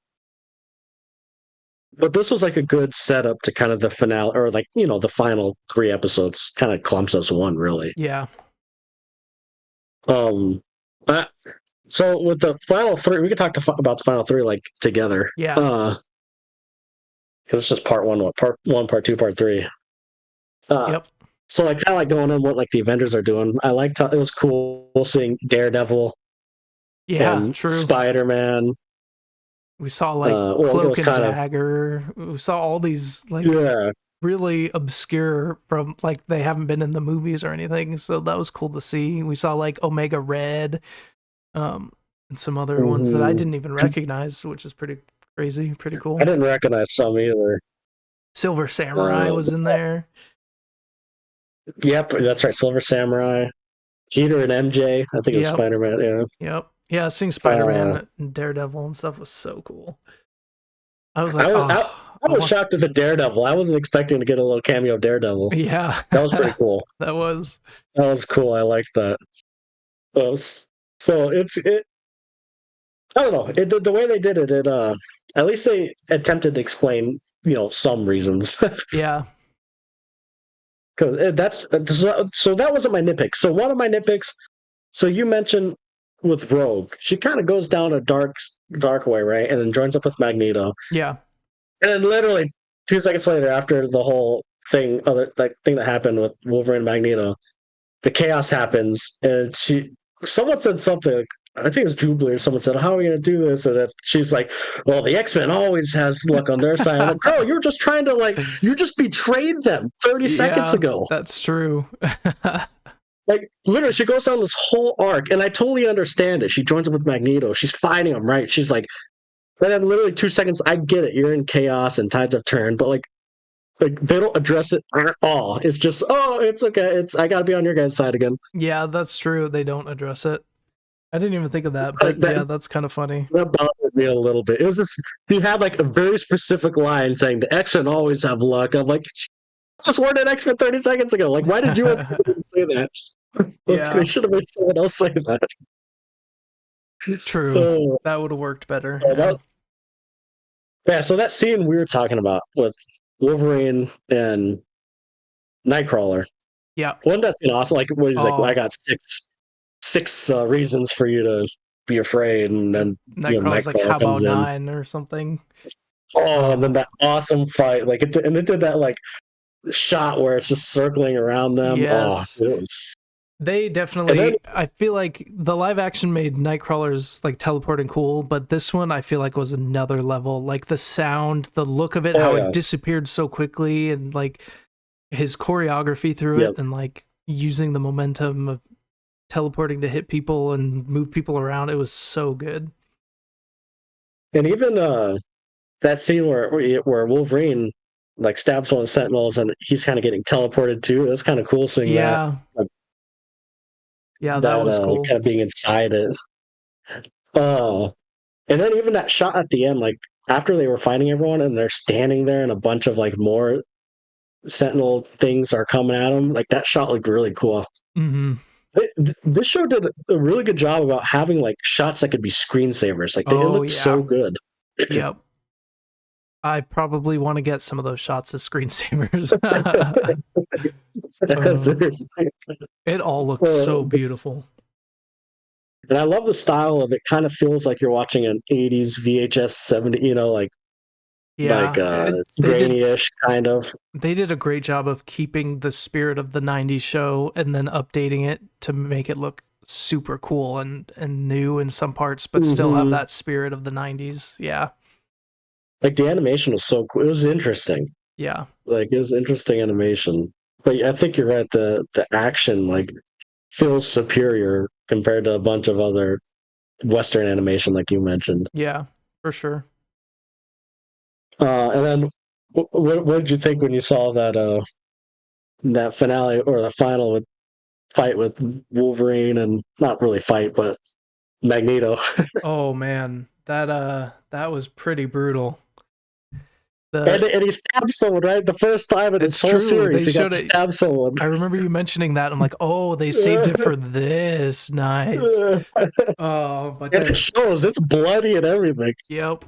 Speaker 2: But this was like a good setup to kind of the finale, or like the final 3 episodes kind of clumps as one, really.
Speaker 1: Yeah.
Speaker 2: Um, uh, so with the final 3, we could talk about the final 3 like together.
Speaker 1: Yeah.
Speaker 2: Because it's just part 1, part 1, part 2, part 3.
Speaker 1: Yep.
Speaker 2: So like kind of like going on what like the Avengers are doing. I liked how it was cool seeing Daredevil.
Speaker 1: Yeah,
Speaker 2: And
Speaker 1: true.
Speaker 2: Spider-Man.
Speaker 1: We saw like Cloak and Dagger. We saw all these like really obscure from like they haven't been in the movies or anything. So that was cool to see. We saw like Omega Red, and some other ones that I didn't even recognize, which is pretty crazy, pretty cool.
Speaker 2: I didn't recognize some either.
Speaker 1: Silver Samurai was in there.
Speaker 2: Yep, that's right. Silver Samurai, Peter and MJ. I think it was Spider-Man. Yeah.
Speaker 1: Yep. Yeah, seeing Spider-Man and Daredevil and stuff was so cool. I was like,
Speaker 2: I was shocked at the Daredevil. I wasn't expecting to get a little cameo of Daredevil.
Speaker 1: Yeah,
Speaker 2: that was pretty cool.
Speaker 1: That was
Speaker 2: cool. I liked that. So it. I don't know. The way they did it, at least they attempted to explain, some reasons.
Speaker 1: Yeah.
Speaker 2: Because so that wasn't my nitpick. So one of my nitpicks. So you mentioned with Rogue, she kind of goes down a dark way, right, and then joins up with Magneto.
Speaker 1: Yeah.
Speaker 2: And then literally 2 seconds later, after the whole thing, thing that happened with Wolverine and Magneto, the chaos happens, and someone said something. I think it was Jubilee or someone said, "How are we going to do this?" And then she's like, "Well, the X-Men always has luck on their side." I'm like, "Girl, you're just trying to you just betrayed them 30 seconds ago."
Speaker 1: That's true.
Speaker 2: Like, literally, she goes down this whole arc, and I totally understand it. She joins up with Magneto. She's fighting him, right? She's like, and then literally 2 seconds, I get it. You're in chaos and tides have turned, but like they don't address it at all. It's just, oh, it's okay. I got to be on your guys' side again.
Speaker 1: Yeah, that's true. They don't address it. I didn't even think of that, but yeah, that's kind of funny.
Speaker 2: That bothered me a little bit. It was just, he had like a very specific line saying the X-Men always have luck. I'm like, I just warned an X-Men 30 seconds ago. Like, why did you say that?
Speaker 1: Yeah.
Speaker 2: They should have made someone else say that.
Speaker 1: True. That would have worked better.
Speaker 2: So that scene we were talking about with Wolverine and Nightcrawler.
Speaker 1: Yeah.
Speaker 2: Wasn't that scene awesome? Like, what he's like, well, I got six reasons for you to be afraid, and then
Speaker 1: Nightcrawler's like, how about 9 or something?
Speaker 2: Oh, and then that awesome fight, like it did that like shot where it's just circling around them.
Speaker 1: Yes.
Speaker 2: Oh, it was...
Speaker 1: They definitely. I feel like the live action made Nightcrawler's like teleporting cool, but this one I feel like was another level. Like the sound, the look of it, how it disappeared so quickly, and like his choreography through it, and like using the momentum of teleporting to hit people and move people around. It was so good.
Speaker 2: And even that scene where Wolverine like stabs one of the Sentinels and he's kind of getting teleported too. It was kind of cool seeing that.
Speaker 1: That was cool.
Speaker 2: Kind of being inside it. And then even that shot at the end, like after they were fighting everyone and they're standing there and a bunch of like more Sentinel things are coming at them, like that shot looked really cool.
Speaker 1: Mm-hmm.
Speaker 2: This show did a really good job about having like shots that could be screensavers. Like it looked so good.
Speaker 1: Yep. I probably want to get some of those shots as screensavers. It all looks so beautiful.
Speaker 2: And I love the style of it. Kind of feels like you're watching an 80s VHS 70, like grainy-ish kind of.
Speaker 1: They did a great job of keeping the spirit of the 90s show and then updating it to make it look super cool and new in some parts, but still have that spirit of the 90s. Yeah.
Speaker 2: Like the animation was so cool. It was interesting.
Speaker 1: Yeah.
Speaker 2: Like it was interesting animation. But I think you're right. The action like feels superior compared to a bunch of other Western animation, like you mentioned.
Speaker 1: Yeah, for sure.
Speaker 2: And then, what did you think when you saw that that finale or the final fight with Wolverine and not really fight, but Magneto?
Speaker 1: Oh man, that was pretty brutal.
Speaker 2: And he stabs someone, right? The first time in
Speaker 1: It's
Speaker 2: this whole
Speaker 1: true.
Speaker 2: series,
Speaker 1: They
Speaker 2: he got to
Speaker 1: showed it.
Speaker 2: stab someone.
Speaker 1: I remember you mentioning that. I'm like, oh, they saved it for this. Nice. Oh, but
Speaker 2: And
Speaker 1: then,
Speaker 2: it shows. It's bloody and everything.
Speaker 1: yep.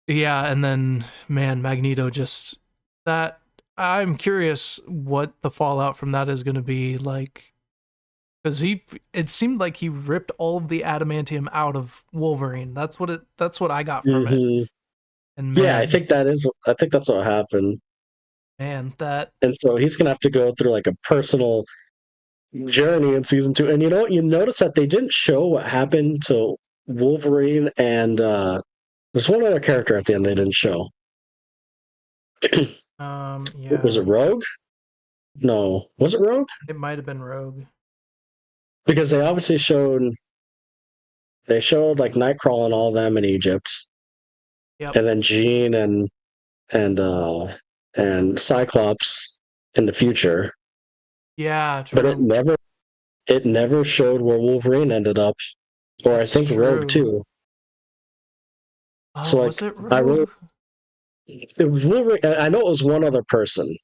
Speaker 1: Yeah, and then, man, Magneto just that. I'm curious what the fallout from that is going to be like, because it seemed like he ripped all of the adamantium out of Wolverine. That's what I got from it.
Speaker 2: Mhm.
Speaker 1: And man,
Speaker 2: Yeah, I think that's what happened.
Speaker 1: man, that
Speaker 2: And so he's gonna have to go through like a personal journey in season 2. And you know what? You notice that they didn't show what happened to Wolverine and there's one other character at the end they didn't show.
Speaker 1: yeah,
Speaker 2: Was it Rogue? No. Was it Rogue?
Speaker 1: it might have been Rogue.
Speaker 2: Because they obviously showed like Nightcrawler and all of them in Egypt.
Speaker 1: Yep.
Speaker 2: And then Jean and Cyclops in the future.
Speaker 1: Yeah, true.
Speaker 2: But it never showed where Wolverine ended up. Or
Speaker 1: That's
Speaker 2: I think
Speaker 1: true.
Speaker 2: Rogue too.
Speaker 1: Oh,
Speaker 2: So like
Speaker 1: was it Rogue?
Speaker 2: it was Wolverine. I know it was one other person.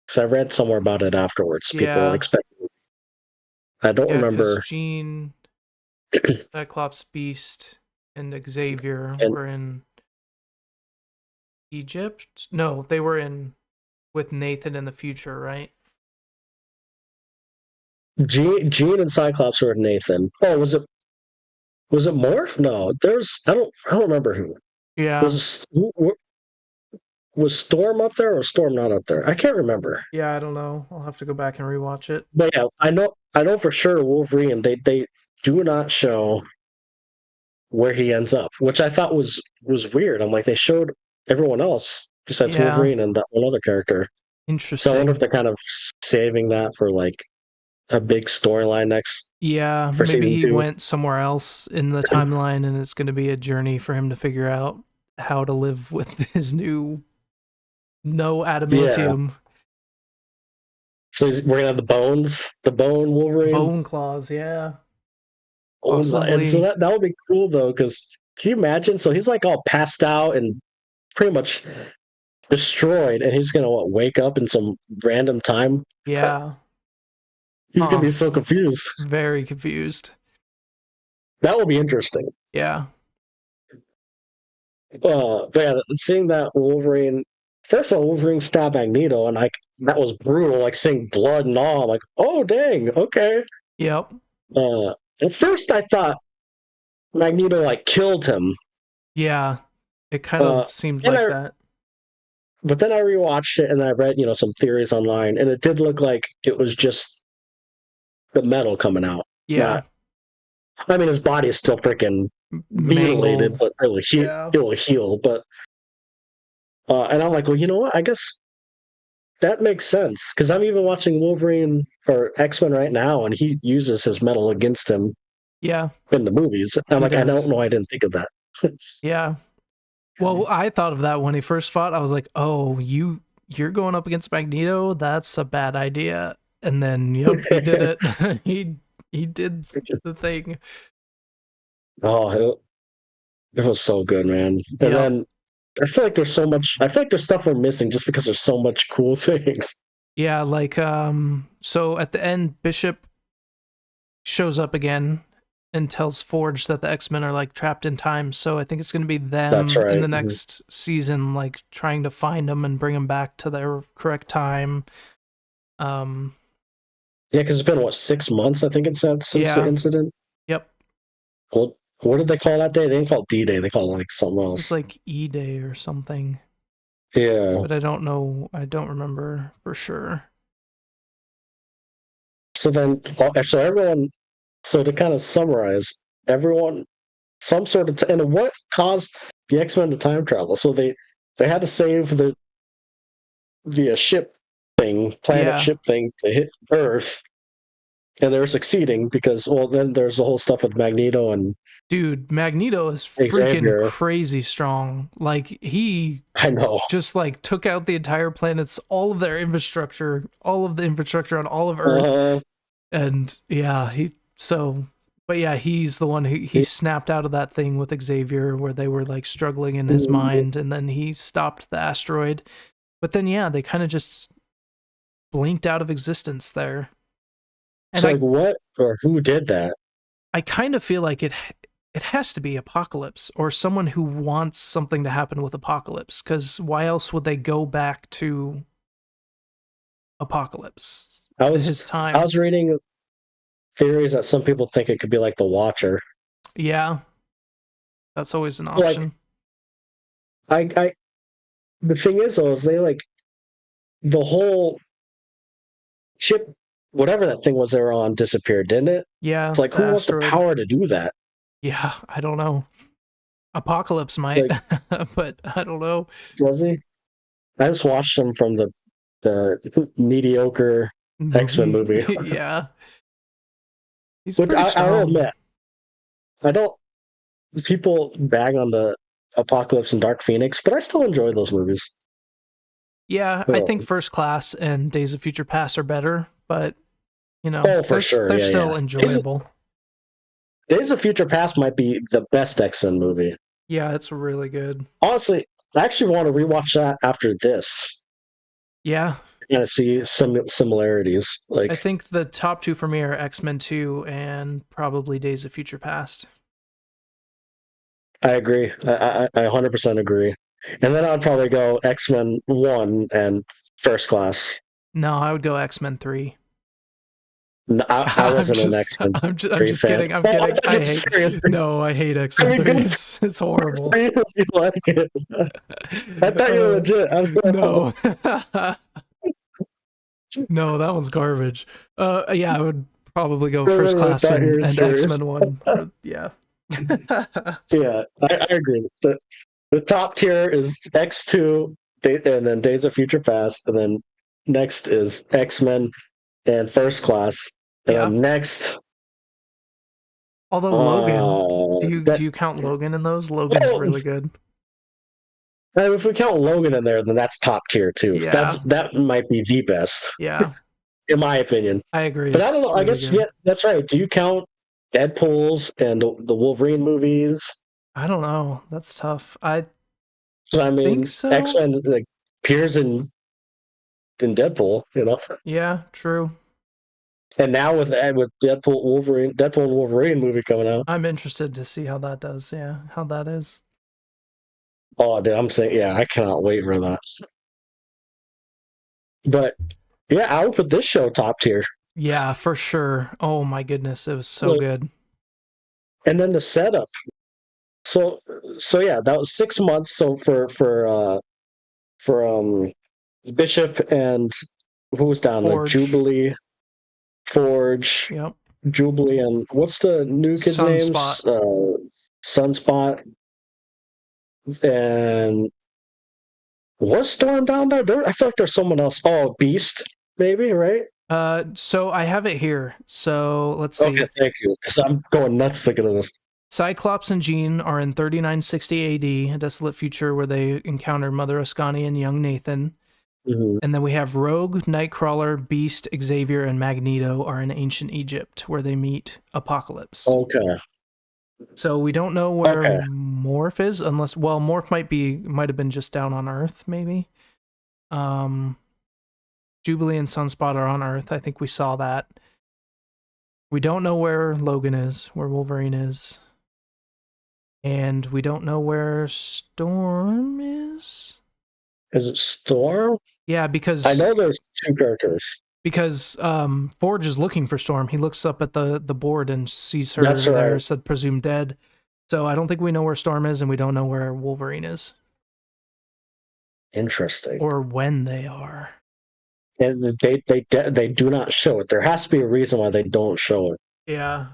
Speaker 2: Because I read somewhere about it afterwards. People
Speaker 1: Yeah.
Speaker 2: expected. I don't remember.
Speaker 1: Jean, Cyclops, Beast, and Xavier were in Egypt. No, they were in with Nathan in the future, right?
Speaker 2: Jean and Cyclops were with Nathan. Oh, was it Morph? No, I don't remember who.
Speaker 1: Yeah.
Speaker 2: Was Storm up there or was Storm not up there? I can't remember.
Speaker 1: Yeah, I don't know. I'll have to go back and rewatch it.
Speaker 2: But yeah, I know for sure Wolverine, they do not show where he ends up, which I thought was weird. I'm like, they showed everyone else besides Wolverine and that one other character.
Speaker 1: Interesting.
Speaker 2: So I wonder if they're kind of saving that for like a big storyline next.
Speaker 1: Yeah,
Speaker 2: for
Speaker 1: maybe
Speaker 2: season
Speaker 1: he
Speaker 2: 2.
Speaker 1: went somewhere else in the timeline, and it's going to be a journey for him to figure out how to live with his no adamantium.
Speaker 2: Yeah. So we're gonna have the bone Wolverine,
Speaker 1: Bone claws. Yeah.
Speaker 2: and so that would be cool though, because can you imagine? So he's like all passed out and pretty much destroyed, and he's gonna wake up in some random time.
Speaker 1: Yeah.
Speaker 2: He's gonna be so confused.
Speaker 1: Very confused.
Speaker 2: That will be interesting.
Speaker 1: Yeah.
Speaker 2: But yeah, seeing that Wolverine. First of all, Wolverine stabbed Magneto, and like that was brutal. Like seeing blood and all, I'm like, oh dang, okay.
Speaker 1: Yep.
Speaker 2: At first, I thought Magneto like killed him.
Speaker 1: Yeah, it kind of seemed like that.
Speaker 2: But then I rewatched it and I read, some theories online, and it did look like it was just the metal coming out.
Speaker 1: Yeah.
Speaker 2: I mean, his body is still freaking mutilated, but it will heal. But and I'm like, well, you know what? I guess that makes sense because I'm even watching Wolverine or X-Men right now, and he uses his metal against him.
Speaker 1: Yeah.
Speaker 2: In the movies, I'm like, I don't know. I didn't think of that.
Speaker 1: Yeah. Well, I thought of that when he first fought. I was like, oh, you're going up against Magneto? That's a bad idea. And then, yep, he did it. he did the thing.
Speaker 2: Oh, it was so good, man. And then I feel like there's stuff we're missing just because there's so much cool things.
Speaker 1: Yeah, like so at the end, Bishop shows up again and tells Forge that the X-Men are like trapped in time. So I think it's going to be them in the next season, like trying to find them and bring them back to their correct time.
Speaker 2: Yeah, because it's been 6 months, I think it said, since the incident.
Speaker 1: Yep.
Speaker 2: Well, what did they call that day? They didn't call it D-Day. They called it like something else.
Speaker 1: It's like E-Day or something.
Speaker 2: Yeah.
Speaker 1: But I don't know. I don't remember for sure.
Speaker 2: So then, so to kind of summarize, some sort of, and what caused the X-Men to time travel? So they had to save the ship thing, ship thing to hit Earth, and they were succeeding because, then there's the whole stuff with Magneto and.
Speaker 1: Dude, Magneto is freaking crazy strong. Like
Speaker 2: I know,
Speaker 1: just like took out the entire planet's all of their infrastructure, all of the infrastructure on all of Earth, and yeah, But yeah, he's the one who he snapped out of that thing with Xavier where they were like struggling in his mind, and then he stopped the asteroid. But then yeah, they kind of just blinked out of existence there.
Speaker 2: And it's like, what or who did that?
Speaker 1: I kind of feel like it has to be Apocalypse or someone who wants something to happen with Apocalypse, because why else would they go back to Apocalypse? His time.
Speaker 2: I was reading theories that some people think it could be like the Watcher.
Speaker 1: Yeah, that's always an option.
Speaker 2: Like, the thing is though, is they like the whole ship, whatever that thing was they were on, disappeared, didn't it?
Speaker 1: Yeah.
Speaker 2: It's like, who wants the power to do that?
Speaker 1: Yeah, I don't know. Apocalypse might, like, but I don't know.
Speaker 2: Does he? I just watched him from the mediocre X-Men movie.
Speaker 1: Yeah. He's
Speaker 2: Which
Speaker 1: pretty strong.
Speaker 2: I'll admit, people bag on the Apocalypse and Dark Phoenix, but I still enjoy those movies.
Speaker 1: Yeah, I think First Class and Days of Future Past are better, but you know,
Speaker 2: for sure.
Speaker 1: They're still enjoyable.
Speaker 2: Days of Future Past might be the best X-Men movie.
Speaker 1: Yeah, it's really good.
Speaker 2: Honestly, I actually want to rewatch that after this.
Speaker 1: Yeah.
Speaker 2: You're gonna see some similarities. Like,
Speaker 1: I think the top two for me are X-Men 2 and probably Days of Future Past.
Speaker 2: I agree. I 100% agree. And then I'd probably go X-Men 1 and First Class.
Speaker 1: No, I would go X-Men 3.
Speaker 2: No, I wasn't an X-Men.
Speaker 1: I'm just kidding. I'm kidding. I hate X-Men 3. It's horrible.
Speaker 2: You like it? I thought you were legit.
Speaker 1: No. No, that one's garbage. Yeah, I would probably go First Class and X-Men 1. Yeah.
Speaker 2: Yeah, I agree. The top tier is X2, and then Days of Future Past, and then next is X-Men and First Class, and then next.
Speaker 1: Although Logan, do you count Logan in those? Logan's really good.
Speaker 2: If we count Logan in there, then that's top tier too.
Speaker 1: Yeah.
Speaker 2: That might be the best.
Speaker 1: Yeah,
Speaker 2: in my opinion.
Speaker 1: I agree.
Speaker 2: But I don't know. Really I guess yeah, that's right. Do you count Deadpool's and the Wolverine movies?
Speaker 1: I don't know. That's tough. I
Speaker 2: mean,
Speaker 1: think so.
Speaker 2: X-Men like appears in Deadpool, you know.
Speaker 1: Yeah, true.
Speaker 2: And now with Deadpool and Wolverine movie coming out,
Speaker 1: I'm interested to see how that does. Yeah, how that is.
Speaker 2: Oh, dude, I'm saying, yeah, I cannot wait for that. But yeah, I would put this show top tier.
Speaker 1: Yeah, for sure. Oh my goodness, it was so good.
Speaker 2: And then the setup. So yeah, that was 6 months. So for Bishop and who was down there? Jubilee, Forge.
Speaker 1: Yep.
Speaker 2: Jubilee and what's the new kid's name? Sunspot. And was Storm down there? I feel like there's someone else. Oh, Beast, maybe, right?
Speaker 1: So I have it here. So let's see.
Speaker 2: Okay, thank you. Because I'm going nuts thinking of this.
Speaker 1: Cyclops and Jean are in 3960 AD, a desolate future where they encounter Mother Ascani and young Nathan.
Speaker 2: Mm-hmm.
Speaker 1: And then we have Rogue, Nightcrawler, Beast, Xavier, and Magneto are in ancient Egypt where they meet Apocalypse.
Speaker 2: Okay.
Speaker 1: So we don't know where Morph is, unless Morph might have been just down on Earth, maybe. Jubilee and Sunspot are on Earth. I think we saw that. We don't know where Logan is, where Wolverine is. And we don't know where Storm is.
Speaker 2: Is it Storm?
Speaker 1: Yeah, because
Speaker 2: I know there's two characters.
Speaker 1: Because Forge is looking for Storm. He looks up at the board and sees her there, said presumed dead. So I don't think we know where Storm is, and we don't know where Wolverine is.
Speaker 2: Interesting.
Speaker 1: Or when they are.
Speaker 2: And they do not show it. There has to be a reason why they don't show it.
Speaker 1: Yeah.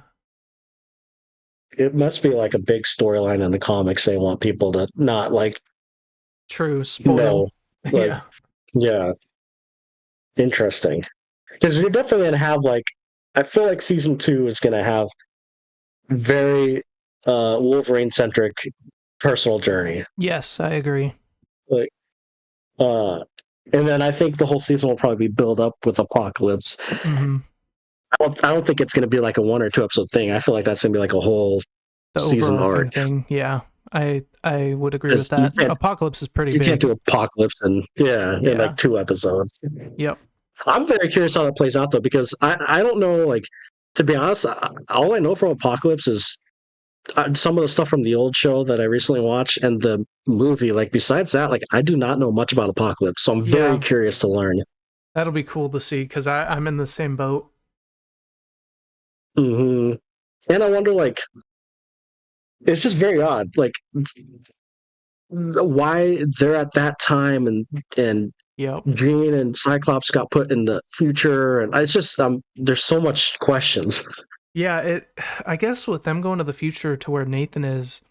Speaker 2: It must be like a big storyline in the comics. They want people to not like.
Speaker 1: True. Spoil.
Speaker 2: Know, like, yeah. Interesting. Because you're definitely going to have I feel like season 2 is going to have very Wolverine-centric personal journey.
Speaker 1: Yes, I agree.
Speaker 2: And then I think the whole season will probably be built up with Apocalypse.
Speaker 1: Mm-hmm.
Speaker 2: I don't think it's going to be like a 1 or 2 episode thing. I feel like that's going to be like a whole
Speaker 1: The
Speaker 2: season
Speaker 1: overarching
Speaker 2: arc.
Speaker 1: thing. Yeah. I would agree with
Speaker 2: 'Cause you
Speaker 1: that. Apocalypse is pretty big.
Speaker 2: can't do Apocalypse in like 2 episodes.
Speaker 1: Yep.
Speaker 2: I'm very curious how that plays out though, because I don't know, like, to be honest, all I know from Apocalypse is some of the stuff from the old show that I recently watched and the movie. Like, besides that, like, I do not know much about Apocalypse, so I'm very curious to learn.
Speaker 1: That'll be cool to see because I'm in the same boat.
Speaker 2: And I wonder, like, it's just very odd, like, why they're at that time, and
Speaker 1: Yep.
Speaker 2: Jean and Cyclops got put in the future, and it's just there's so much questions.
Speaker 1: Yeah, I guess with them going to the future to where Nathan is,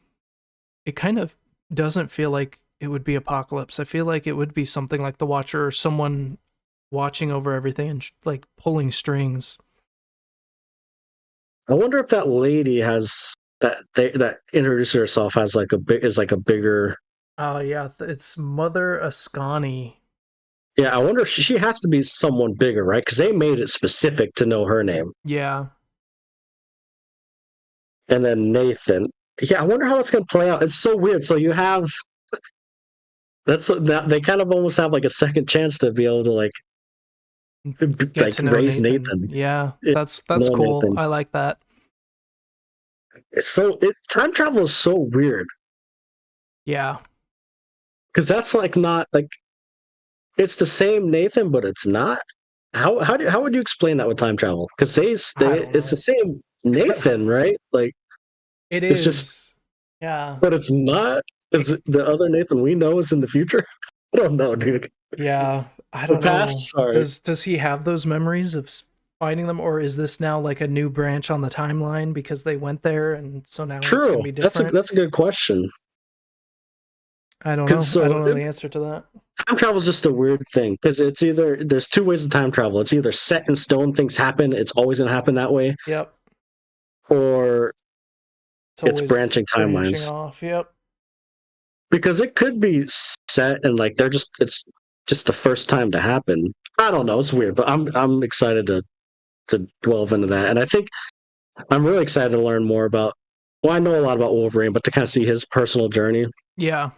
Speaker 1: it kind of doesn't feel like it would be Apocalypse. I feel like it would be something like the Watcher or someone watching over everything and like pulling strings.
Speaker 2: I wonder if that lady has that introduces herself as like a bigger.
Speaker 1: Oh yeah, it's Mother Ascani.
Speaker 2: Yeah, I wonder if she has to be someone bigger, right? Because they made it specific to know her name.
Speaker 1: Yeah.
Speaker 2: And then Nathan. Yeah, I wonder how it's going to play out. It's so weird. So you have they kind of almost have like a second chance to be able to like
Speaker 1: Get to know
Speaker 2: raise Nathan.
Speaker 1: Yeah, that's cool. Nathan. I like that.
Speaker 2: Time travel is so weird.
Speaker 1: Yeah.
Speaker 2: Because that's like not like it's the same Nathan, but it's not. How would you explain that with time travel? Because it's the same Nathan, right? Like
Speaker 1: it is.
Speaker 2: It's just
Speaker 1: yeah,
Speaker 2: but it's not. Is it the other Nathan we know is in the future? I don't know, dude.
Speaker 1: Yeah, I don't know.
Speaker 2: Sorry.
Speaker 1: Does he have those memories of finding them, or is this now like a new branch on the timeline because they went there and so now it's gonna be different?
Speaker 2: That's a good question.
Speaker 1: I don't know. I don't know the answer to that.
Speaker 2: Time travel is just a weird thing because it's either there's 2 ways of time travel. It's either set in stone, things happen, it's always gonna happen that way.
Speaker 1: Yep.
Speaker 2: Or it's branching timelines.
Speaker 1: Branching off. Yep.
Speaker 2: Because it could be set and like it's just the first time to happen. I don't know. It's weird, but I'm excited to delve into that, and I think I'm really excited to learn more about. Well, I know a lot about Wolverine, but to kind of see his personal journey.
Speaker 1: Yeah.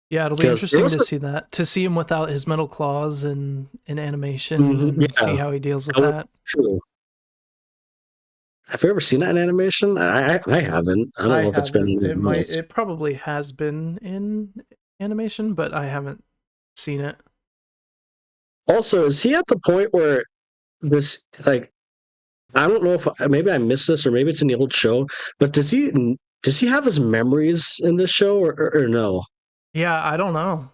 Speaker 1: Yeah, it'll be interesting to see that. To see him without his metal claws in animation and see how he deals with that.
Speaker 2: True. Have you ever seen that in animation? I haven't. I don't know if it's been.
Speaker 1: It probably has been in animation, but I haven't seen it.
Speaker 2: Also, is he at the point where this like I don't know if maybe I missed this or maybe it's in the old show, but does he have his memories in this show or no?
Speaker 1: Yeah, I don't know.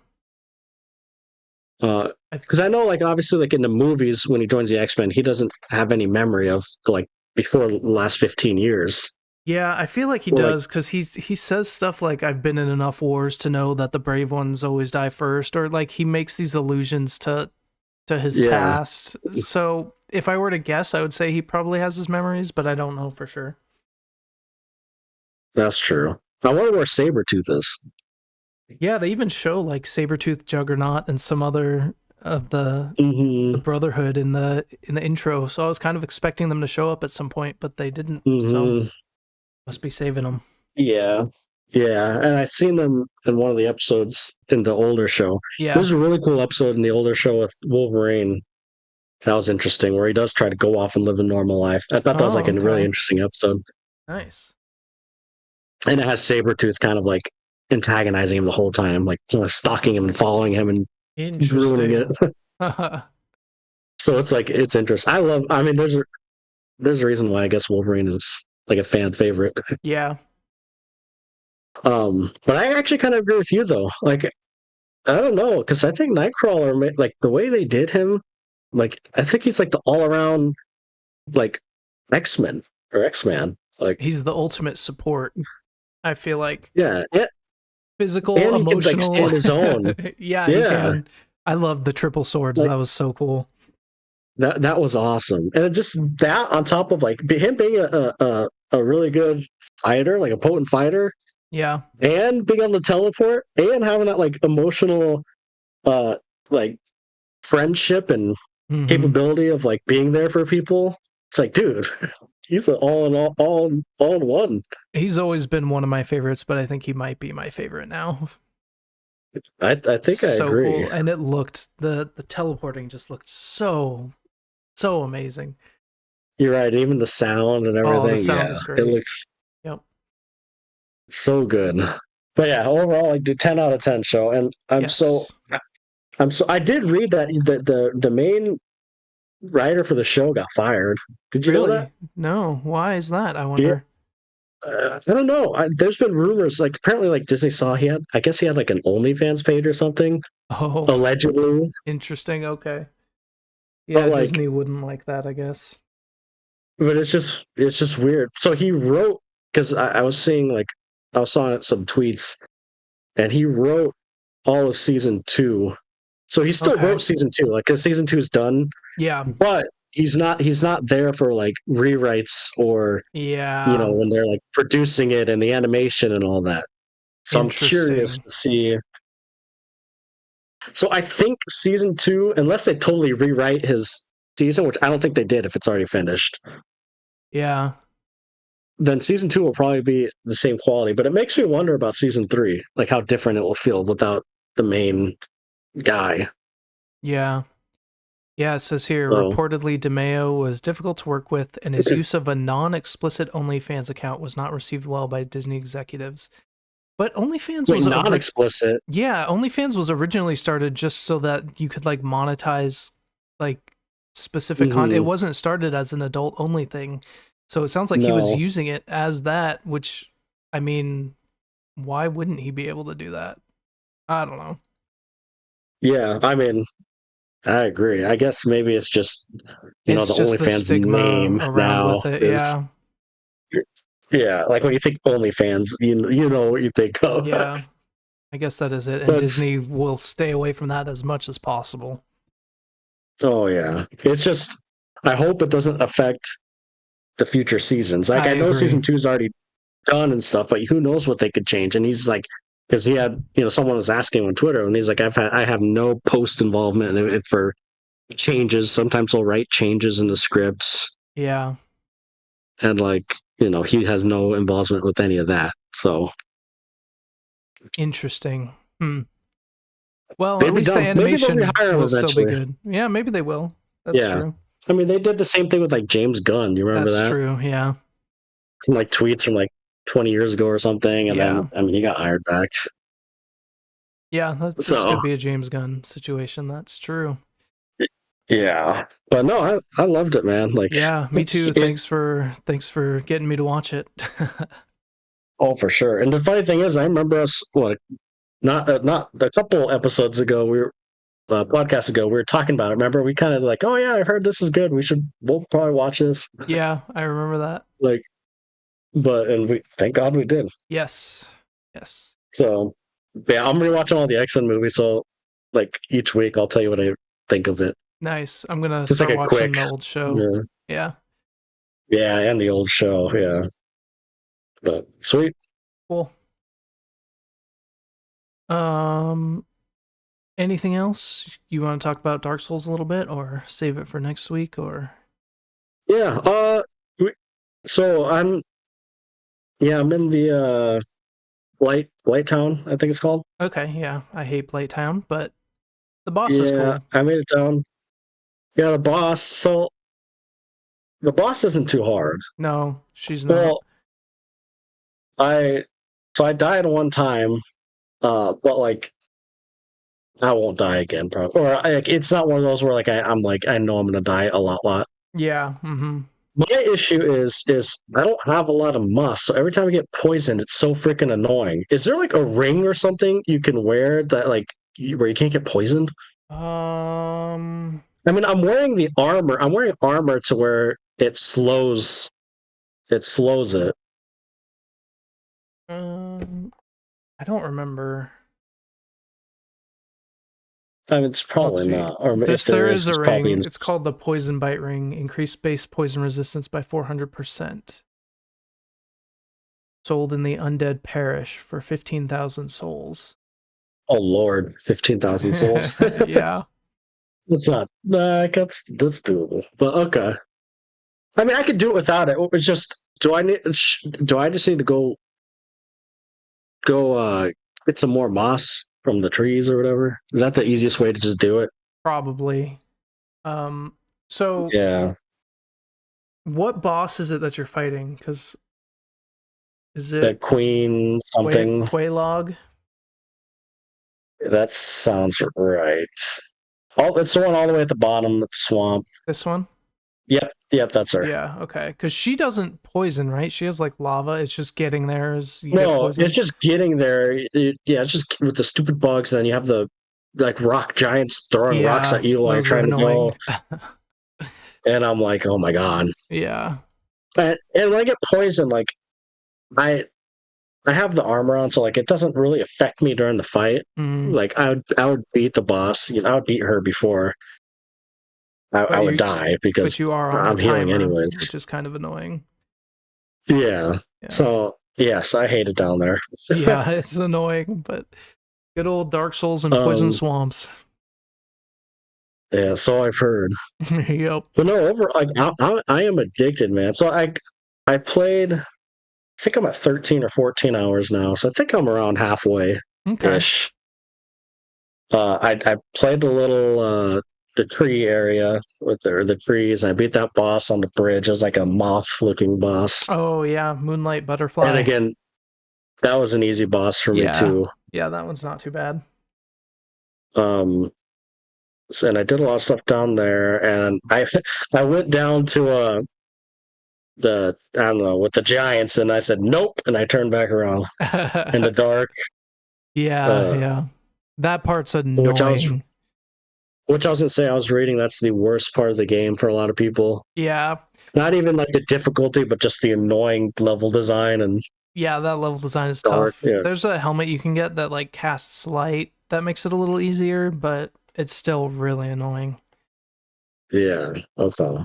Speaker 2: Because I know, like, obviously, like in the movies when he joins the X-Men, he doesn't have any memory of like before the last 15 years.
Speaker 1: Yeah, I feel like he does because he says stuff like "I've been in enough wars to know that the brave ones always die first," or like he makes these allusions to his past. So if I were to guess, I would say he probably has his memories, but I don't know for sure.
Speaker 2: That's true. I wonder where Sabretooth is.
Speaker 1: Yeah, they even show like Sabretooth, Juggernaut, and some other of the Brotherhood in the intro. So I was kind of expecting them to show up at some point, but they didn't. So must be saving them.
Speaker 2: Yeah, and I seen them in one of the episodes in the older show.
Speaker 1: Yeah,
Speaker 2: there's a really cool episode in the older show with Wolverine. That was interesting, where he does try to go off and live a normal life. I thought that was like a really interesting episode.
Speaker 1: Nice.
Speaker 2: And it has Sabretooth kind of like antagonizing him the whole time, like stalking him and following him and ruining it. So it's like it's interesting. I mean, there's a reason why I guess Wolverine is like a fan favorite.
Speaker 1: Yeah.
Speaker 2: But I actually kind of agree with you though. Like, I don't know, because I think Nightcrawler, like the way they did him, like I think he's like the all around like X-Men or X-Man. Like
Speaker 1: he's the ultimate support. I feel like.
Speaker 2: Yeah.
Speaker 1: Physical,
Speaker 2: and
Speaker 1: emotional.
Speaker 2: He can, like, stand his own.
Speaker 1: yeah. He can. I love the triple swords. Like, that was so cool.
Speaker 2: That was awesome, and just that on top of like him being a really good fighter, like a potent fighter.
Speaker 1: Yeah.
Speaker 2: And being able to teleport and having that like emotional like friendship and
Speaker 1: Mhm.
Speaker 2: capability of like being there for people. It's like, dude, he's an all in one.
Speaker 1: He's always been one of my favorites, but I think he might be my favorite now.
Speaker 2: I think I
Speaker 1: So
Speaker 2: agree.
Speaker 1: cool, and it looked the teleporting just looked so amazing.
Speaker 2: You're right. Even the sound and
Speaker 1: Oh, the
Speaker 2: everything.
Speaker 1: sound
Speaker 2: Yeah,
Speaker 1: is
Speaker 2: it
Speaker 1: great.
Speaker 2: looks
Speaker 1: Yep.
Speaker 2: so good. But yeah, overall, like the 10 out of 10 show. And
Speaker 1: Yes.
Speaker 2: I did read that the main writer for the show got fired. Did you know that?
Speaker 1: Really? No. Why is that? I
Speaker 2: Yeah.
Speaker 1: wonder.
Speaker 2: I don't know. There's been rumors, like apparently, like Disney saw I guess he had like an OnlyFans page or something,
Speaker 1: Oh,
Speaker 2: allegedly.
Speaker 1: interesting. Okay.
Speaker 2: But
Speaker 1: Yeah,
Speaker 2: like,
Speaker 1: Disney wouldn't like that, I guess.
Speaker 2: but it's just weird. So he wrote because I was seeing like I was saw some tweets, and he wrote all of season 2. So he still
Speaker 1: Okay.
Speaker 2: wrote season 2, like because season 2 is done,
Speaker 1: Yeah.
Speaker 2: but he's not there for like rewrites or
Speaker 1: Yeah.
Speaker 2: when they're like producing it and the animation and all that. So I'm curious
Speaker 1: Interesting.
Speaker 2: to see. So I think season 2, unless they totally rewrite his season, which I don't think they did if it's already finished,
Speaker 1: Yeah.
Speaker 2: then season 2 will probably be the same quality. But it makes me wonder about season 3, like how different it will feel without the main guy.
Speaker 1: Yeah. Yeah, it says here,
Speaker 2: So
Speaker 1: reportedly DeMeo was difficult to work with, and his use of a non-explicit OnlyFans account was not received well by Disney executives. But OnlyFans
Speaker 2: wait,
Speaker 1: was
Speaker 2: non-explicit.
Speaker 1: yeah, OnlyFans was originally started just so that you could like monetize like specific content. It
Speaker 2: Mm-hmm.
Speaker 1: wasn't started as an adult only thing. So it sounds like he was
Speaker 2: No.
Speaker 1: using it as that, which I mean, why wouldn't he be able to do that? I don't know.
Speaker 2: Yeah, I mean, I agree. I guess maybe it's just the
Speaker 1: It's just the
Speaker 2: OnlyFans
Speaker 1: stigma
Speaker 2: name
Speaker 1: around
Speaker 2: now
Speaker 1: with it.
Speaker 2: is
Speaker 1: Yeah.
Speaker 2: yeah. Like when you think OnlyFans, you know what you think of.
Speaker 1: Yeah. I guess that is it. And
Speaker 2: That's
Speaker 1: Disney will stay away from that as much as possible.
Speaker 2: oh yeah. It's just I hope it doesn't affect the future seasons. Like
Speaker 1: I
Speaker 2: I know
Speaker 1: agree.
Speaker 2: season 2 is already done and stuff, but who knows what they could change? And he's like, because he had someone was asking him on Twitter, and he's like, I have no post involvement in it for changes. Sometimes he'll write changes in the scripts,
Speaker 1: Yeah.
Speaker 2: and like he has no involvement with any of that. So
Speaker 1: Interesting. Hmm. Well, at
Speaker 2: maybe
Speaker 1: least the
Speaker 2: dumb. Maybe they'll
Speaker 1: animation
Speaker 2: rehire him
Speaker 1: will still be
Speaker 2: eventually.
Speaker 1: good. Yeah, maybe they will. That's
Speaker 2: Yeah,
Speaker 1: true.
Speaker 2: I mean they did the same thing with like James Gunn. You remember
Speaker 1: That's
Speaker 2: that?
Speaker 1: true. Yeah.
Speaker 2: From like tweets from like 20 years ago or something, and
Speaker 1: Yeah.
Speaker 2: then I mean he got hired back.
Speaker 1: Yeah, this
Speaker 2: So
Speaker 1: could be a James Gunn situation. That's true.
Speaker 2: yeah, but no, I loved it, man. Like
Speaker 1: Yeah, me too.
Speaker 2: it.
Speaker 1: Thanks for getting me to watch it.
Speaker 2: Oh, for sure. And the funny thing is, I remember us not a couple episodes ago. We were podcasts ago. We were talking about it. Remember, we kind of like, oh yeah, I heard this is good. We'll probably watch this.
Speaker 1: Yeah, I remember that.
Speaker 2: Like, and we thank God we did.
Speaker 1: Yes. Yes.
Speaker 2: So yeah, I'm rewatching all the X-Men movies. So like each week, I'll tell you what I think of it.
Speaker 1: Nice. I'm gonna
Speaker 2: Just like
Speaker 1: start
Speaker 2: a
Speaker 1: watching
Speaker 2: quick,
Speaker 1: the old show.
Speaker 2: yeah,
Speaker 1: Yeah.
Speaker 2: and the old show, yeah. But sweet.
Speaker 1: Cool. Um, anything else you want to talk about Dark Souls a little bit, or save it for next week, or?
Speaker 2: Yeah. So I'm in the Light Town, I think it's called.
Speaker 1: Okay, yeah, I hate Playtown, but the boss is
Speaker 2: Yeah,
Speaker 1: cool.
Speaker 2: I made it down. Yeah, the boss. So the boss isn't too hard.
Speaker 1: No, she's not.
Speaker 2: Well, I died one time, but like I won't die again, probably. Or like it's not one of those where like I'm like I know I'm gonna die a lot.
Speaker 1: Yeah. Mm-hmm.
Speaker 2: My issue is I don't have a lot of must, so every time I get poisoned, it's so freaking annoying. Is there like a ring or something you can wear that like where you can't get poisoned? I mean, I'm wearing the armor. I'm wearing armor to where it slows. It slows it.
Speaker 1: I don't remember.
Speaker 2: I mean, it's probably
Speaker 1: Let's see.
Speaker 2: not. Or if
Speaker 1: There
Speaker 2: is,
Speaker 1: is a
Speaker 2: it's probably
Speaker 1: ring. It's called the Poison Bite Ring. Increased base poison resistance by 400%. Sold in the Undead Parish for 15,000 souls.
Speaker 2: oh Lord, 15,000 souls.
Speaker 1: Yeah.
Speaker 2: It's not. That's doable. But okay. I mean, I could do it without it. It's just, do I just need to go get some more moss from the trees or whatever? Is that the easiest way to just do it?
Speaker 1: Probably. So
Speaker 2: Yeah.
Speaker 1: what boss is it that you're fighting? Because is
Speaker 2: The
Speaker 1: it
Speaker 2: queen something.
Speaker 1: Quaylog?
Speaker 2: That sounds right. Oh, it's the one all the way at the bottom of the swamp.
Speaker 1: This one?
Speaker 2: Yep, that's her.
Speaker 1: Yeah, okay. Because she doesn't poison, right? She has like lava. It's just getting there as you get
Speaker 2: No,
Speaker 1: poisoned.
Speaker 2: it's just getting there. Yeah, it's just with the stupid bugs, and then you have the like rock giants throwing rocks at you while you're
Speaker 1: those are
Speaker 2: trying to go.
Speaker 1: annoying.
Speaker 2: And I'm like, oh my god.
Speaker 1: Yeah.
Speaker 2: And when I get poisoned, like I have the armor on, so like it doesn't really affect me during the fight.
Speaker 1: Mm.
Speaker 2: Like I would beat the boss. I would beat her before I would die because
Speaker 1: But you are on
Speaker 2: I'm
Speaker 1: the
Speaker 2: healing
Speaker 1: timer,
Speaker 2: anyways.
Speaker 1: which is kind of annoying.
Speaker 2: Yeah.
Speaker 1: Yeah.
Speaker 2: So yes, I hate it down there.
Speaker 1: Yeah, it's annoying, but good old Dark Souls and poison swamps.
Speaker 2: Yeah, so I've heard.
Speaker 1: Yep.
Speaker 2: But no, I am addicted, man. So I played. I think I'm at 13 or 14 hours now, so I think I'm around halfway ish.
Speaker 1: Okay.
Speaker 2: I played the little the tree area with the trees, and I beat that boss on the bridge. It was like a moth-looking boss.
Speaker 1: Oh yeah, Moonlight Butterfly.
Speaker 2: And again, that was an easy boss for me too.
Speaker 1: Yeah, that one's not too bad.
Speaker 2: And I did a lot of stuff down there, and I went down to I don't know, with the giants, and I said nope, and I turned back around in the dark.
Speaker 1: Yeah. That part's annoying.
Speaker 2: Which I was gonna say, I was reading that's the worst part of the game for a lot of people.
Speaker 1: Yeah.
Speaker 2: Not even like the difficulty, but just the annoying level design and
Speaker 1: yeah, that level design is
Speaker 2: dark.
Speaker 1: tough.
Speaker 2: Yeah.
Speaker 1: There's a helmet you can get that like casts light that makes it a little easier, but it's still really annoying.
Speaker 2: Yeah. Okay.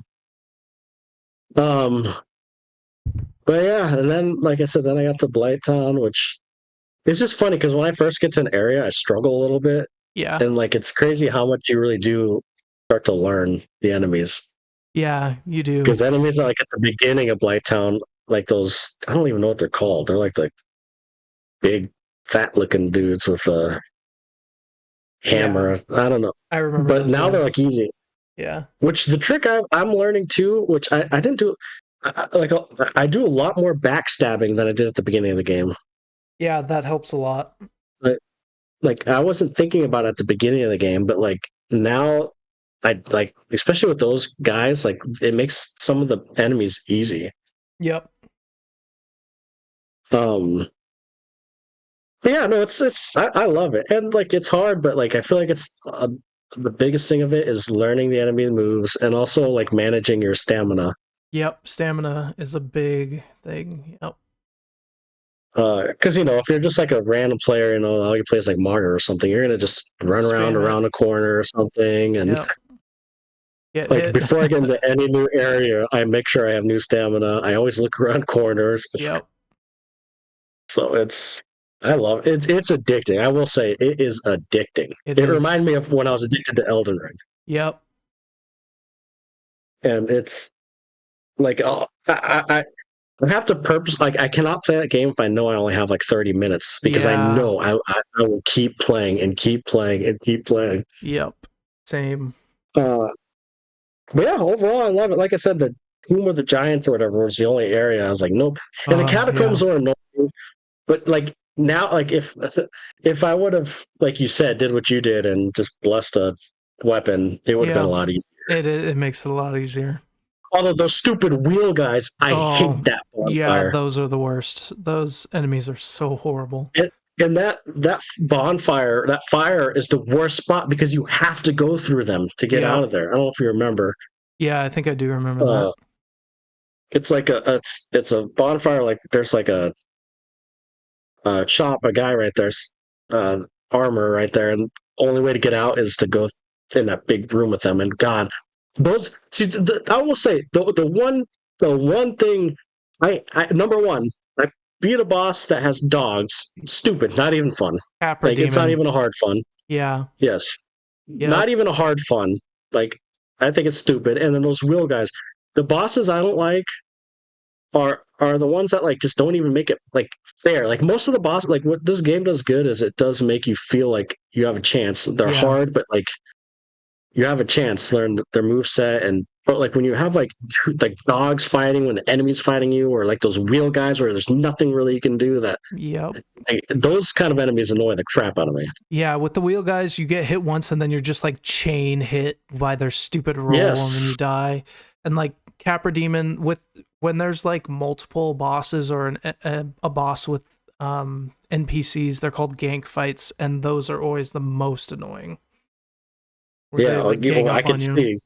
Speaker 2: But yeah, and then like I said, then I got to Blighttown, which is just funny because when I first get to an area, I struggle a little bit.
Speaker 1: Yeah.
Speaker 2: And like it's crazy how much you really do start to learn the enemies.
Speaker 1: Yeah, you do.
Speaker 2: Because enemies are like at the beginning of Blighttown, like those, I don't even know what they're called. They're like the big, fat looking dudes with a hammer. Yeah. I don't know.
Speaker 1: I remember.
Speaker 2: But now they're like easy.
Speaker 1: Yeah.
Speaker 2: Which the trick I'm learning too, which I didn't do, I do a lot more backstabbing than I did at the beginning of the game.
Speaker 1: Yeah, that helps a lot.
Speaker 2: Like I wasn't thinking about it at the beginning of the game, but like now I like, especially with those guys, like it makes some of the enemies easy.
Speaker 1: Yep.
Speaker 2: But yeah, no, I love it, and like it's hard, but like I feel like it's the biggest thing of it is learning the enemy moves and also like managing your stamina.
Speaker 1: Yep, stamina is a big thing. Yep.
Speaker 2: Because if you're just like a random player, all you play is like Mario or something, you're gonna just run around a corner or something, and like before I get into any new area, I make sure I have new stamina. I always look around corners.
Speaker 1: Yep.
Speaker 2: So I love it. It's addicting. I will say it is addicting. It reminded me of when I was addicted to Elden Ring.
Speaker 1: Yep.
Speaker 2: And it's like I have to purpose, like I cannot play that game if I know I only have like 30 minutes because I know I will keep playing and keep playing and keep playing.
Speaker 1: Yep. Same.
Speaker 2: But yeah, overall I love it. Like I said, the Tomb of the Giants or whatever was the only area I was like, nope. And the catacombs were annoying, but like now, like if I would have, like you said, did what you did and just blessed a weapon, it would have been a lot easier.
Speaker 1: It makes it a lot easier.
Speaker 2: Although those stupid wheel guys, I hate that bonfire.
Speaker 1: Yeah, those are the worst. Those enemies are so horrible.
Speaker 2: And that bonfire, that fire is the worst spot because you have to go through them to get out of there. I don't know if you remember.
Speaker 1: Yeah, I think I do remember that.
Speaker 2: It's like it's a bonfire. Like there's like a shop, a guy right there's armor right there, and only way to get out is to go in that big room with them. And God, those I will say the one thing I number one, I beat a boss that has dogs. Stupid, not even fun. Like it's not even a hard fun.
Speaker 1: Yeah.
Speaker 2: Yes. Yep. Not even a hard fun. Like, I think it's stupid. And then those wheel guys, the bosses I don't like are the ones that like just don't even make it like fair. Like most of the bosses, like what this game does good is it does make you feel like you have a chance. They're
Speaker 1: Yeah.
Speaker 2: hard, but like you have a chance to learn their move set. And but like when you have like dogs fighting when the enemy's fighting you, or like those wheel guys where there's nothing really you can do, that
Speaker 1: Yep.
Speaker 2: like, those kind of enemies annoy the crap out of me.
Speaker 1: Yeah, with the wheel guys, you get hit once and then you're just like chain hit by their stupid roll and then you die. And like Capra Demon, when there's like multiple bosses or a boss with NPCs, they're called gank fights, and those are always the most annoying.
Speaker 2: Yeah, I can see.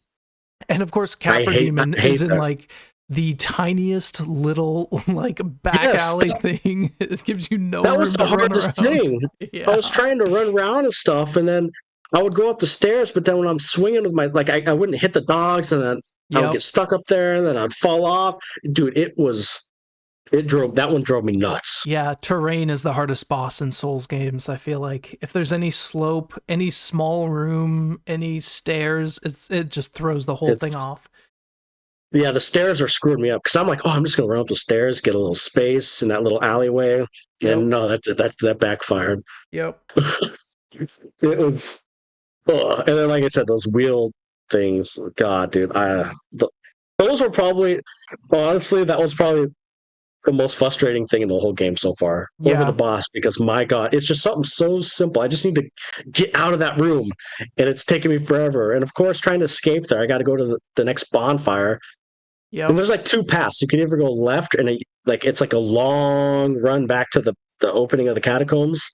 Speaker 1: And of course, Capra Demon is in like the tiniest little like back alley thing. It gives you no room to run around. That was the hardest thing.
Speaker 2: Yeah. I was trying to run around and stuff, and then I would go up the stairs, but then when I'm swinging with my like, I wouldn't hit the dogs, and then I would get stuck up there, and then I'd fall off. Dude, that one drove me nuts.
Speaker 1: Yeah, terrain is the hardest boss in Souls games. I feel like if there's any slope, any small room, any stairs, it just throws the whole thing off.
Speaker 2: Yeah, the stairs are screwing me up because I'm like, oh, I'm just gonna run up the stairs, get a little space in that little alleyway, and no, that backfired.
Speaker 1: Yep.
Speaker 2: It was, and then like I said, those wheel things. God, dude, those were probably, honestly, that was probably the most frustrating thing in the whole game so far over the boss, because my God, it's just something so simple. I just need to get out of that room, and it's taking me forever. And of course, trying to escape there, I got to go to the next bonfire. Yeah, and there's like two paths. You can either go left, and it's like a long run back to the opening of the catacombs,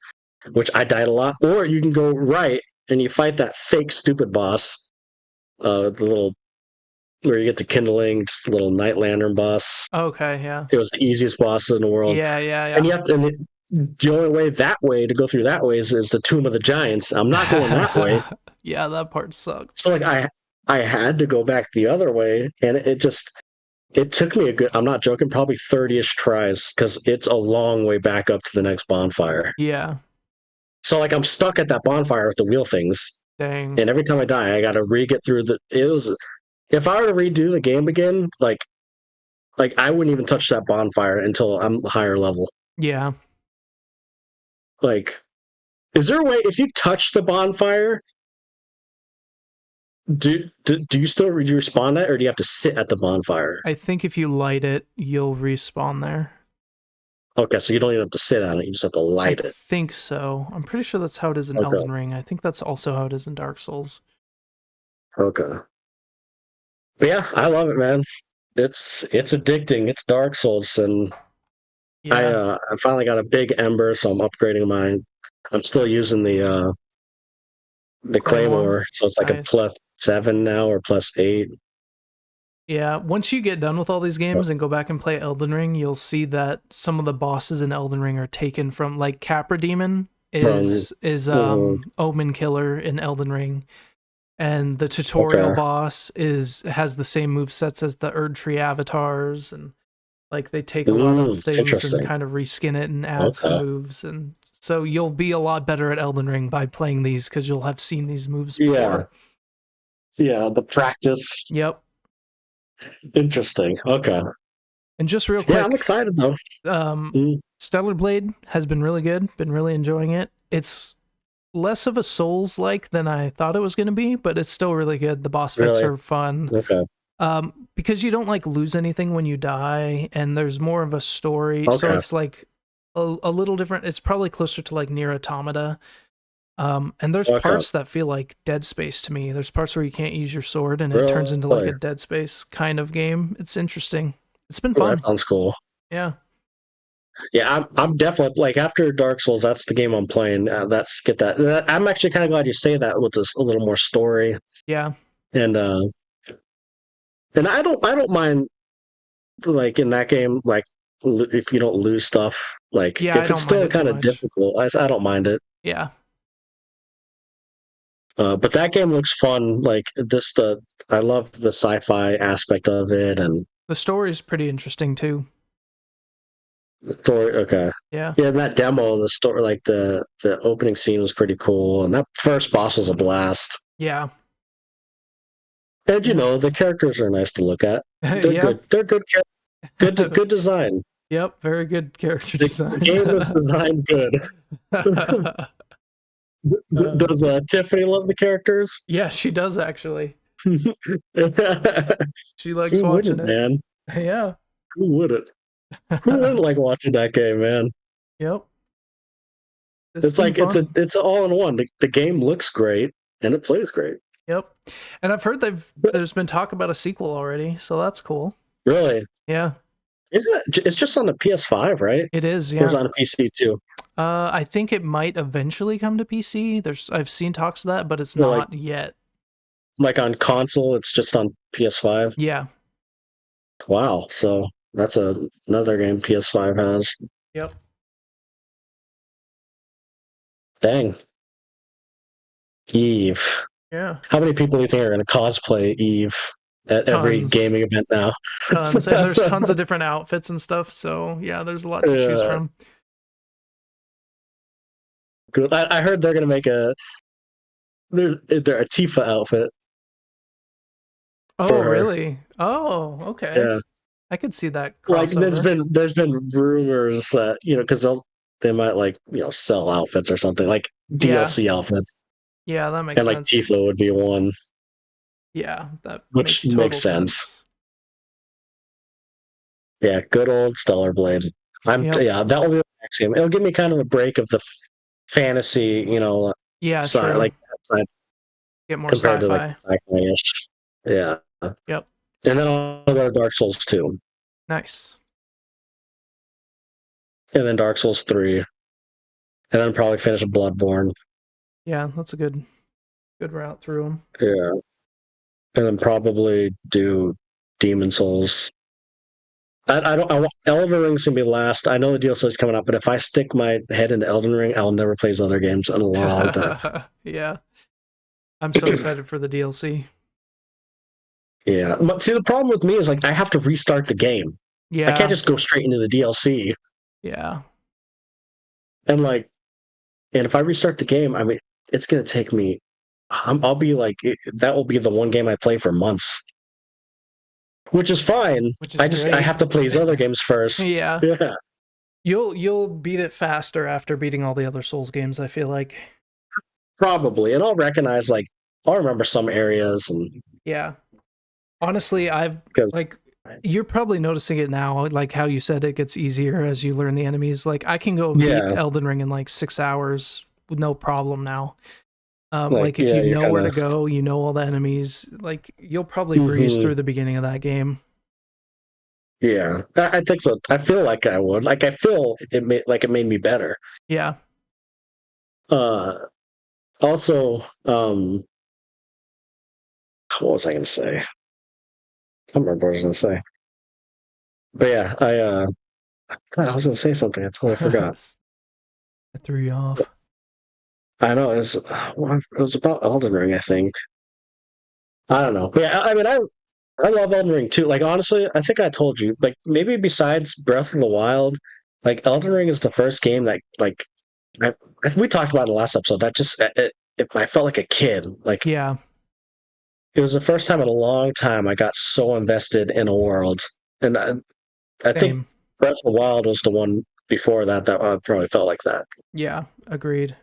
Speaker 2: which I died a lot, or you can go right and you fight that fake stupid boss, the little where you get to kindling, just a little night lantern boss.
Speaker 1: Okay, yeah.
Speaker 2: It was the easiest boss in the world.
Speaker 1: Yeah.
Speaker 2: And the only way to go through that way is the Tomb of the Giants. I'm not going that way.
Speaker 1: Yeah, that part sucked.
Speaker 2: So like I had to go back the other way, and it took me I'm not joking, probably 30-ish tries, because it's a long way back up to the next bonfire.
Speaker 1: Yeah.
Speaker 2: So like I'm stuck at that bonfire with the wheel things.
Speaker 1: Dang.
Speaker 2: And every time I die, I gotta get through if I were to redo the game again, like I wouldn't even touch that bonfire until I'm higher level.
Speaker 1: Yeah.
Speaker 2: Like, is there a way, if you touch the bonfire, do you still respawn that, or do you have to sit at the bonfire?
Speaker 1: I think if you light it, you'll respawn there.
Speaker 2: Okay, so you don't even have to sit on it, you just have to light it.
Speaker 1: I think so. I'm pretty sure that's how it is in Elden Ring. I think that's also how it is in Dark Souls.
Speaker 2: Okay. But yeah, I love it, man. It's addicting. It's Dark Souls, and I finally got a big ember, so I'm upgrading mine. I'm still using the Claymore, so it's like a +7 now or +8.
Speaker 1: Yeah, once you get done with all these games and go back and play Elden Ring, you'll see that some of the bosses in Elden Ring are taken from, like Capra Demon is Omen Killer in Elden Ring, and the tutorial boss has the same movesets as the Erdtree avatars, and like they take a lot of things and kind of reskin it and add some moves, and so you'll be a lot better at Elden Ring by playing these because you'll have seen these moves before.
Speaker 2: Yeah, the practice.
Speaker 1: Yep.
Speaker 2: Interesting. Okay.
Speaker 1: And just real quick,
Speaker 2: yeah, I'm excited though.
Speaker 1: Stellar Blade has been really good. Been really enjoying it. It's less of a Souls-like than I thought it was going to be, but it's still really good. The boss fights are fun.
Speaker 2: Okay.
Speaker 1: Because you don't like lose anything when you die, and there's more of a story, so it's like a little different. It's probably closer to like Nier Automata. And there's parts that feel like Dead Space to me. There's parts where you can't use your sword, and it turns into like a Dead Space kind of game. It's interesting. It's been fun.
Speaker 2: That sounds cool.
Speaker 1: Yeah.
Speaker 2: Yeah, I'm definitely, like, after Dark Souls, that's the game I'm playing. I'm actually kind of glad you say that, with this a little more story.
Speaker 1: Yeah.
Speaker 2: And I don't mind, like, in that game, like, if you don't lose stuff, like, if it's still kind of difficult, I don't mind it.
Speaker 1: Yeah.
Speaker 2: But that game looks fun. Like, I love the sci-fi aspect of it, and
Speaker 1: the story is pretty interesting too.
Speaker 2: The story, okay.
Speaker 1: Yeah.
Speaker 2: Yeah, that demo, the story, like the opening scene was pretty cool, and that first boss was a blast.
Speaker 1: Yeah.
Speaker 2: And the characters are nice to look at. They're
Speaker 1: Yeah.
Speaker 2: good. They're good. Good design.
Speaker 1: Yep, very good character
Speaker 2: The
Speaker 1: design.
Speaker 2: game is designed good. Does Tiffany love the characters?
Speaker 1: Yeah, she does actually.
Speaker 2: Who
Speaker 1: She likes watching
Speaker 2: wouldn't,
Speaker 1: it.
Speaker 2: man?
Speaker 1: Yeah.
Speaker 2: Who wouldn't? Who wouldn't like watching that game, man?
Speaker 1: Yep.
Speaker 2: It's like
Speaker 1: fun.
Speaker 2: it's all in one. The game looks great and it plays great.
Speaker 1: Yep. And I've heard there's been talk about a sequel already, so that's cool.
Speaker 2: Really?
Speaker 1: Yeah.
Speaker 2: Isn't it? It's just on the PS5, right?
Speaker 1: It is,
Speaker 2: Or
Speaker 1: yeah.
Speaker 2: it's on a PC too.
Speaker 1: I think it might eventually come to PC. I've seen talks of that, but it's
Speaker 2: Well,
Speaker 1: not yet.
Speaker 2: Like on console, it's just on PS5.
Speaker 1: Yeah.
Speaker 2: Wow. So that's another game PS5 has.
Speaker 1: Yep.
Speaker 2: Dang. Eve.
Speaker 1: Yeah.
Speaker 2: How many people do you think are going to cosplay Eve at every
Speaker 1: Tons.
Speaker 2: gaming event now?
Speaker 1: Tons. And there's tons of different outfits and stuff, so yeah, there's a lot to choose from.
Speaker 2: Good. I heard they're going to make their Tifa outfit.
Speaker 1: Oh, really? Oh, okay.
Speaker 2: Yeah.
Speaker 1: I could see that
Speaker 2: Like
Speaker 1: crossover.
Speaker 2: there's been rumors that because they might sell outfits or something like DLC outfits.
Speaker 1: Yeah, that makes
Speaker 2: sense. And like Tifa would be one.
Speaker 1: Yeah, that
Speaker 2: which
Speaker 1: makes
Speaker 2: sense. Yeah, good old Stellar Blade. Yeah, that will be the next game. It'll give me kind of a break of the fantasy,
Speaker 1: side,
Speaker 2: like side,
Speaker 1: get more
Speaker 2: compared
Speaker 1: sci-fi.
Speaker 2: to like sci-fi-ish. Yeah.
Speaker 1: Yep.
Speaker 2: And then I'll go to Dark Souls 2.
Speaker 1: Nice.
Speaker 2: And then Dark Souls 3. And then probably finish Bloodborne.
Speaker 1: Yeah, that's a good route through them.
Speaker 2: Yeah. And then probably do Demon Souls. I want Elden Ring's gonna be last. I know the DLC is coming up, but if I stick my head into Elden Ring, I'll never play these other games in a long time.
Speaker 1: Yeah. I'm so excited for the DLC.
Speaker 2: Yeah. But see, the problem with me is I have to restart the game.
Speaker 1: Yeah.
Speaker 2: I can't just go straight into the DLC.
Speaker 1: Yeah.
Speaker 2: And if I restart the game, I mean, it's gonna take me. I'll be that will be the one game I play for months. Which is fine. I have to play these other games first.
Speaker 1: Yeah.
Speaker 2: Yeah.
Speaker 1: You'll beat it faster after beating all the other Souls games, I feel like.
Speaker 2: Probably. And I'll recognize I'll remember some areas and
Speaker 1: yeah. Honestly, you're probably noticing it now, like how you said it gets easier as you learn the enemies. Like I can go beat Elden Ring in 6 hours with no problem now. If you know where to go, you know all the enemies, you'll probably breeze through the beginning of that game.
Speaker 2: Yeah, I think so. I feel like I would. I feel it made me better.
Speaker 1: Yeah.
Speaker 2: Also, what was I going to say? I don't remember what I was going to say. But yeah, God, I was going to say something. I totally forgot.
Speaker 1: I threw you off.
Speaker 2: I know it was about Elden Ring, I think. I don't know. But yeah, I mean, I love Elden Ring too. Honestly, I think I told you. Maybe besides Breath of the Wild, Elden Ring is the first game that we talked about in the last episode. That just I felt like a kid.
Speaker 1: Yeah.
Speaker 2: It was the first time in a long time I got so invested in a world, and I think Breath of the Wild was the one before that I probably felt like that.
Speaker 1: Yeah, agreed.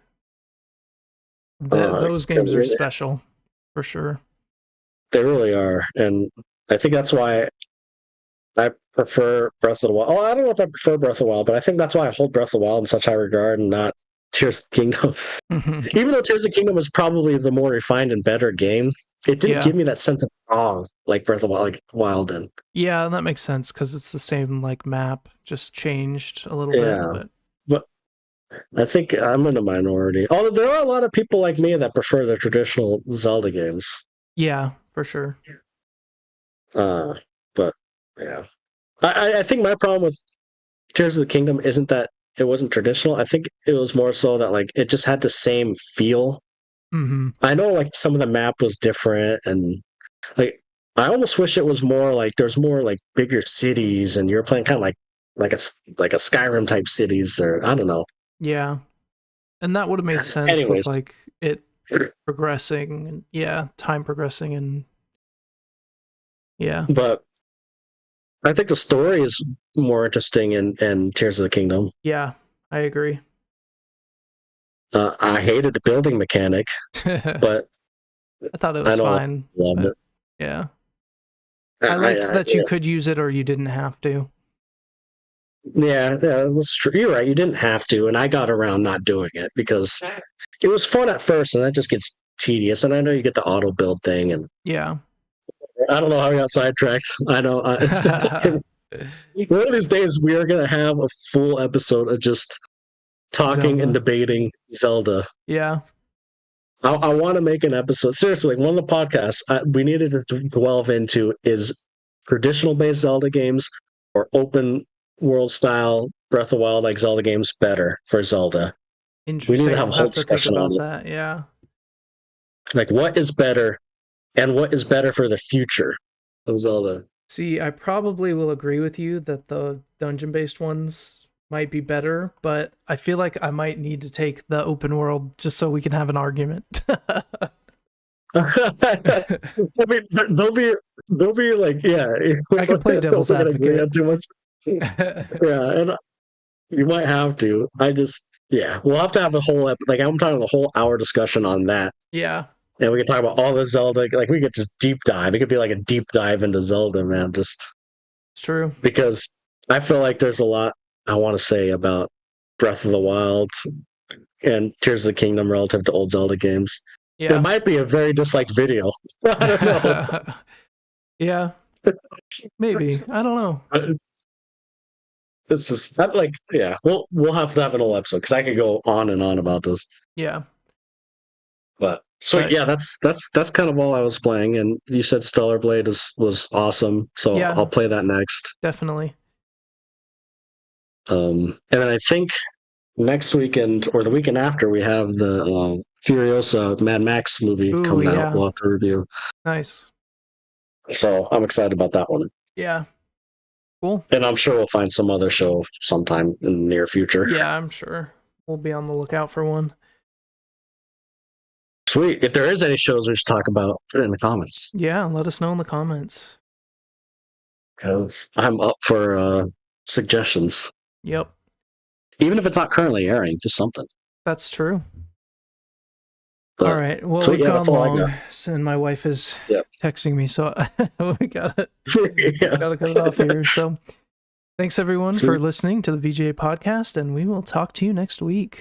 Speaker 1: Those games are special, for sure.
Speaker 2: They really are, and I think that's why I prefer Breath of the Wild. Oh, I don't know if I prefer Breath of the Wild, but I think that's why I hold Breath of the Wild in such high regard and not Tears of the Kingdom. Even though Tears of the Kingdom is probably the more refined and better game, it didn't give me that sense of awe like Breath of the Wild did.
Speaker 1: Yeah, that makes sense because it's the same map, just changed a little bit.
Speaker 2: But I think I'm in a minority. Although there are a lot of people like me that prefer the traditional Zelda games.
Speaker 1: Yeah, for sure.
Speaker 2: But yeah, I think my problem with Tears of the Kingdom isn't that it wasn't traditional. I think it was more so that it just had the same feel.
Speaker 1: Mm-hmm.
Speaker 2: I know some of the map was different, and I almost wish it was more there's more bigger cities, and you're playing kind of like a Skyrim type cities, or I don't know.
Speaker 1: Yeah, and that would have made sense with it progressing, and time progressing, and Yeah.
Speaker 2: But I think the story is more interesting in Tears of the Kingdom.
Speaker 1: Yeah, I agree.
Speaker 2: I hated the building mechanic, but
Speaker 1: I thought it
Speaker 2: I
Speaker 1: was
Speaker 2: know
Speaker 1: fine.
Speaker 2: I loved it.
Speaker 1: Yeah. I liked that you could use it or you didn't have to.
Speaker 2: Yeah, that's true. You're right. You didn't have to, and I got around not doing it because it was fun at first, and that just gets tedious. And I know you get the auto build thing, and
Speaker 1: Yeah.
Speaker 2: I don't know how we got sidetracked. I know. One of these days, we are going to have a full episode of just talking
Speaker 1: Zelda.
Speaker 2: and debating Zelda.
Speaker 1: Yeah.
Speaker 2: I want to make an episode. Seriously, like one of the podcasts we needed to delve into is traditional based Zelda games or open world style Breath of the Wild like Zelda games better for Zelda. We
Speaker 1: Interesting.
Speaker 2: need to have a
Speaker 1: I'll
Speaker 2: whole
Speaker 1: have to think
Speaker 2: discussion
Speaker 1: about
Speaker 2: on it.
Speaker 1: that. Yeah.
Speaker 2: Like what is better and what is better for the future of Zelda.
Speaker 1: See, I probably will agree with you that the dungeon-based ones might be better, but I feel like I might need to take the open world just so we can have an argument.
Speaker 2: I mean, they'll be like, yeah.
Speaker 1: I can play devil's advocate.
Speaker 2: Too much. Yeah, and you might have to. Yeah, we'll have to have a whole like I'm talking a whole hour discussion on that.
Speaker 1: Yeah.
Speaker 2: And we can talk about all the Zelda. Like we could just deep dive. It could be like a deep dive into Zelda, man. Just
Speaker 1: It's true.
Speaker 2: because I feel like there's a lot I want to say about Breath of the Wild and Tears of the Kingdom relative to old Zelda games.
Speaker 1: Yeah.
Speaker 2: It might be a very disliked video. I don't know.
Speaker 1: Yeah. Maybe. I don't know.
Speaker 2: It's just like, yeah. We'll have to have an whole episode because I could go on and on about this.
Speaker 1: Yeah.
Speaker 2: But sweet, yeah. That's kind of all I was playing. And you said Stellar Blade was awesome, so
Speaker 1: Yeah.
Speaker 2: I'll play that next.
Speaker 1: Definitely.
Speaker 2: And then I think next weekend or the weekend after we have the Furiosa Mad Max movie coming out. We'll have to review.
Speaker 1: Nice.
Speaker 2: So I'm excited about that one.
Speaker 1: Yeah. Cool.
Speaker 2: And I'm sure we'll find some other show sometime in the near future.
Speaker 1: Yeah, I'm sure. We'll be on the lookout for one.
Speaker 2: Sweet. If there is any shows we should talk about, put it in the comments.
Speaker 1: Yeah, let us know in the comments.
Speaker 2: Because I'm up for suggestions.
Speaker 1: Yep.
Speaker 2: Even if it's not currently airing, just something.
Speaker 1: That's true.
Speaker 2: But,
Speaker 1: all right. Well,
Speaker 2: so,
Speaker 1: we've
Speaker 2: yeah,
Speaker 1: gone long, and my wife is texting me, so we gotta cut it off here. So, thanks everyone for listening to the VGA podcast, and we will talk to you next week.